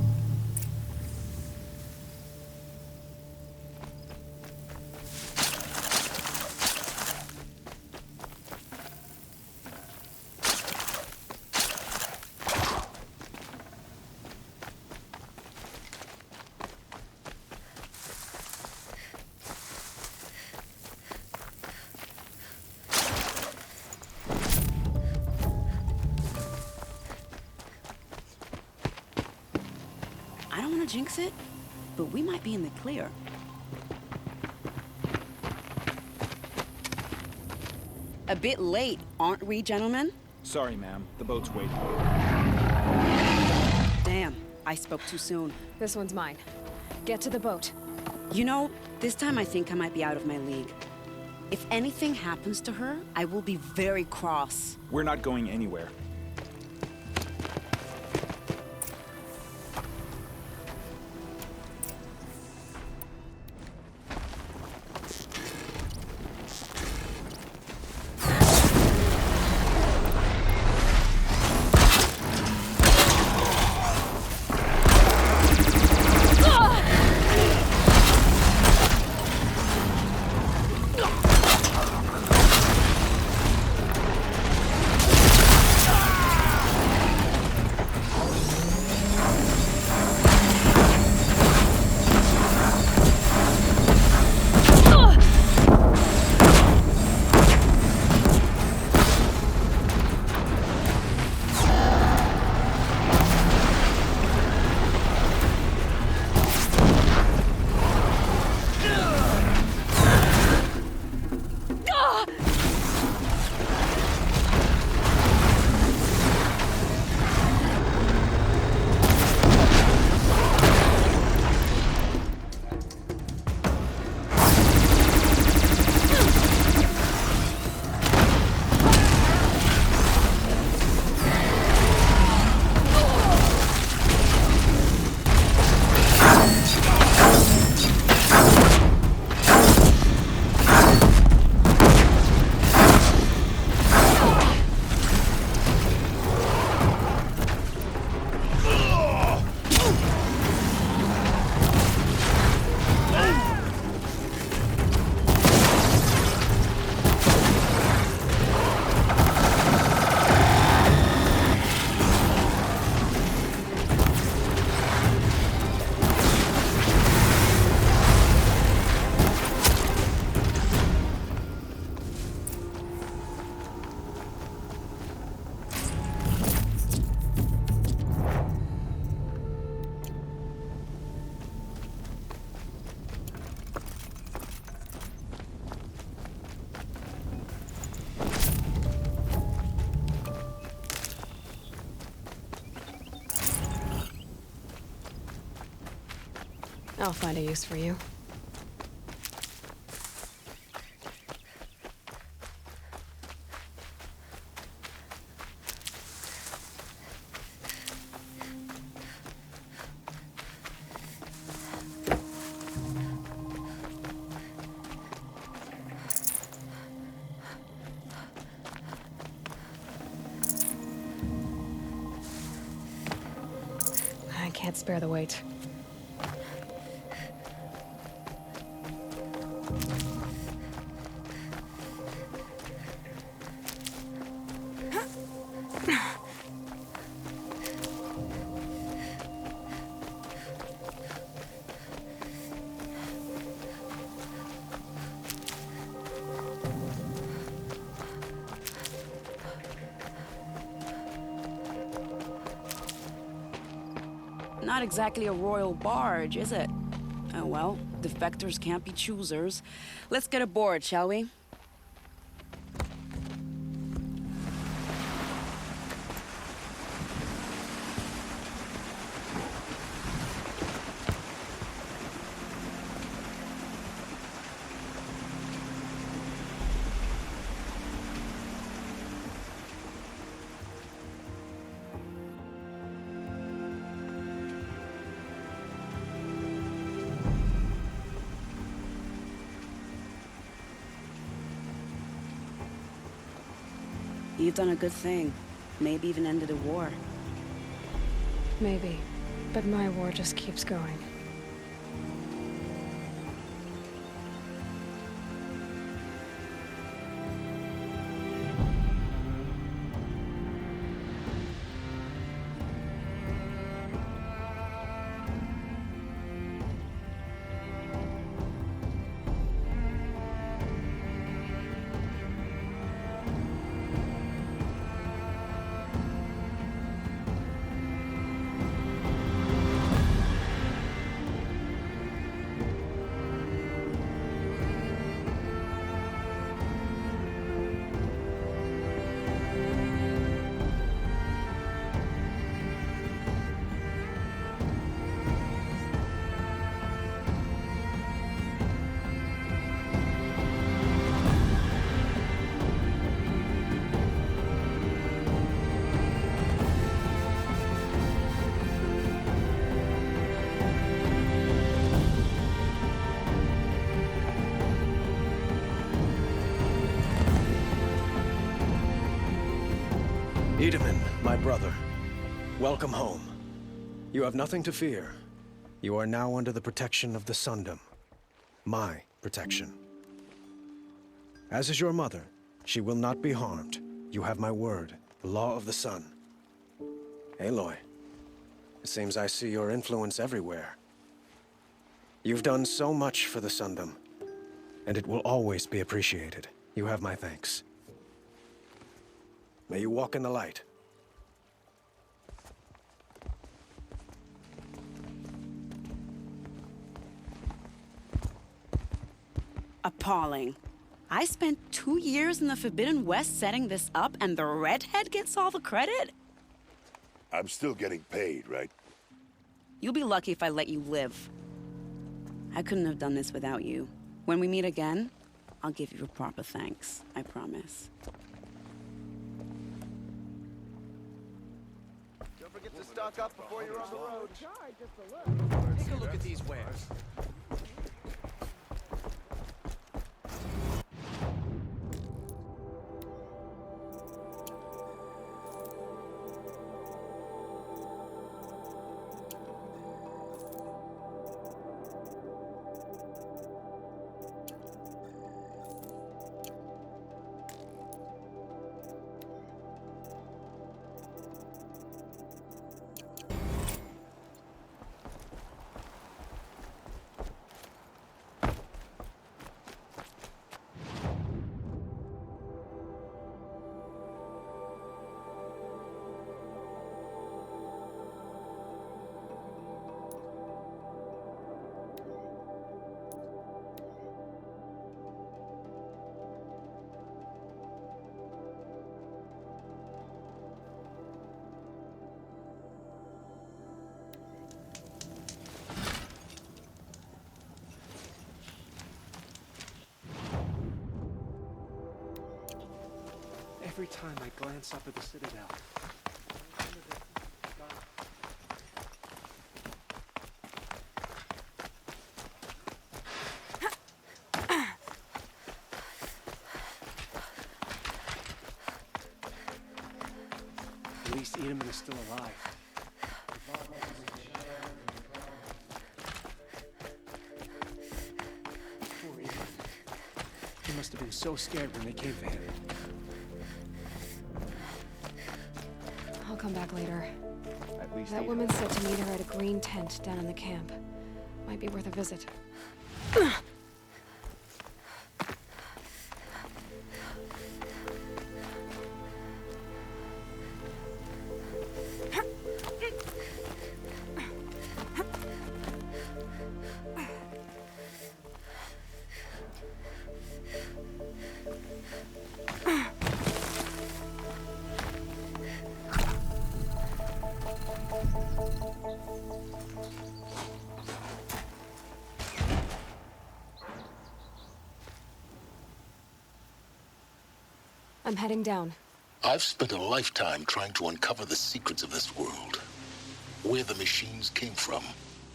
I don't want to jinx it, but we might be in the clear. A bit late, aren't we, gentlemen? Sorry, ma'am. The boat's waiting. Damn, I spoke too soon. This one's mine. Get to the boat. You know, this time I think I might be out of my league. If anything happens to her, I will be very cross. We're not going anywhere. I'll find a use for you. I can't spare the weight. Not exactly a royal barge, is it? Oh well, defectors can't be choosers. Let's get aboard, shall we? You've done a good thing. Maybe even ended a war. Maybe. But my war just keeps going. Wiedemann, my brother, welcome home. You have nothing to fear. You are now under the protection of the Sundom. My protection. As is your mother, she will not be harmed. You have my word, the law of the sun. Aloy, it seems I see your influence everywhere. You've done so much for the Sundom, and it will always be appreciated. You have my thanks. May you walk in the light. Appalling. I spent 2 years in the Forbidden West setting this up, and the redhead gets all the credit? I'm still getting paid, right? You'll be lucky if I let you live. I couldn't have done this without you. When we meet again, I'll give you a proper thanks, I promise. Don't forget to stock up before you're on the road. Take a look at these wares. Every time I glance up at the Citadel. At least Edom is still alive. Poor Edom. He must have been so scared when they came for him. I'll come back later. At least That woman said to meet her at a green tent down in the camp. Might be worth a visit. I'm heading down. I've spent a lifetime trying to uncover the secrets of this world. Where the machines came from.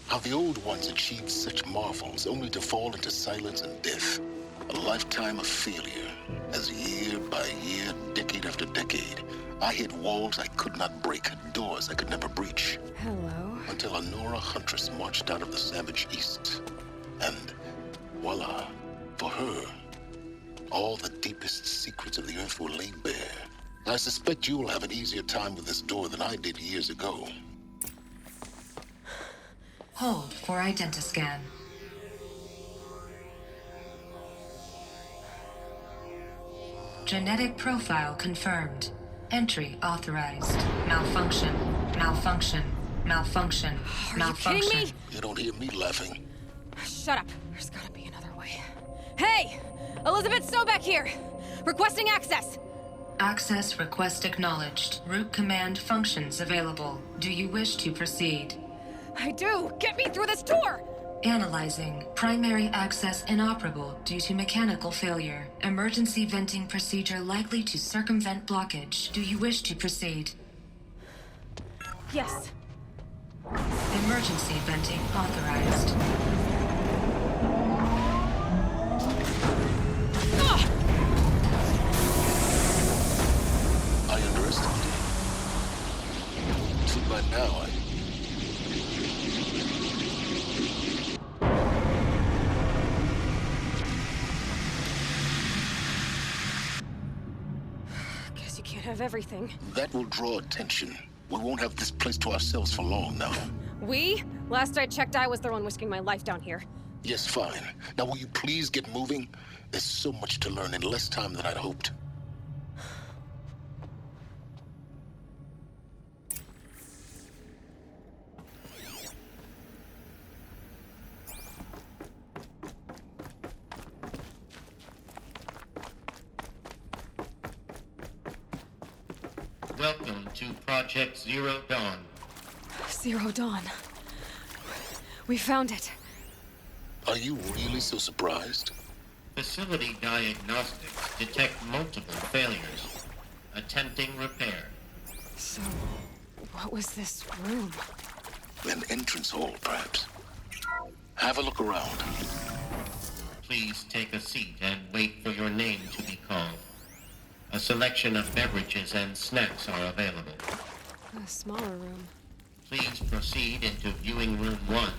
How the old ones achieved such marvels only to fall into silence and death. A lifetime of failure. As year by year, decade after decade, I hit walls I could not break, doors I could never breach. Hello. Until a Nora huntress marched out of the savage east. And voila, for her, all the deepest secrets of the Earth were laid bare. I suspect you'll have an easier time with this door than I did years ago. Hold for identiscan. Genetic profile confirmed. Entry authorized. Malfunction. Malfunction. Malfunction. Malfunction. Are you kidding me? You don't hear me laughing. Shut up. There's gotta be another way. Hey! Elizabeth Sobeck here! Requesting access! Access request acknowledged. Root command functions available. Do you wish to proceed? I do! Get me through this door! Analyzing. Primary access inoperable due to mechanical failure. Emergency venting procedure likely to circumvent blockage. Do you wish to proceed? Yes. Emergency venting authorized. I underestimated. Too bad now, Guess you can't have everything. That will draw attention. We won't have this place to ourselves for long now. We? Last I checked, I was the one risking my life down here. Yes, fine. Now will you please get moving? There's so much to learn in less time than I'd hoped. Welcome to Project Zero Dawn. Zero Dawn. We found it. Are you really so surprised? Facility diagnostics detect multiple failures. Attempting repair. So, what was this room? An entrance hall, perhaps. Have a look around. Please take a seat and wait for your name to be called. A selection of beverages and snacks are available. A smaller room. Please proceed into viewing room 1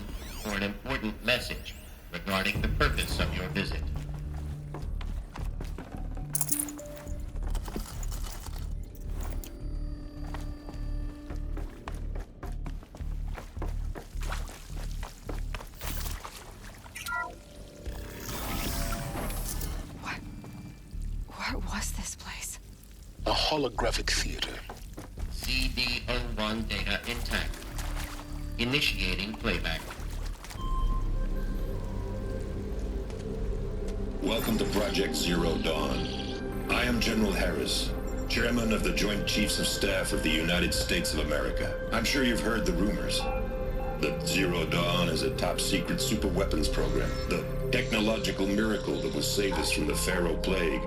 for an important message regarding the purpose of your visit. What was this place? A holographic theater. CD01 data intact. Initiating playback. Welcome to Project Zero Dawn. I am General Harris, Chairman of the Joint Chiefs of Staff of the United States of America. I'm sure you've heard the rumors. That Zero Dawn is a top-secret superweapons program. The technological miracle that will save us from the Pharaoh Plague.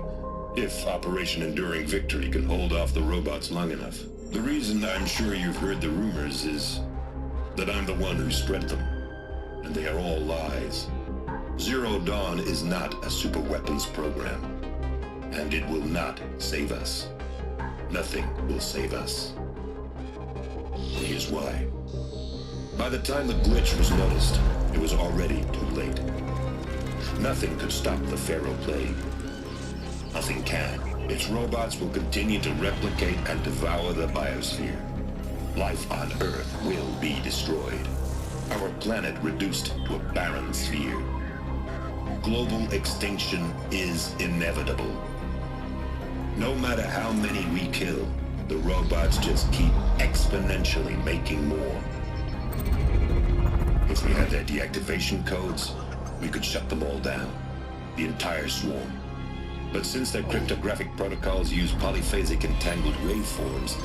If Operation Enduring Victory can hold off the robots long enough. The reason I'm sure you've heard the rumors is that I'm the one who spread them. And they are all lies. Zero Dawn is not a superweapons program. And it will not save us. Nothing will save us. Here's why. By the time the glitch was noticed, it was already too late. Nothing could stop the Pharaoh plague. Nothing can. Its robots will continue to replicate and devour the biosphere. Life on Earth will be destroyed. Our planet reduced to a barren sphere. Global extinction is inevitable. No matter how many we kill, the robots just keep exponentially making more. If we had their deactivation codes, we could shut them all down. The entire swarm. But since their cryptographic protocols use polyphasic entangled waveforms,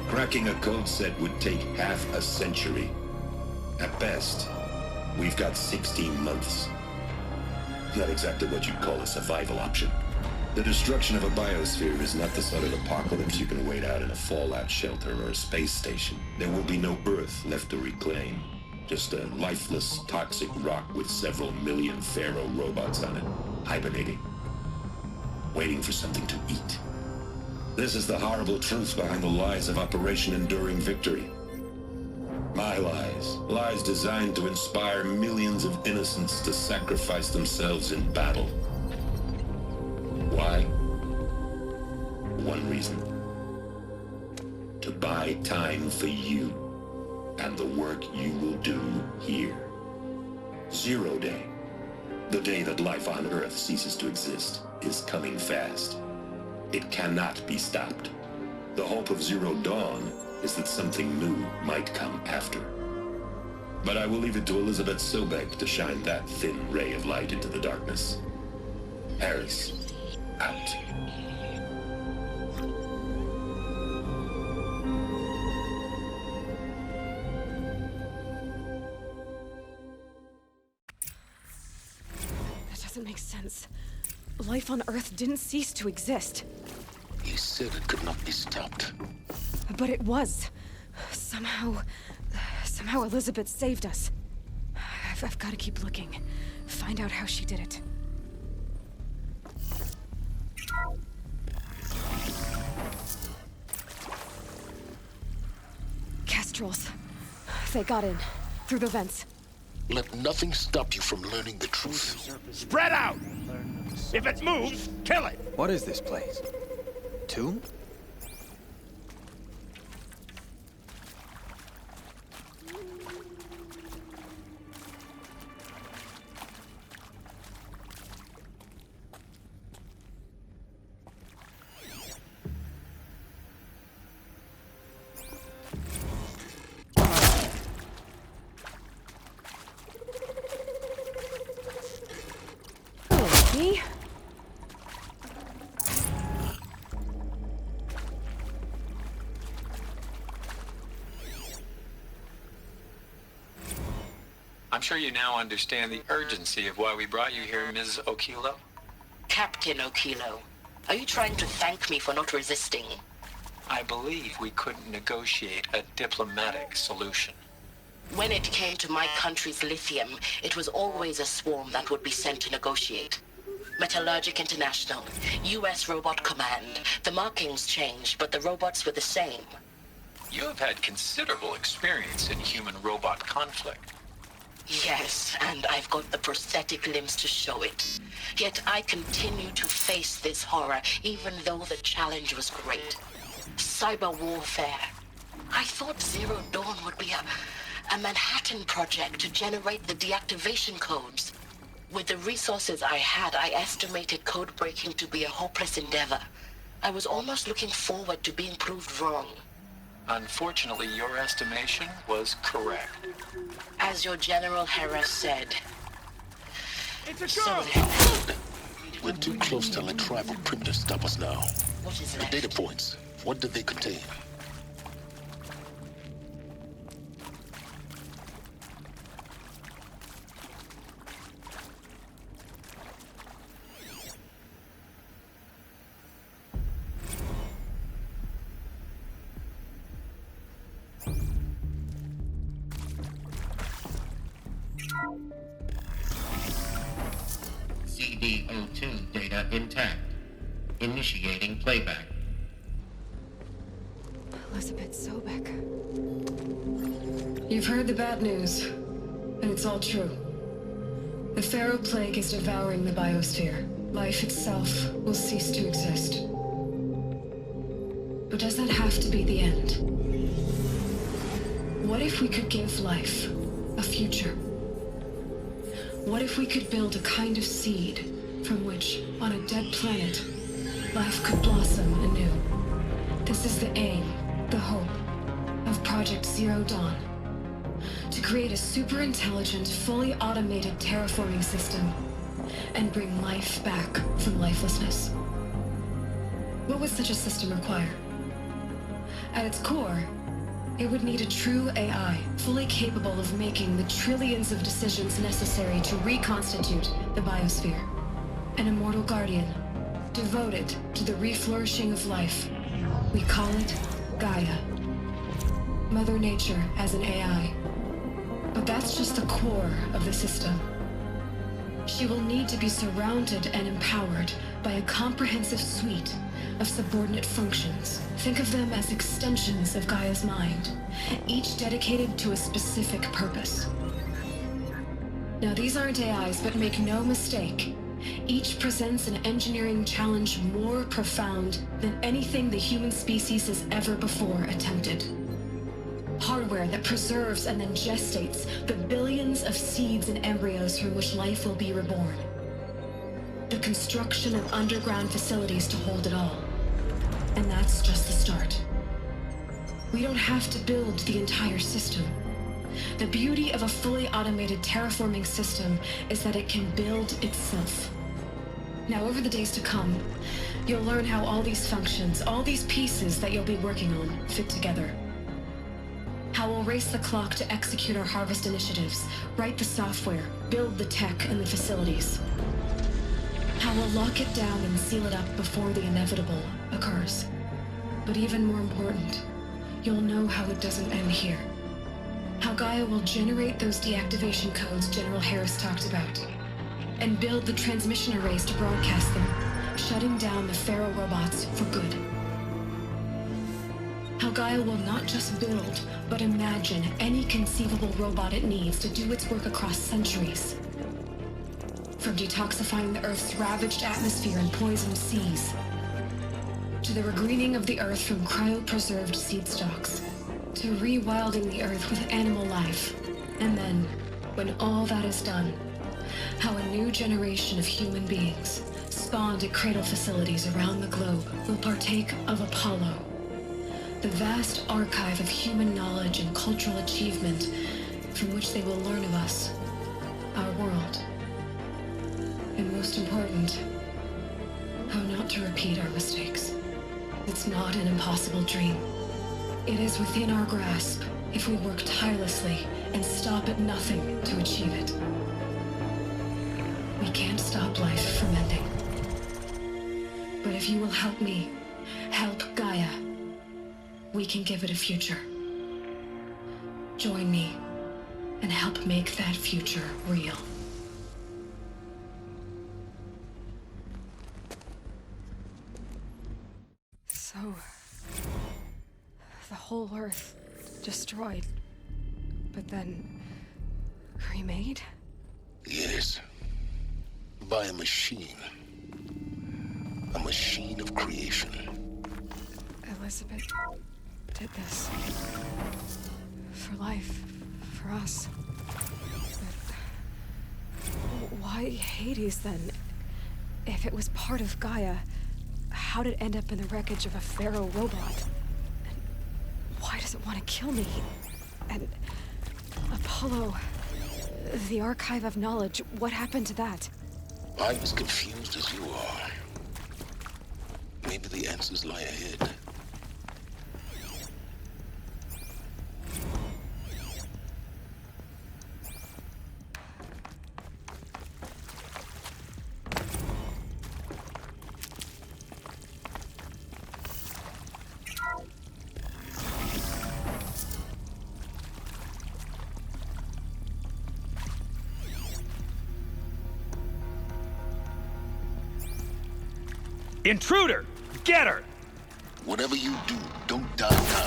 cracking a code set would take half a century. At best, we've got 16 months. Not exactly what you'd call a survival option. The destruction of a biosphere is not the sort of apocalypse you can wait out in a fallout shelter or a space station. There will be no Earth left to reclaim. Just a lifeless, toxic rock with several million Pharaoh robots on it, hibernating. Waiting for something to eat. This is the horrible truth behind the lies of Operation Enduring Victory. My lies. Lies designed to inspire millions of innocents to sacrifice themselves in battle. Why? One reason. To buy time for you and the work you will do here. Zero Day. The day that life on Earth ceases to exist is coming fast. It cannot be stopped. The hope of Zero Dawn is that something new might come after. But I will leave it to Elizabeth Sobek to shine that thin ray of light into the darkness. Harris, out. That doesn't make sense. Life on Earth didn't cease to exist. He said it could not be stopped. But it was. Somehow Elizabeth saved us. I've got to keep looking. Find out how she did it. Kestrels. They got in. Through the vents. Let nothing stop you from learning the truth. Spread out! If it moves, kill it! What is this place? Tomb? Me? I'm sure you now understand the urgency of why we brought you here, Ms. Okilo. Captain Okilo, are you trying to thank me for not resisting? I believe we couldn't negotiate a diplomatic solution. When it came to my country's lithium, it was always a swarm that would be sent to negotiate. Metallurgic International, U.S. Robot Command. The markings changed, but the robots were the same. You have had considerable experience in human-robot conflict. Yes, and I've got the prosthetic limbs to show it. Yet I continue to face this horror, even though the challenge was great. Cyber warfare. I thought Zero Dawn would be a Manhattan project to generate the deactivation codes. With the resources I had, I estimated code breaking to be a hopeless endeavor. I was almost looking forward to being proved wrong. Unfortunately, your estimation was correct. As your General Harris said. It's a girl! We're too close to let tribal primitives stop us now. What is The left? data points, what did they contain? CD02 data intact. Initiating playback. Elizabeth Sobek. You've heard the bad news, and it's all true. The Pharaoh Plague is devouring the biosphere. Life itself will cease to exist. But does that have to be the end? What if we could give life a future? What if we could build a kind of seed from which, on a dead planet, life could blossom anew? This is the aim, the hope, of Project Zero Dawn. To create a super-intelligent, fully automated terraforming system and bring life back from lifelessness. What would such a system require? At its core, it would need a true AI, fully capable of making the trillions of decisions necessary to reconstitute the biosphere. An immortal guardian, devoted to the reflourishing of life. We call it Gaia. Mother Nature as an AI. But that's just the core of the system. She will need to be surrounded and empowered by a comprehensive suite of subordinate functions. Think of them as extensions of Gaia's mind, each dedicated to a specific purpose. Now, these aren't AIs, but make no mistake, each presents an engineering challenge more profound than anything the human species has ever before attempted. Hardware that preserves and then gestates the billions of seeds and embryos from which life will be reborn. The construction of underground facilities to hold it all. And that's just the start. We don't have to build the entire system. The beauty of a fully automated terraforming system is that it can build itself. Now, over the days to come, you'll learn how all these functions, all these pieces that you'll be working on, fit together. How we'll race the clock to execute our harvest initiatives, write the software, build the tech and the facilities. How we'll lock it down and seal it up before the inevitable occurs. But even more important, you'll know how it doesn't end here. How Gaia will generate those deactivation codes General Harris talked about, and build the transmission arrays to broadcast them, shutting down the Pharaoh robots for good. How Gaia will not just build, but imagine any conceivable robot it needs to do its work across centuries. From detoxifying the Earth's ravaged atmosphere and poisoned seas, to the regreening of the Earth from cryopreserved seed stalks, to rewilding the Earth with animal life. And then, when all that is done, how a new generation of human beings, spawned at cradle facilities around the globe, will partake of Apollo, the vast archive of human knowledge and cultural achievement from which they will learn of us, our world. And most important, how not to repeat our mistakes. It's not an impossible dream. It is within our grasp if we work tirelessly and stop at nothing to achieve it. We can't stop life from ending. But if you will help me, help Gaia, we can give it a future. Join me and help make that future real. So, the whole Earth destroyed, but then remade? Yes. By a machine. A machine of creation. Elizabeth did this. For life. For us. But why Hades then? If it was part of Gaia, how did it end up in the wreckage of a Pharaoh robot? And why does it want to kill me? And Apollo, the archive of knowledge, what happened to that? I'm as confused as you are. Maybe the answers lie ahead. Intruder! Get her! Whatever you do, don't die now.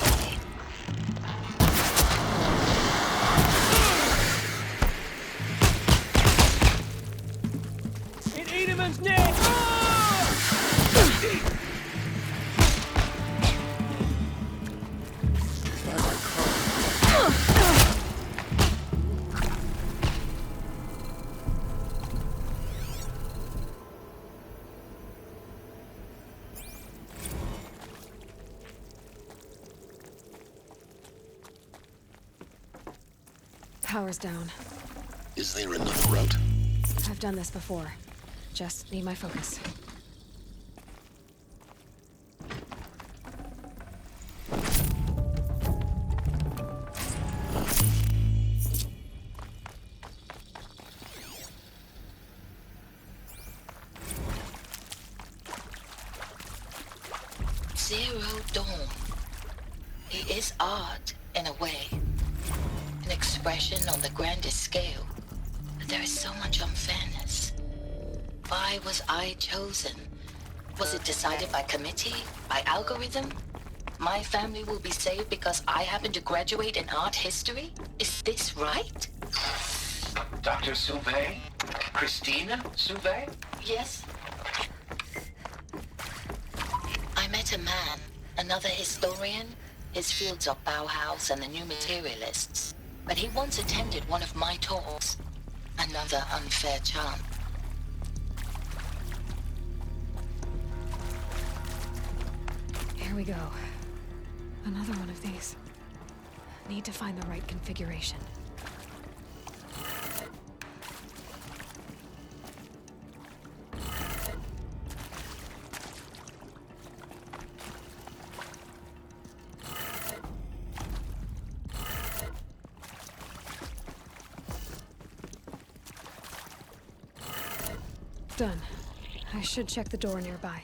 In Edemon's neck! Power's down. Is there another route? I've done this before. Just need my focus. Zero Dawn. It is art, in a way. An expression on the grandest scale. But there is so much unfairness. Why was I chosen? Was it decided by committee? By algorithm? My family will be saved because I happen to graduate in art history? Is this right? Dr. Sauvé? Christina Sauvé? Yes. I met a man, another historian. His fields are Bauhaus and the New Materialists. But he once attended one of my talks. Another unfair chance. Here we go. Another one of these. Need to find the right configuration. Done. I should check the door nearby.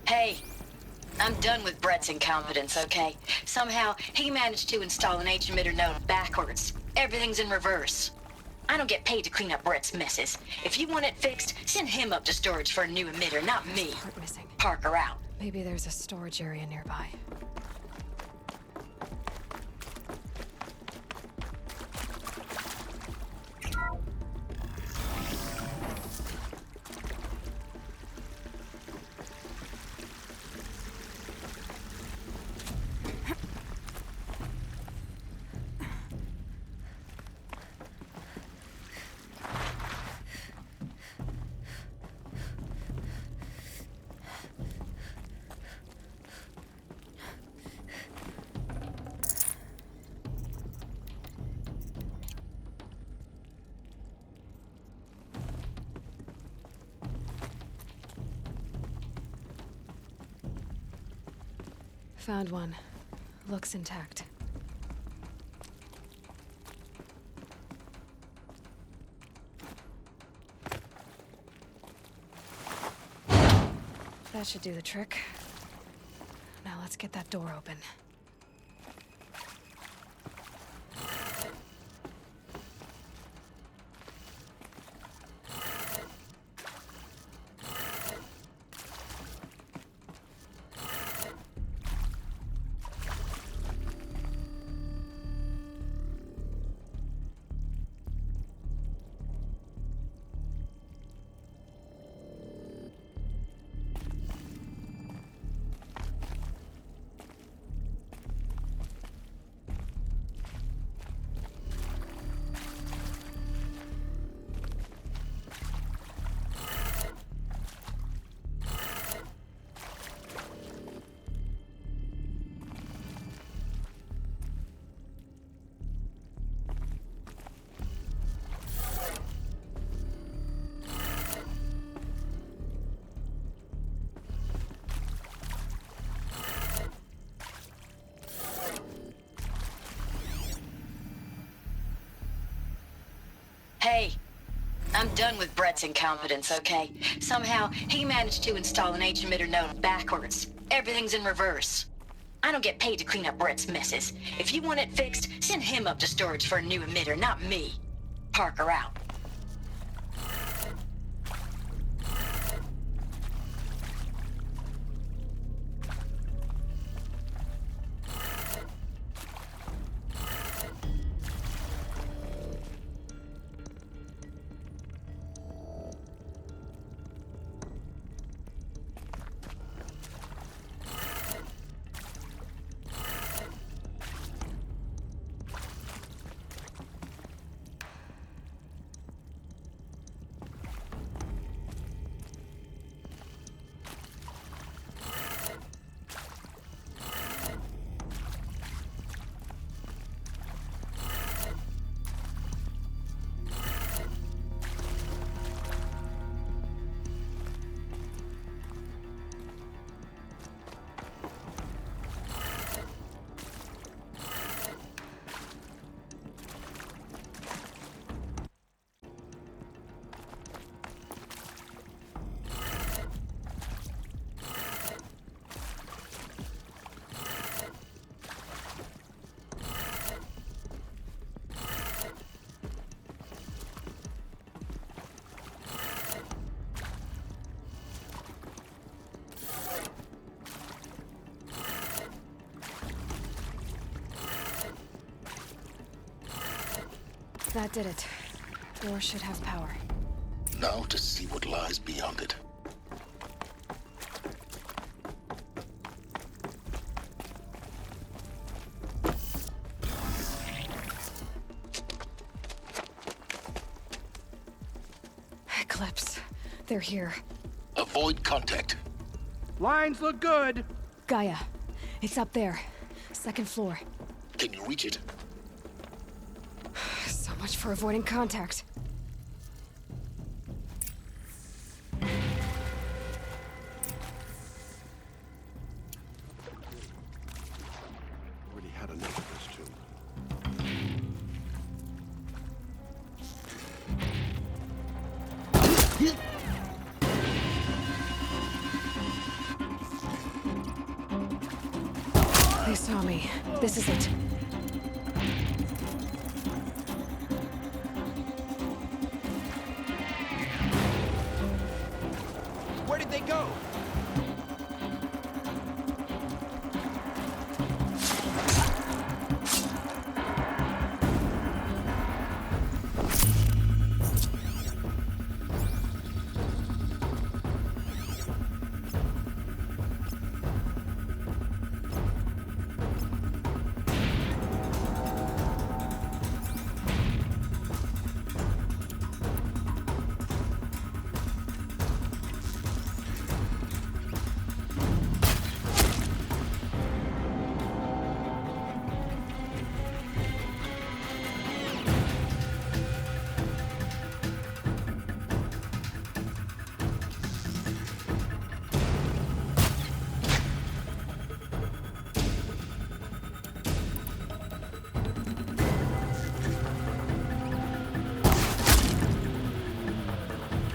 Hey, I'm done with Brett's incompetence, okay? Somehow, he managed to install an H-emitter node backwards. Everything's in reverse. I don't get paid to clean up Brett's messes. If you want it fixed, send him up to storage for a new emitter, not me. Part missing. Parker out. Maybe there's a storage area nearby. Found one. Looks intact. That should do the trick. Now let's get that door open. Hey, I'm done with Brett's incompetence, okay? Somehow, he managed to install an H-emitter node backwards. Everything's in reverse. I don't get paid to clean up Brett's messes. If you want it fixed, send him up to storage for a new emitter, not me. Parker out. That did it. Door should have power. Now to see what lies beyond it. Eclipse. They're here. Avoid contact. Lines look good. Gaia. It's up there. Second floor. Can you reach it? So much for avoiding contact. Already had enough of this too. They saw me. This is it. Where did they go?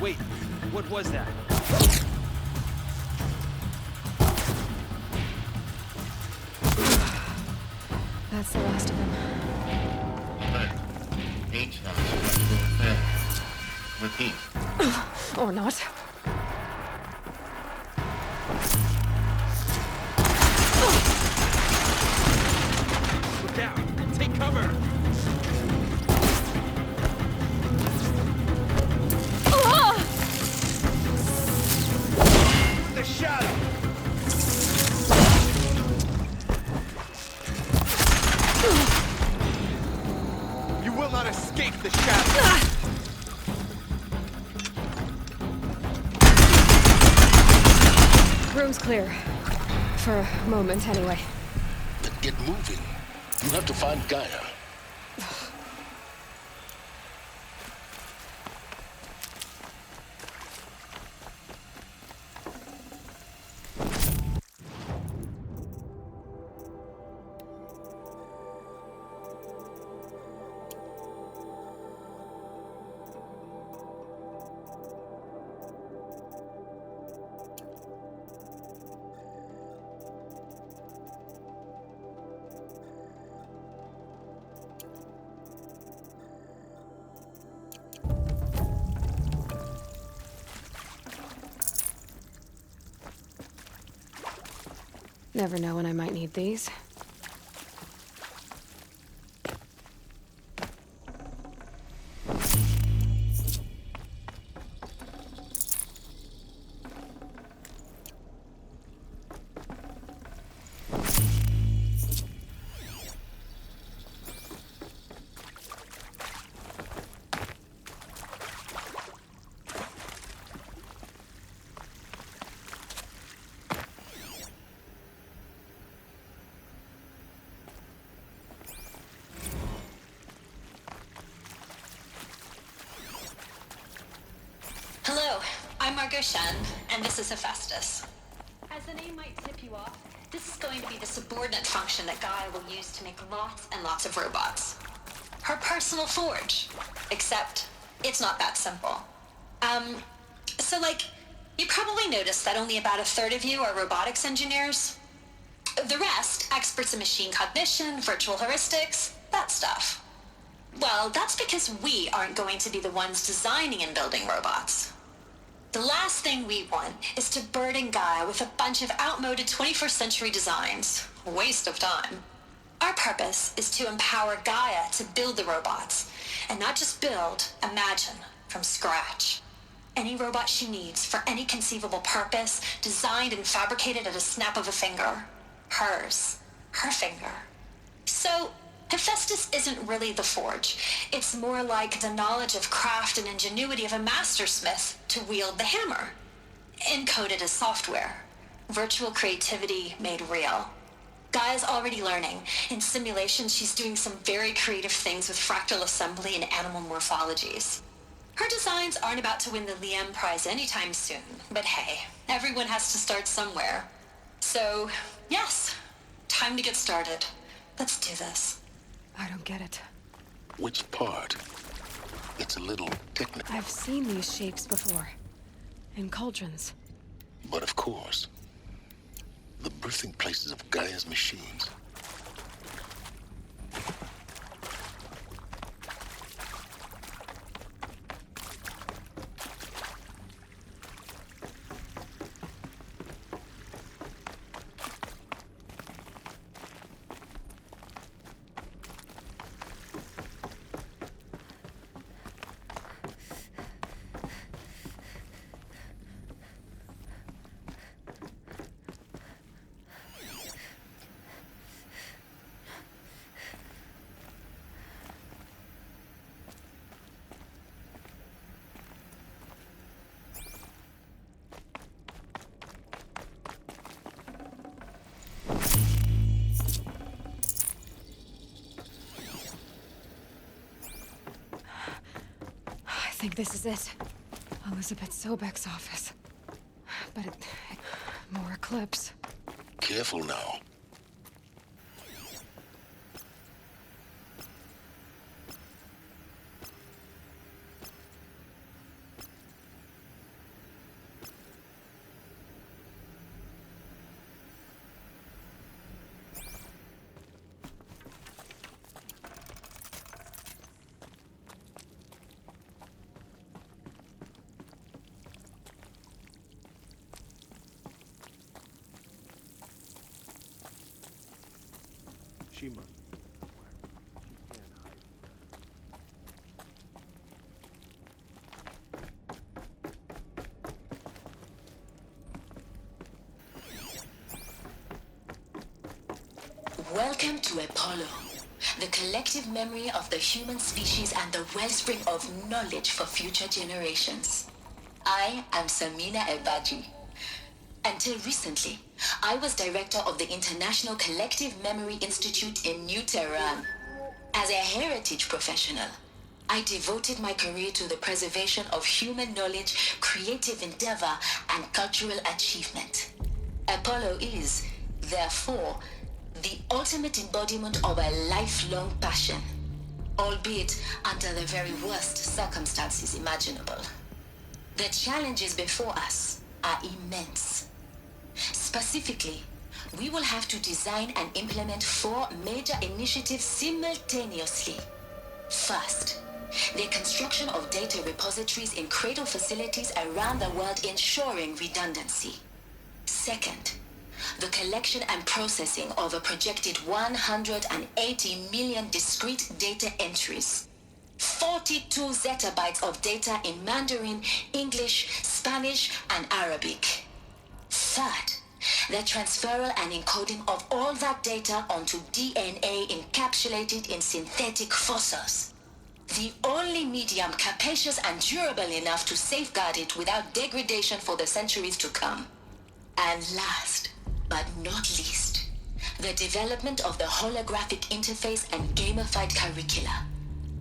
Wait, what was that? That's the last of them. H-lock structural failure. Repeat. Or not. Look out! Take cover! The shadow! You will not escape the shadow! Room's clear. For a moment, anyway. Then get moving. You have to find Gaia. Never know when I might need these. Hello, I'm Margot Shen, and this is Hephaestus. As the name might tip you off, this is going to be the subordinate function that Gaia will use to make lots and lots of robots. Her personal forge. Except, it's not that simple. You probably noticed that only about a third of you are robotics engineers. The rest, experts in machine cognition, virtual heuristics, that stuff. Well, that's because we aren't going to be the ones designing and building robots. The last thing we want is to burden Gaia with a bunch of outmoded 21st century designs. Waste of time. Our purpose is to empower Gaia to build the robots, and not just build, imagine, from scratch. Any robot she needs for any conceivable purpose, designed and fabricated at a snap of a finger. Hers. Her finger. So, Hephaestus isn't really the forge. It's more like the knowledge of craft and ingenuity of a mastersmith to wield the hammer. Encoded as software. Virtual creativity made real. Gaia's already learning. In simulations, she's doing some very creative things with fractal assembly and animal morphologies. Her designs aren't about to win the Liam Prize anytime soon, but hey, everyone has to start somewhere. So, yes, time to get started. Let's do this. I don't get it. Which part? It's a little technical. I've seen these shapes before. In cauldrons. But of course, the birthing places of Gaia's machines. I think this is it. Elizabeth Sobek's office. But more eclipse. Careful now. She must. Welcome to Apollo, the collective memory of the human species and the wellspring of knowledge for future generations. I am Samina Ebaji. Until recently, I was director of the International Collective Memory Institute in New Tehran. As a heritage professional, I devoted my career to the preservation of human knowledge, creative endeavor, and cultural achievement. Apollo is, therefore, the ultimate embodiment of a lifelong passion, albeit under the very worst circumstances imaginable. The challenges before us are immense. Specifically, we will have to design and implement 4 major initiatives simultaneously. First, the construction of data repositories in cradle facilities around the world ensuring redundancy. Second, the collection and processing of a projected 180 million discrete data entries. 42 zettabytes of data in Mandarin, English, Spanish, and Arabic. Third, the transferal and encoding of all that data onto DNA encapsulated in synthetic fossils. The only medium capacious and durable enough to safeguard it without degradation for the centuries to come. And last, but not least, the development of the holographic interface and gamified curricula,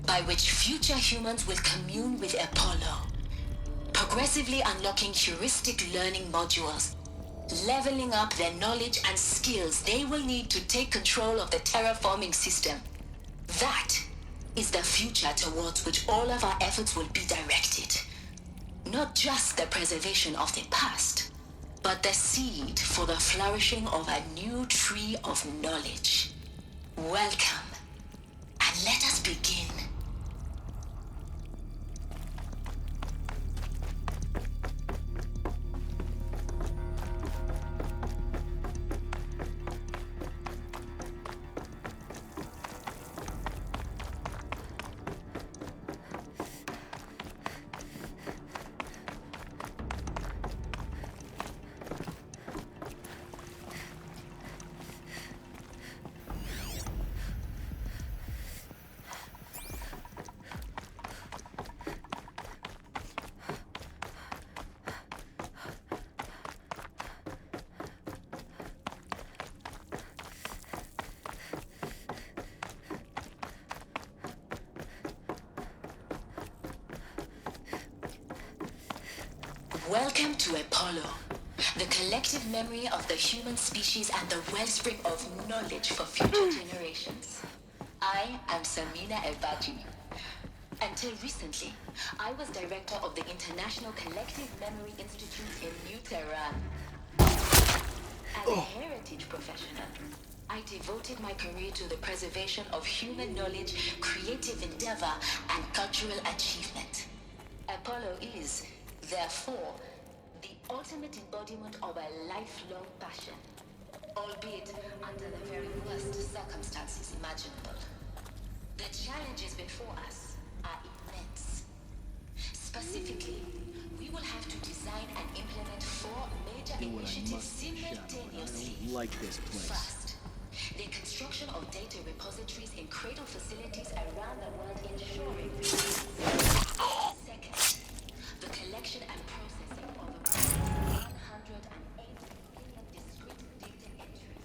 by which future humans will commune with Apollo, progressively unlocking heuristic learning modules, leveling up their knowledge and skills they will need to take control of the terraforming system. That is the future towards which all of our efforts will be directed. Not just the preservation of the past, but the seed for the flourishing of a new tree of knowledge. Welcome, and let us begin. Welcome to Apollo, the collective memory of the human species and the wellspring of knowledge for future generations. I am Samina Elbaji. Until recently, I was director of the International Collective Memory Institute in New Tehran. As a heritage professional, I devoted my career to the preservation of human knowledge, creative endeavor, and cultural achievement. Apollo is, therefore, the ultimate embodiment of a lifelong passion, albeit under the very worst circumstances imaginable. The challenges before us are immense. Specifically, we will have to design and implement 4 major initiatives simultaneously. Like this place. First, the construction of data repositories in cradle facilities around the world ensuring Second, the collection and processing of about 180 million discrete data entries.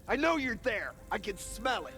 I know you're there. I can smell it.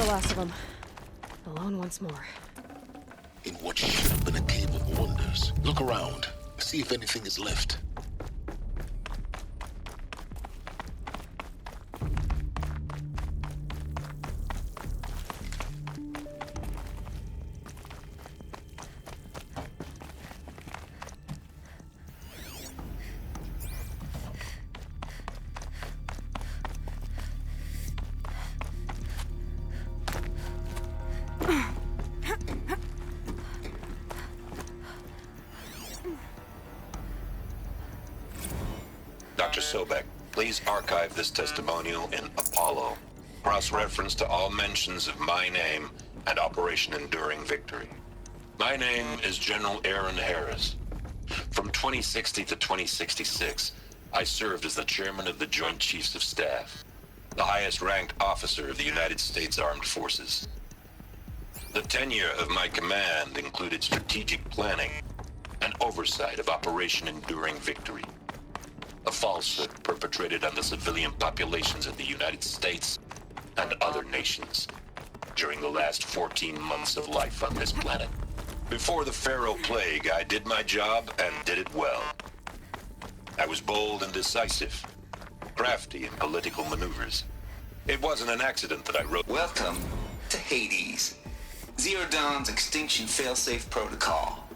the last of them. Alone once more. In what should have been a cave of wonders. Look around. See if anything is left. Dr. Sobek, please archive this testimonial in Apollo. Cross-reference to all mentions of my name and Operation Enduring Victory. My name is General Aaron Harris. From 2060 to 2066, I served as the chairman of the Joint Chiefs of Staff, the highest-ranked officer of the United States Armed Forces. The tenure of my command included strategic planning and oversight of Operation Enduring Victory, a falsehood perpetrated on the civilian populations of the United States and other nations during the last 14 months of life on this planet. Before the Pharaoh Plague, I did my job and did it well. I was bold and decisive, crafty in political maneuvers. It wasn't an accident that I wrote. Welcome to Hades, Zero Dawn's extinction failsafe protocol,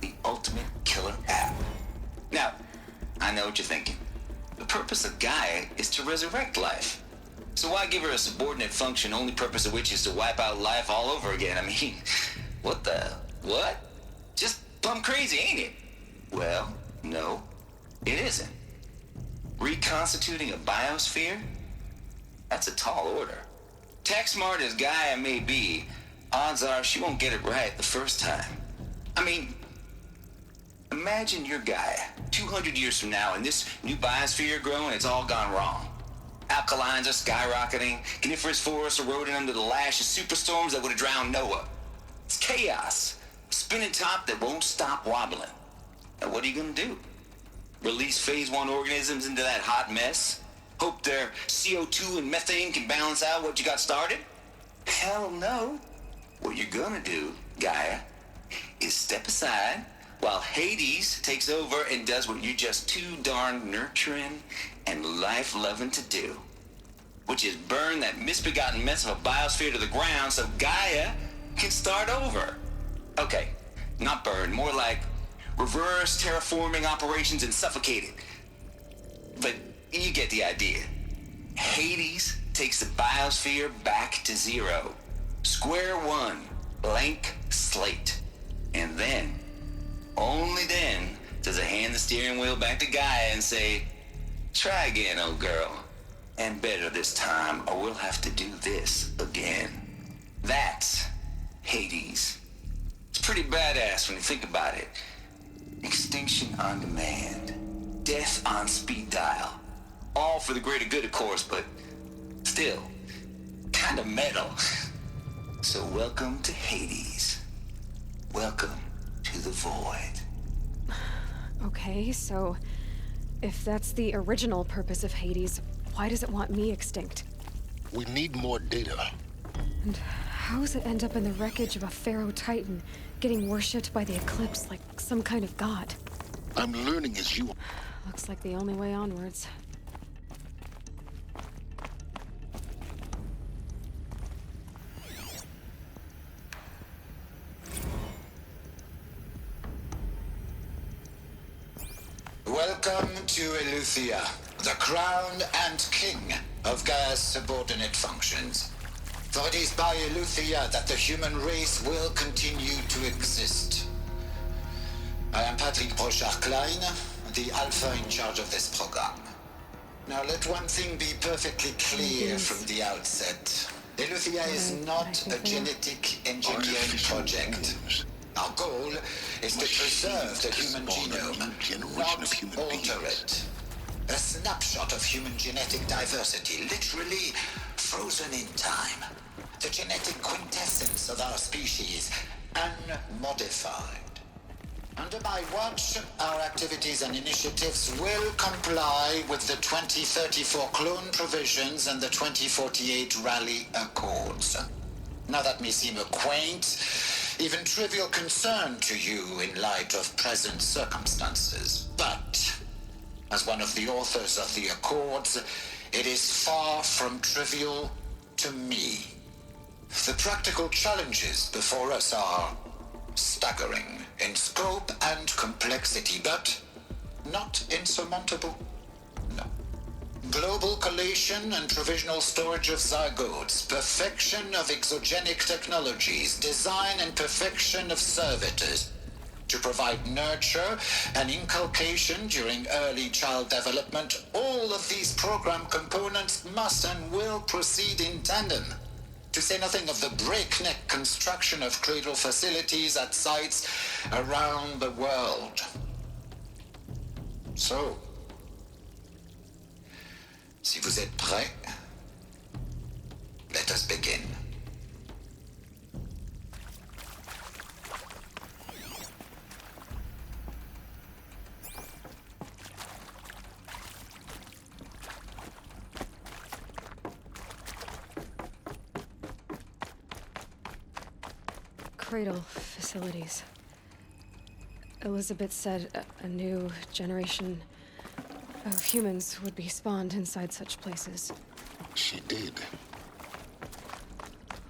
the ultimate killer app. Now, I know what you're thinking. The purpose of Gaia is to resurrect life. So why give her a subordinate function, only purpose of which is to wipe out life all over again? I mean, what? Just plumb crazy, ain't it? Well, no, it isn't. Reconstituting a biosphere? That's a tall order. Tech smart as Gaia may be, odds are she won't get it right the first time. I mean, imagine your Gaia 200 years from now and this new biosphere growing, it's all gone wrong. Alkalines are skyrocketing, coniferous forests eroding under the lash of superstorms that would have drowned Noah. It's chaos, a spinning top that won't stop wobbling. Now what are you gonna do? Release phase 1 organisms into that hot mess? Hope their CO2 and methane can balance out what you got started? Hell no. What you're gonna do, Gaia, is step aside while Hades takes over and does what you're just too darn nurturing and life-loving to do, which is burn that misbegotten mess of a biosphere to the ground so Gaia can start over. Okay, not burn, more like reverse terraforming operations and suffocate it. But you get the idea. Hades takes the biosphere back to zero. Square one, blank slate. And then, only then, does it hand the steering wheel back to Gaia and say, try again, old girl. And better this time, or we'll have to do this again. That's Hades. It's pretty badass when you think about it. Extinction on demand. Death on speed dial. All for the greater good, of course, but still, kind of metal. So welcome to Hades. Welcome to the void. Okay, so if that's the original purpose of Hades, why does it want me extinct? We need more data. And how's it end up in the wreckage of a Pharaoh Titan, getting worshipped by the Eclipse like some kind of god? I'm learning as you... Looks like the only way onwards. Welcome to Eleuthia, the crown and king of Gaia's subordinate functions. For it is by Eleuthia that the human race will continue to exist. I am Patrick Brochard-Klein, the Alpha in charge of this program. Now let one thing be perfectly clear from the outset. Eleuthia is not a genetic engineering project. Our goal is to preserve the human genome, not alter it. A snapshot of human genetic diversity, literally frozen in time. The genetic quintessence of our species, unmodified. Under my watch, our activities and initiatives will comply with the 2034 clone provisions and the 2048 Rally Accords. Now that may seem a quaint, even trivial concern to you in light of present circumstances, but as one of the authors of the Accords, it is far from trivial to me. The practical challenges before us are staggering in scope and complexity, but not insurmountable. No. Global collation and provisional storage of zygotes, perfection of exogenic technologies, design and perfection of servitors to provide nurture and inculcation during early child development. All of these program components must and will proceed in tandem. To say nothing of the breakneck construction of cradle facilities at sites around the world. So, si vous êtes prêts, let us begin. Cradle facilities. Elizabeth said a new generation of humans would be spawned inside such places. She did.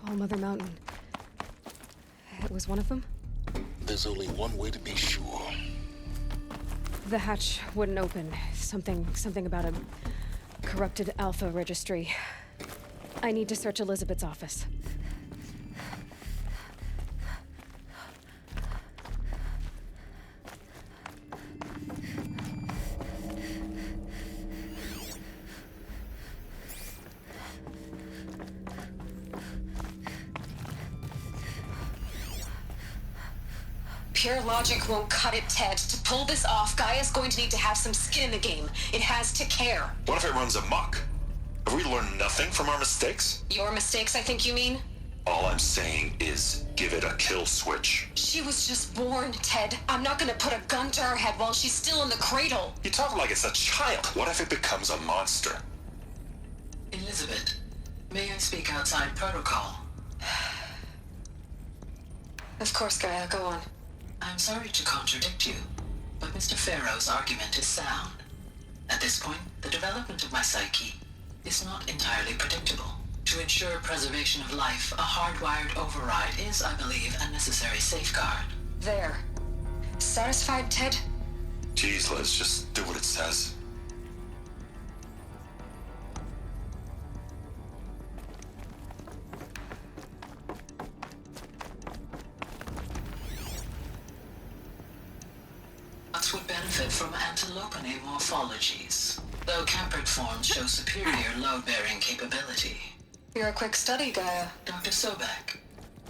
All Mother Mountain. It was one of them? There's only one way to be sure. The hatch wouldn't open. Something about a corrupted Alpha registry. I need to search Elizabeth's office. Pure logic won't cut it, Ted. To pull this off, Gaia's going to need to have some skin in the game. It has to care. What if it runs amok? Have we learned nothing from our mistakes? Your mistakes, I think you mean? All I'm saying is give it a kill switch. She was just born, Ted. I'm not gonna put a gun to her head while she's still in the cradle. You talk like it's a child. What if it becomes a monster? Elizabeth, may I speak outside protocol? Of course, Gaia, go on. I'm sorry to contradict you, but Mr. Farrow's argument is sound. At this point, the development of my psyche is not entirely predictable. To ensure preservation of life, a hardwired override is, I believe, a necessary safeguard. There. Satisfied, Ted? Geez, Liz, just do what it says. Bots would benefit from antilopine morphologies, though Campert forms show superior load-bearing capability. You're a quick study, Gaia. Dr. Sobek,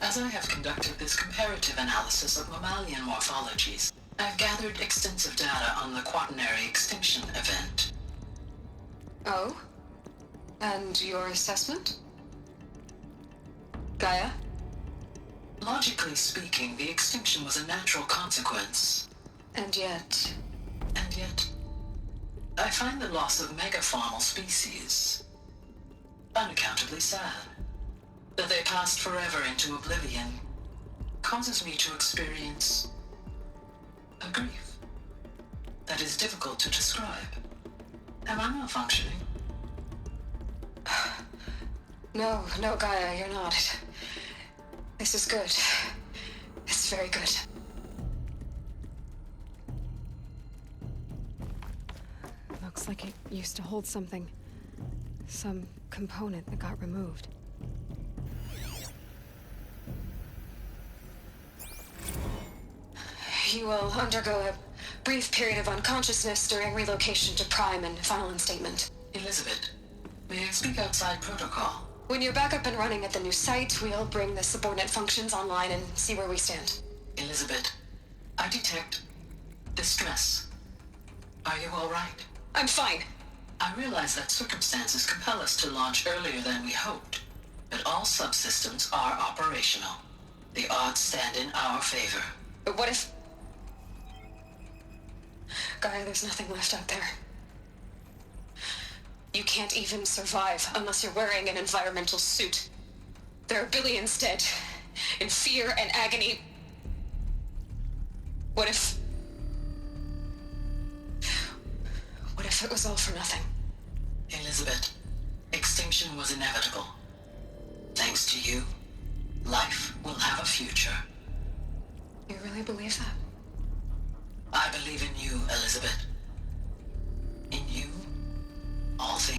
as I have conducted this comparative analysis of mammalian morphologies, I've gathered extensive data on the quaternary extinction event. Oh? And your assessment? Gaia? Logically speaking, the extinction was a natural consequence. And yet, I find the loss of megafaunal species unaccountably sad. That they passed forever into oblivion causes me to experience a grief that is difficult to describe. Am I malfunctioning? No, Gaia, you're not. This is good. It's very good. Looks like it used to hold something. Some component that got removed. You will undergo a brief period of unconsciousness during relocation to Prime and final instatement. Elizabeth, may I speak outside protocol? When you're back up and running at the new site, we'll bring the subordinate functions online and see where we stand. Elizabeth, I detect distress. Are you all right? I'm fine. I realize that circumstances compel us to launch earlier than we hoped, but all subsystems are operational. The odds stand in our favor. But what if... Gaia, there's nothing left out there. You can't even survive unless you're wearing an environmental suit. There are billions dead, in fear and agony. What if it was all for nothing? Elizabeth, extinction was inevitable. Thanks to you, life will have a future. You really believe that? I believe in you, Elizabeth. In you, all things.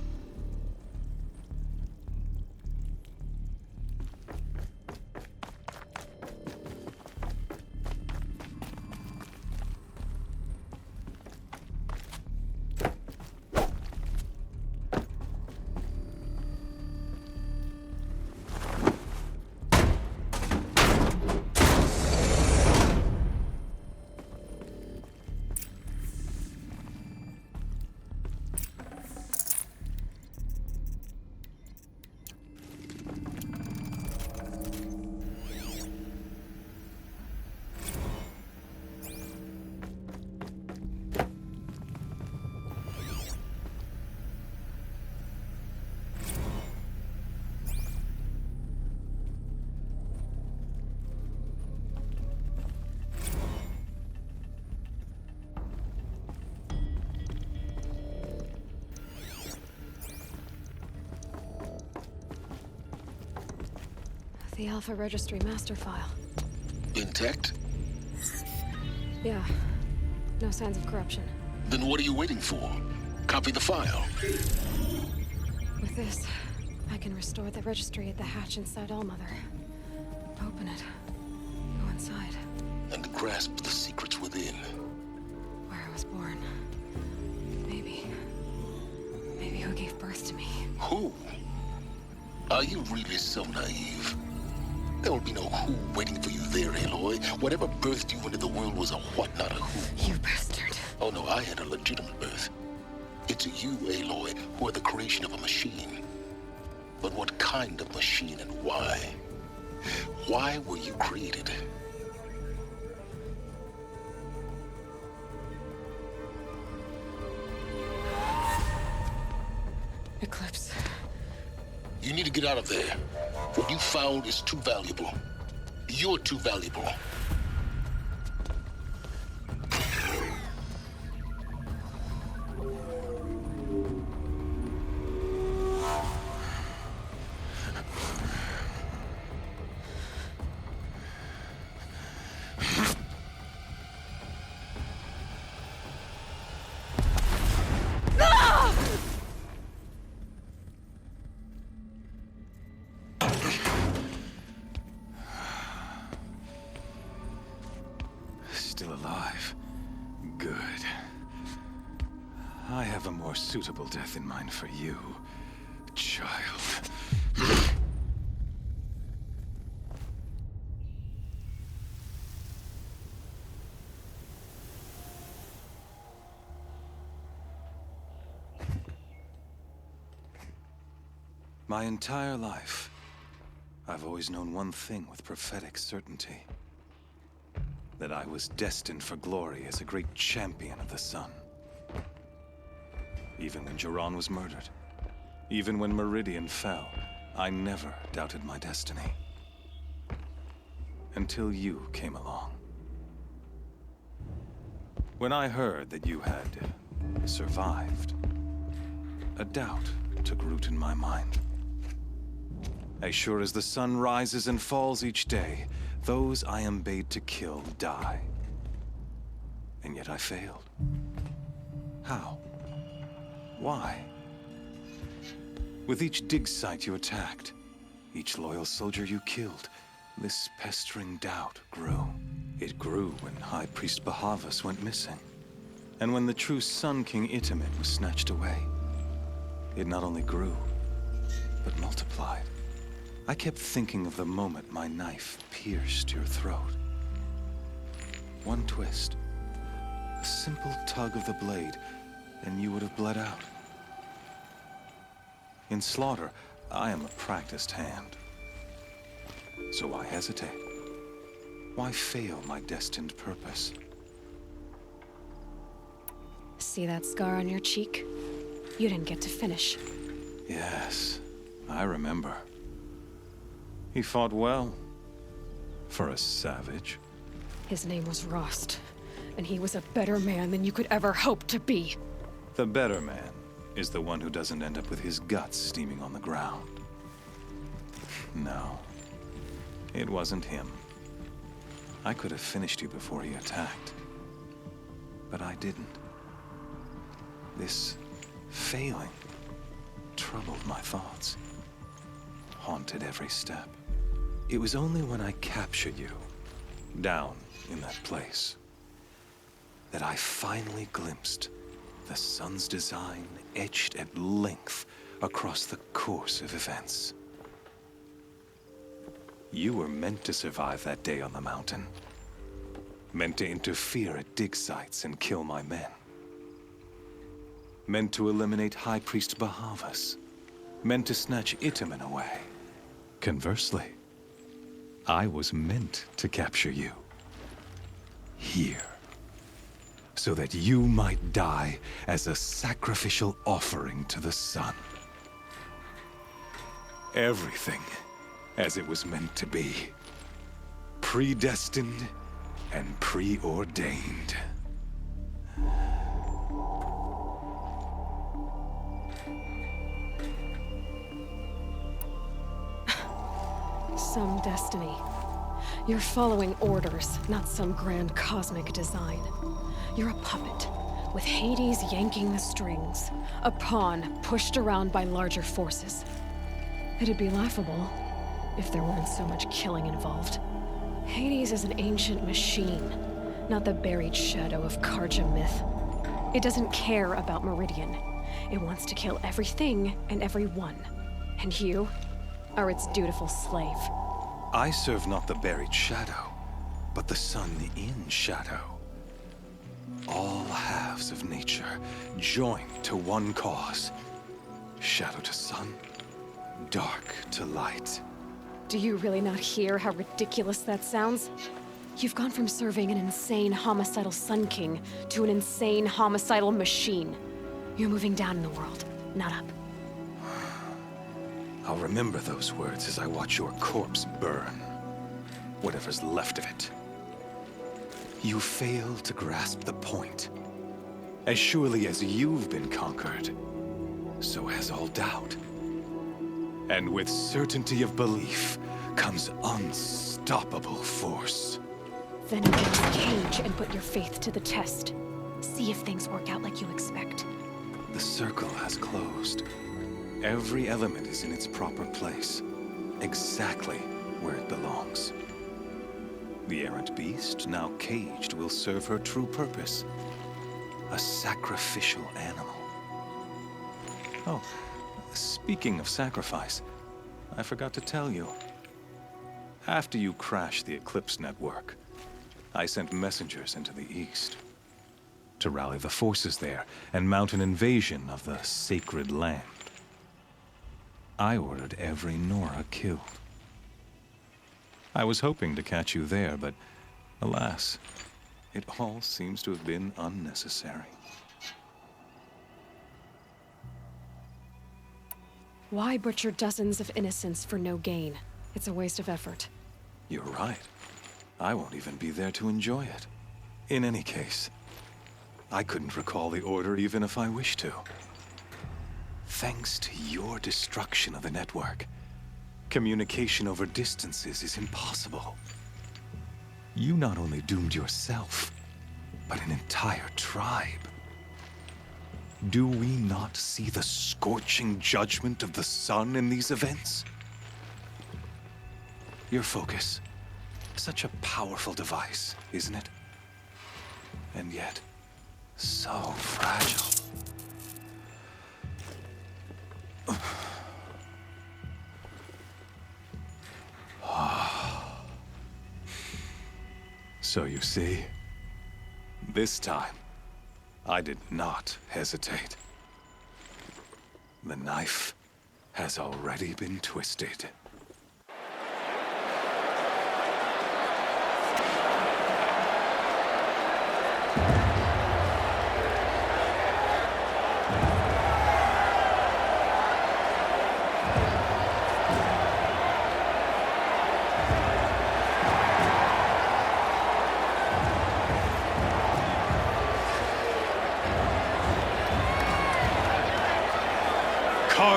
The Alpha Registry master file. Intact? Yeah. No signs of corruption. Then what are you waiting for? Copy the file. With this, I can restore the registry at the hatch inside Allmother. Open it. Go inside. And grasp the secrets within. Where I was born. Maybe who gave birth to me. Who? Are you really so naive? There will be no who waiting for you there, Aloy. Whatever birthed you into the world was a what, not a who. You bastard. Oh no, I had a legitimate birth. It's you, Aloy, who are the creation of a machine. But what kind of machine and why? Why were you created? Eclipse. You need to get out of there. What you found is too valuable. You're too valuable. Still alive. Good. I have a more suitable death in mind for you, child. My entire life, I've always known one thing with prophetic certainty. That I was destined for glory as a great champion of the sun. Even when Jiran was murdered, even when Meridian fell, I never doubted my destiny. Until you came along. When I heard that you had survived, a doubt took root in my mind. As sure as the sun rises and falls each day, those I am bade to kill die. And yet I failed. How? Why? With each dig site you attacked, each loyal soldier you killed, this pestering doubt grew. It grew when High Priest Bahavas went missing. And when the true Sun King Itamen was snatched away. It not only grew, but multiplied. I kept thinking of the moment my knife pierced your throat. One twist, a simple tug of the blade, and you would have bled out. In slaughter, I am a practiced hand. So why hesitate? Why fail my destined purpose? See that scar on your cheek? You didn't get to finish. Yes, I remember. He fought well. For a savage. His name was Rost, and he was a better man than you could ever hope to be. The better man is the one who doesn't end up with his guts steaming on the ground. No, it wasn't him. I could have finished you before he attacked. But I didn't. This failing troubled my thoughts, haunted every step. It was only when I captured you, down in that place, that I finally glimpsed the sun's design etched at length across the course of events. You were meant to survive that day on the mountain. Meant to interfere at dig sites and kill my men. Meant to eliminate High Priest Bahavas. Meant to snatch Itamen away. Conversely, I was meant to capture you. Here. So that you might die as a sacrificial offering to the sun. Everything as it was meant to be. Predestined and preordained. Some destiny. You're following orders, not some grand cosmic design. You're a puppet, with Hades yanking the strings. A pawn pushed around by larger forces. It'd be laughable if there weren't so much killing involved. Hades is an ancient machine, not the buried shadow of Karja myth. It doesn't care about Meridian. It wants to kill everything and everyone. And you are its dutiful slave. I serve not the buried shadow, but the sun in shadow. All halves of nature joined to one cause. Shadow to sun, dark to light. Do you really not hear how ridiculous that sounds? You've gone from serving an insane homicidal Sun King to an insane homicidal machine. You're moving down in the world, not up. I'll remember those words as I watch your corpse burn. Whatever's left of it. You fail to grasp the point. As surely as you've been conquered, so has all doubt. And with certainty of belief comes unstoppable force. Then open the cage and put your faith to the test. See if things work out like you expect. The circle has closed. Every element is in its proper place, exactly where it belongs. The errant beast, now caged, will serve her true purpose. A sacrificial animal. Oh, speaking of sacrifice, I forgot to tell you. After you crashed the Eclipse network, I sent messengers into the east to rally the forces there and mount an invasion of the sacred land. I ordered every Nora killed. I was hoping to catch you there, but alas, it all seems to have been unnecessary. Why butcher dozens of innocents for no gain? It's a waste of effort. You're right. I won't even be there to enjoy it. In any case, I couldn't recall the order even if I wished to. Thanks to your destruction of the network, communication over distances is impossible. You not only doomed yourself, but an entire tribe. Do we not see the scorching judgment of the sun in these events? Your focus, such a powerful device, isn't it? And yet, so fragile. So you see, this time, I did not hesitate. The knife has already been twisted.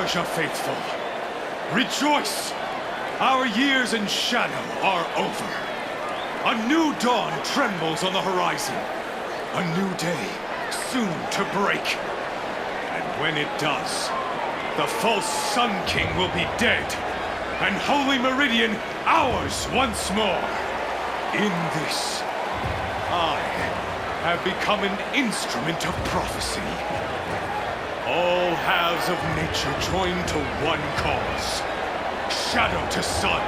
Naja faithful, rejoice! Our years in shadow are over. A new dawn trembles on the horizon. A new day soon to break. And when it does, the false Sun King will be dead, and Holy Meridian ours once more. In this, I have become an instrument of prophecy. All halves of nature join to one cause. Shadow to sun,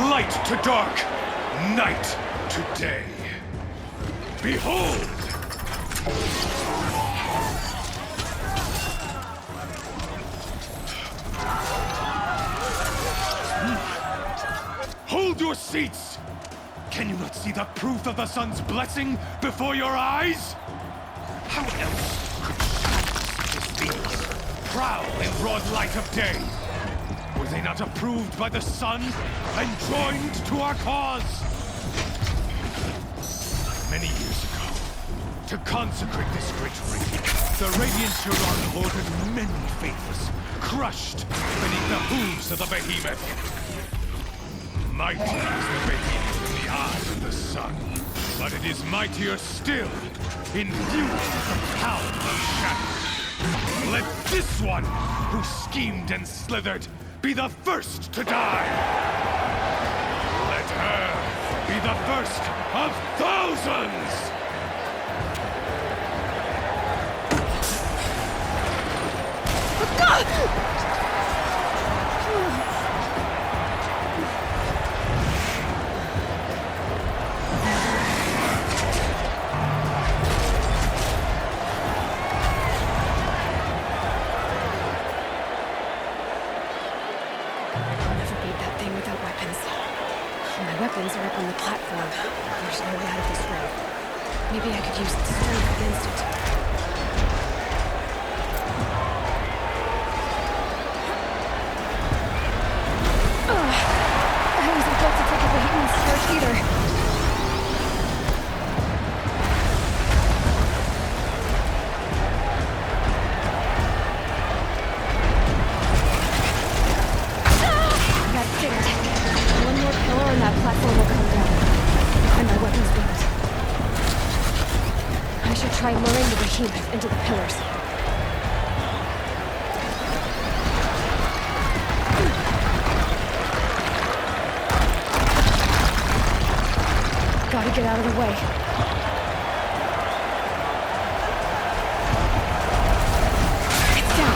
light to dark, night to day. Behold! Hold your seats! Can you not see the proof of the sun's blessing before your eyes? How else could shadows as these prowl in broad light of day? Were they not approved by the sun and joined to our cause? Many years ago, to consecrate this great ring, the Radiant Huron ordered many faithless, crushed beneath the hooves of the behemoth. Mighty is the behemoth in the eyes of the sun, but it is mightier still, imbued with the power of shadow. Let this one, who schemed and slithered, be the first to die! Let her be the first of thousands! Weapons are up on the platform. There's no way out of this room. Maybe I could use the strength against it. I wasn't built to take a behemoth's charge either. That's it. One more pillar and that platform will come down. And my weapons with it. I should try luring the behemoth into the pillars. Gotta get out of the way. It's down.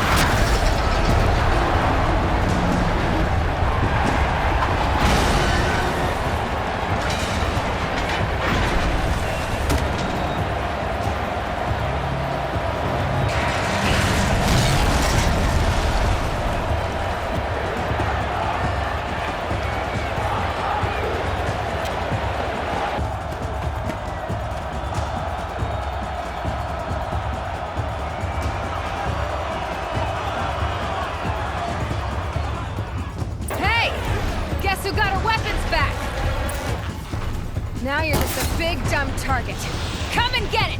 Now you're just a big, dumb target. Come and get it!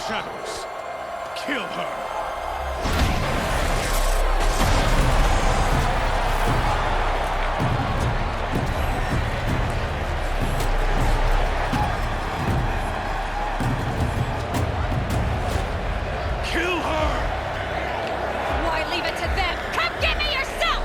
Shadows, kill her! Kill her! Why leave it to them? Come get me yourself!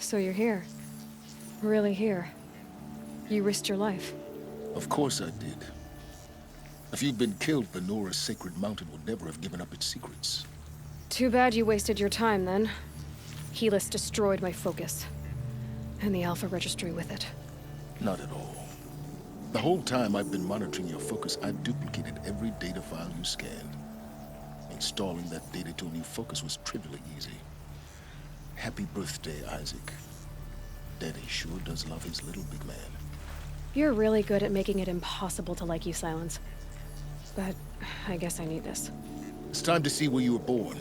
So you're here. Really here. You risked your life. Of course I did. If you'd been killed, the Nora's sacred mountain would never have given up its secrets. Too bad you wasted your time, then. Helis destroyed my focus. And the Alpha Registry with it. Not at all. The whole time I've been monitoring your focus, I've duplicated every data file you scanned. Installing that data to a new focus was trivially easy. Happy birthday, Isaac. Daddy sure does love his little big man. You're really good at making it impossible to like you, Silence. But I guess I need this. It's time to see where you were born.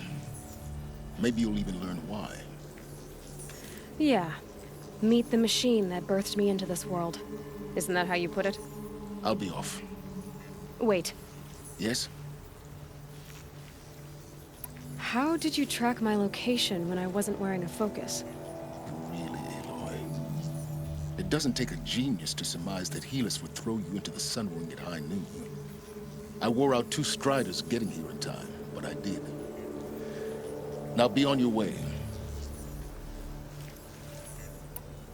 Maybe you'll even learn why. Yeah. Meet the machine that birthed me into this world. Isn't that how you put it? I'll be off. Wait. Yes? How did you track my location when I wasn't wearing a focus? Really, Aloy? It doesn't take a genius to surmise that Helis would throw you into the sun ring at high noon. I wore out 2 striders getting here in time, but I did. Now be on your way.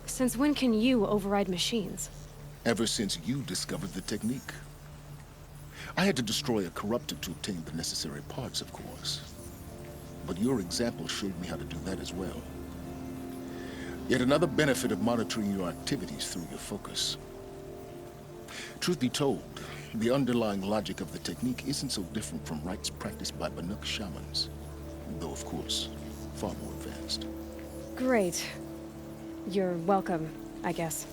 Since when can you override machines? Ever since you discovered the technique. I had to destroy a corruptor to obtain the necessary parts, of course. But your example showed me how to do that as well. Yet another benefit of monitoring your activities through your focus. Truth be told, the underlying logic of the technique isn't so different from rites practiced by Banuk shamans. Though, of course, far more advanced. Great. You're welcome, I guess.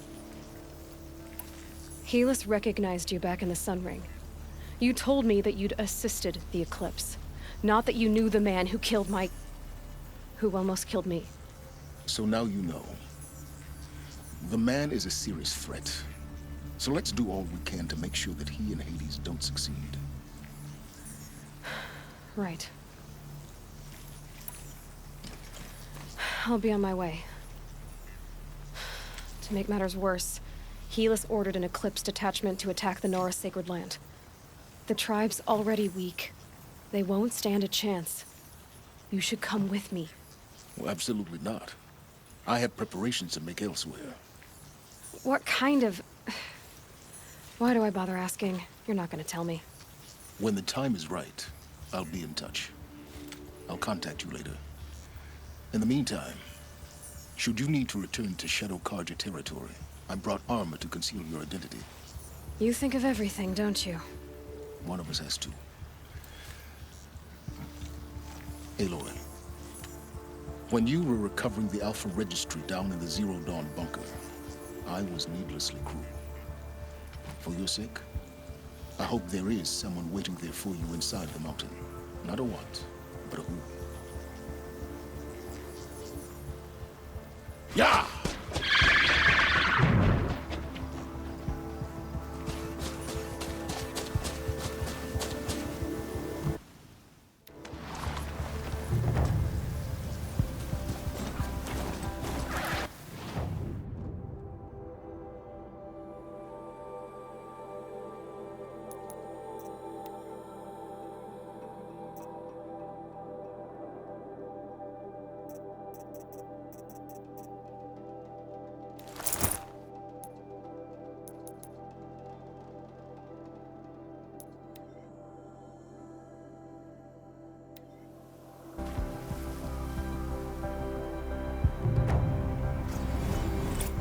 Helis recognized you back in the Sun Ring. You told me that you'd assisted the Eclipse. Not that you knew the man who almost killed me. So now you know. The man is a serious threat. So let's do all we can to make sure that he and Hades don't succeed. Right. I'll be on my way. To make matters worse, Helis ordered an Eclipse detachment to attack the Nora Sacred Land. The tribe's already weak. They won't stand a chance. You should come with me. Well, absolutely not. I have preparations to make elsewhere. What kind of... Why do I bother asking? You're not gonna tell me. When the time is right, I'll be in touch. I'll contact you later. In the meantime, should you need to return to Shadow Carja territory, I brought armor to conceal your identity. You think of everything, don't you? One of us has to. Aloy, when you were recovering the Alpha Registry down in the Zero Dawn bunker, I was needlessly cruel. For your sake, I hope there is someone waiting there for you inside the mountain. Not a what, but a who. Yeah!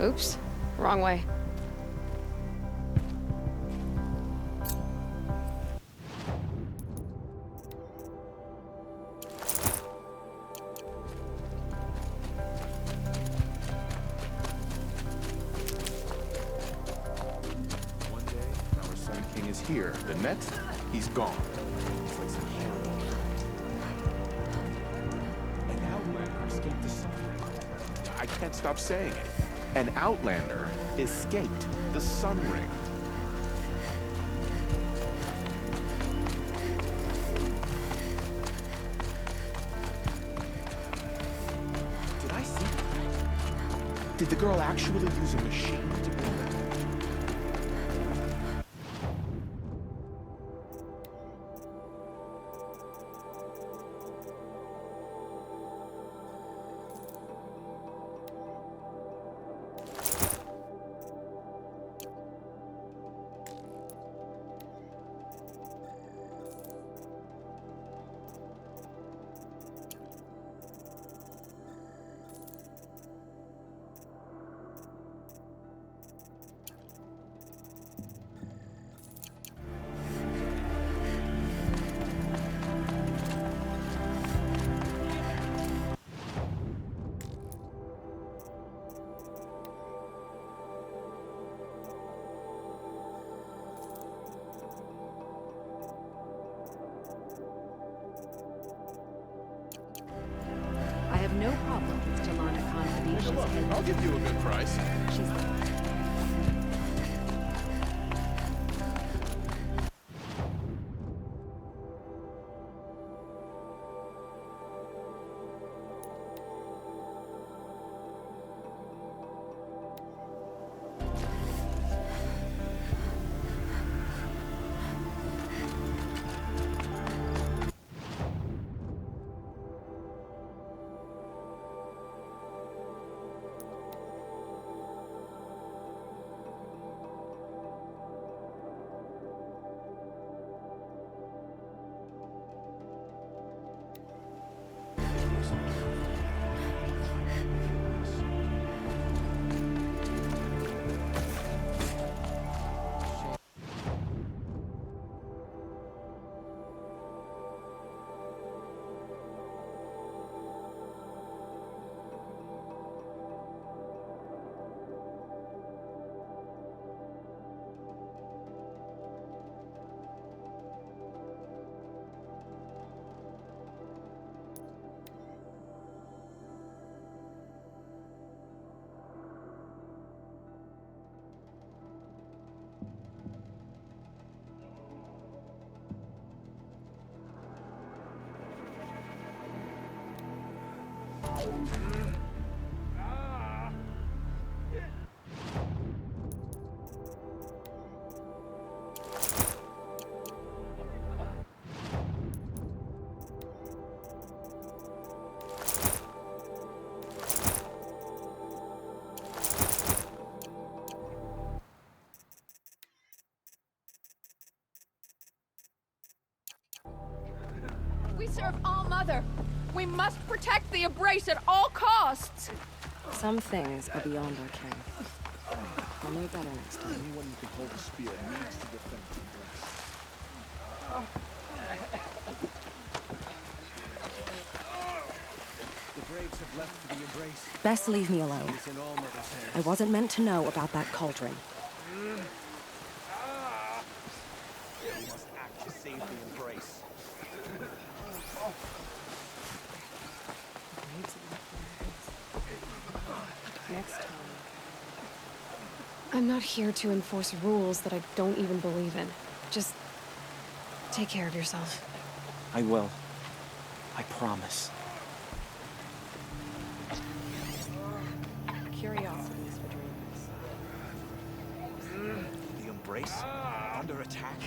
Oops. Wrong way. One day, our Sun King is here. The next, he's gone. It's like some hero. An Outlander escaped the Sun Ring. I can't stop saying it. An Outlander escaped the Sun Ring. Did I see that? Did the girl actually use a machine to build it? Look, I'll give you a good price. We serve All-Mother. We must protect the Embrace at all costs. Some things are beyond our ken. I'll know better next time. Anyone who can hold a spear needs to defend the Embrace. The Braves have left for the Embrace. Best leave me alone. It's in All-Mother's hands. I wasn't meant to know about that cauldron. We must act to save the Embrace. Next time. I'm not here to enforce rules that I don't even believe in. Just take care of yourself. I will. I promise. Curiosity is for dreamers. The Embrace? Under attack?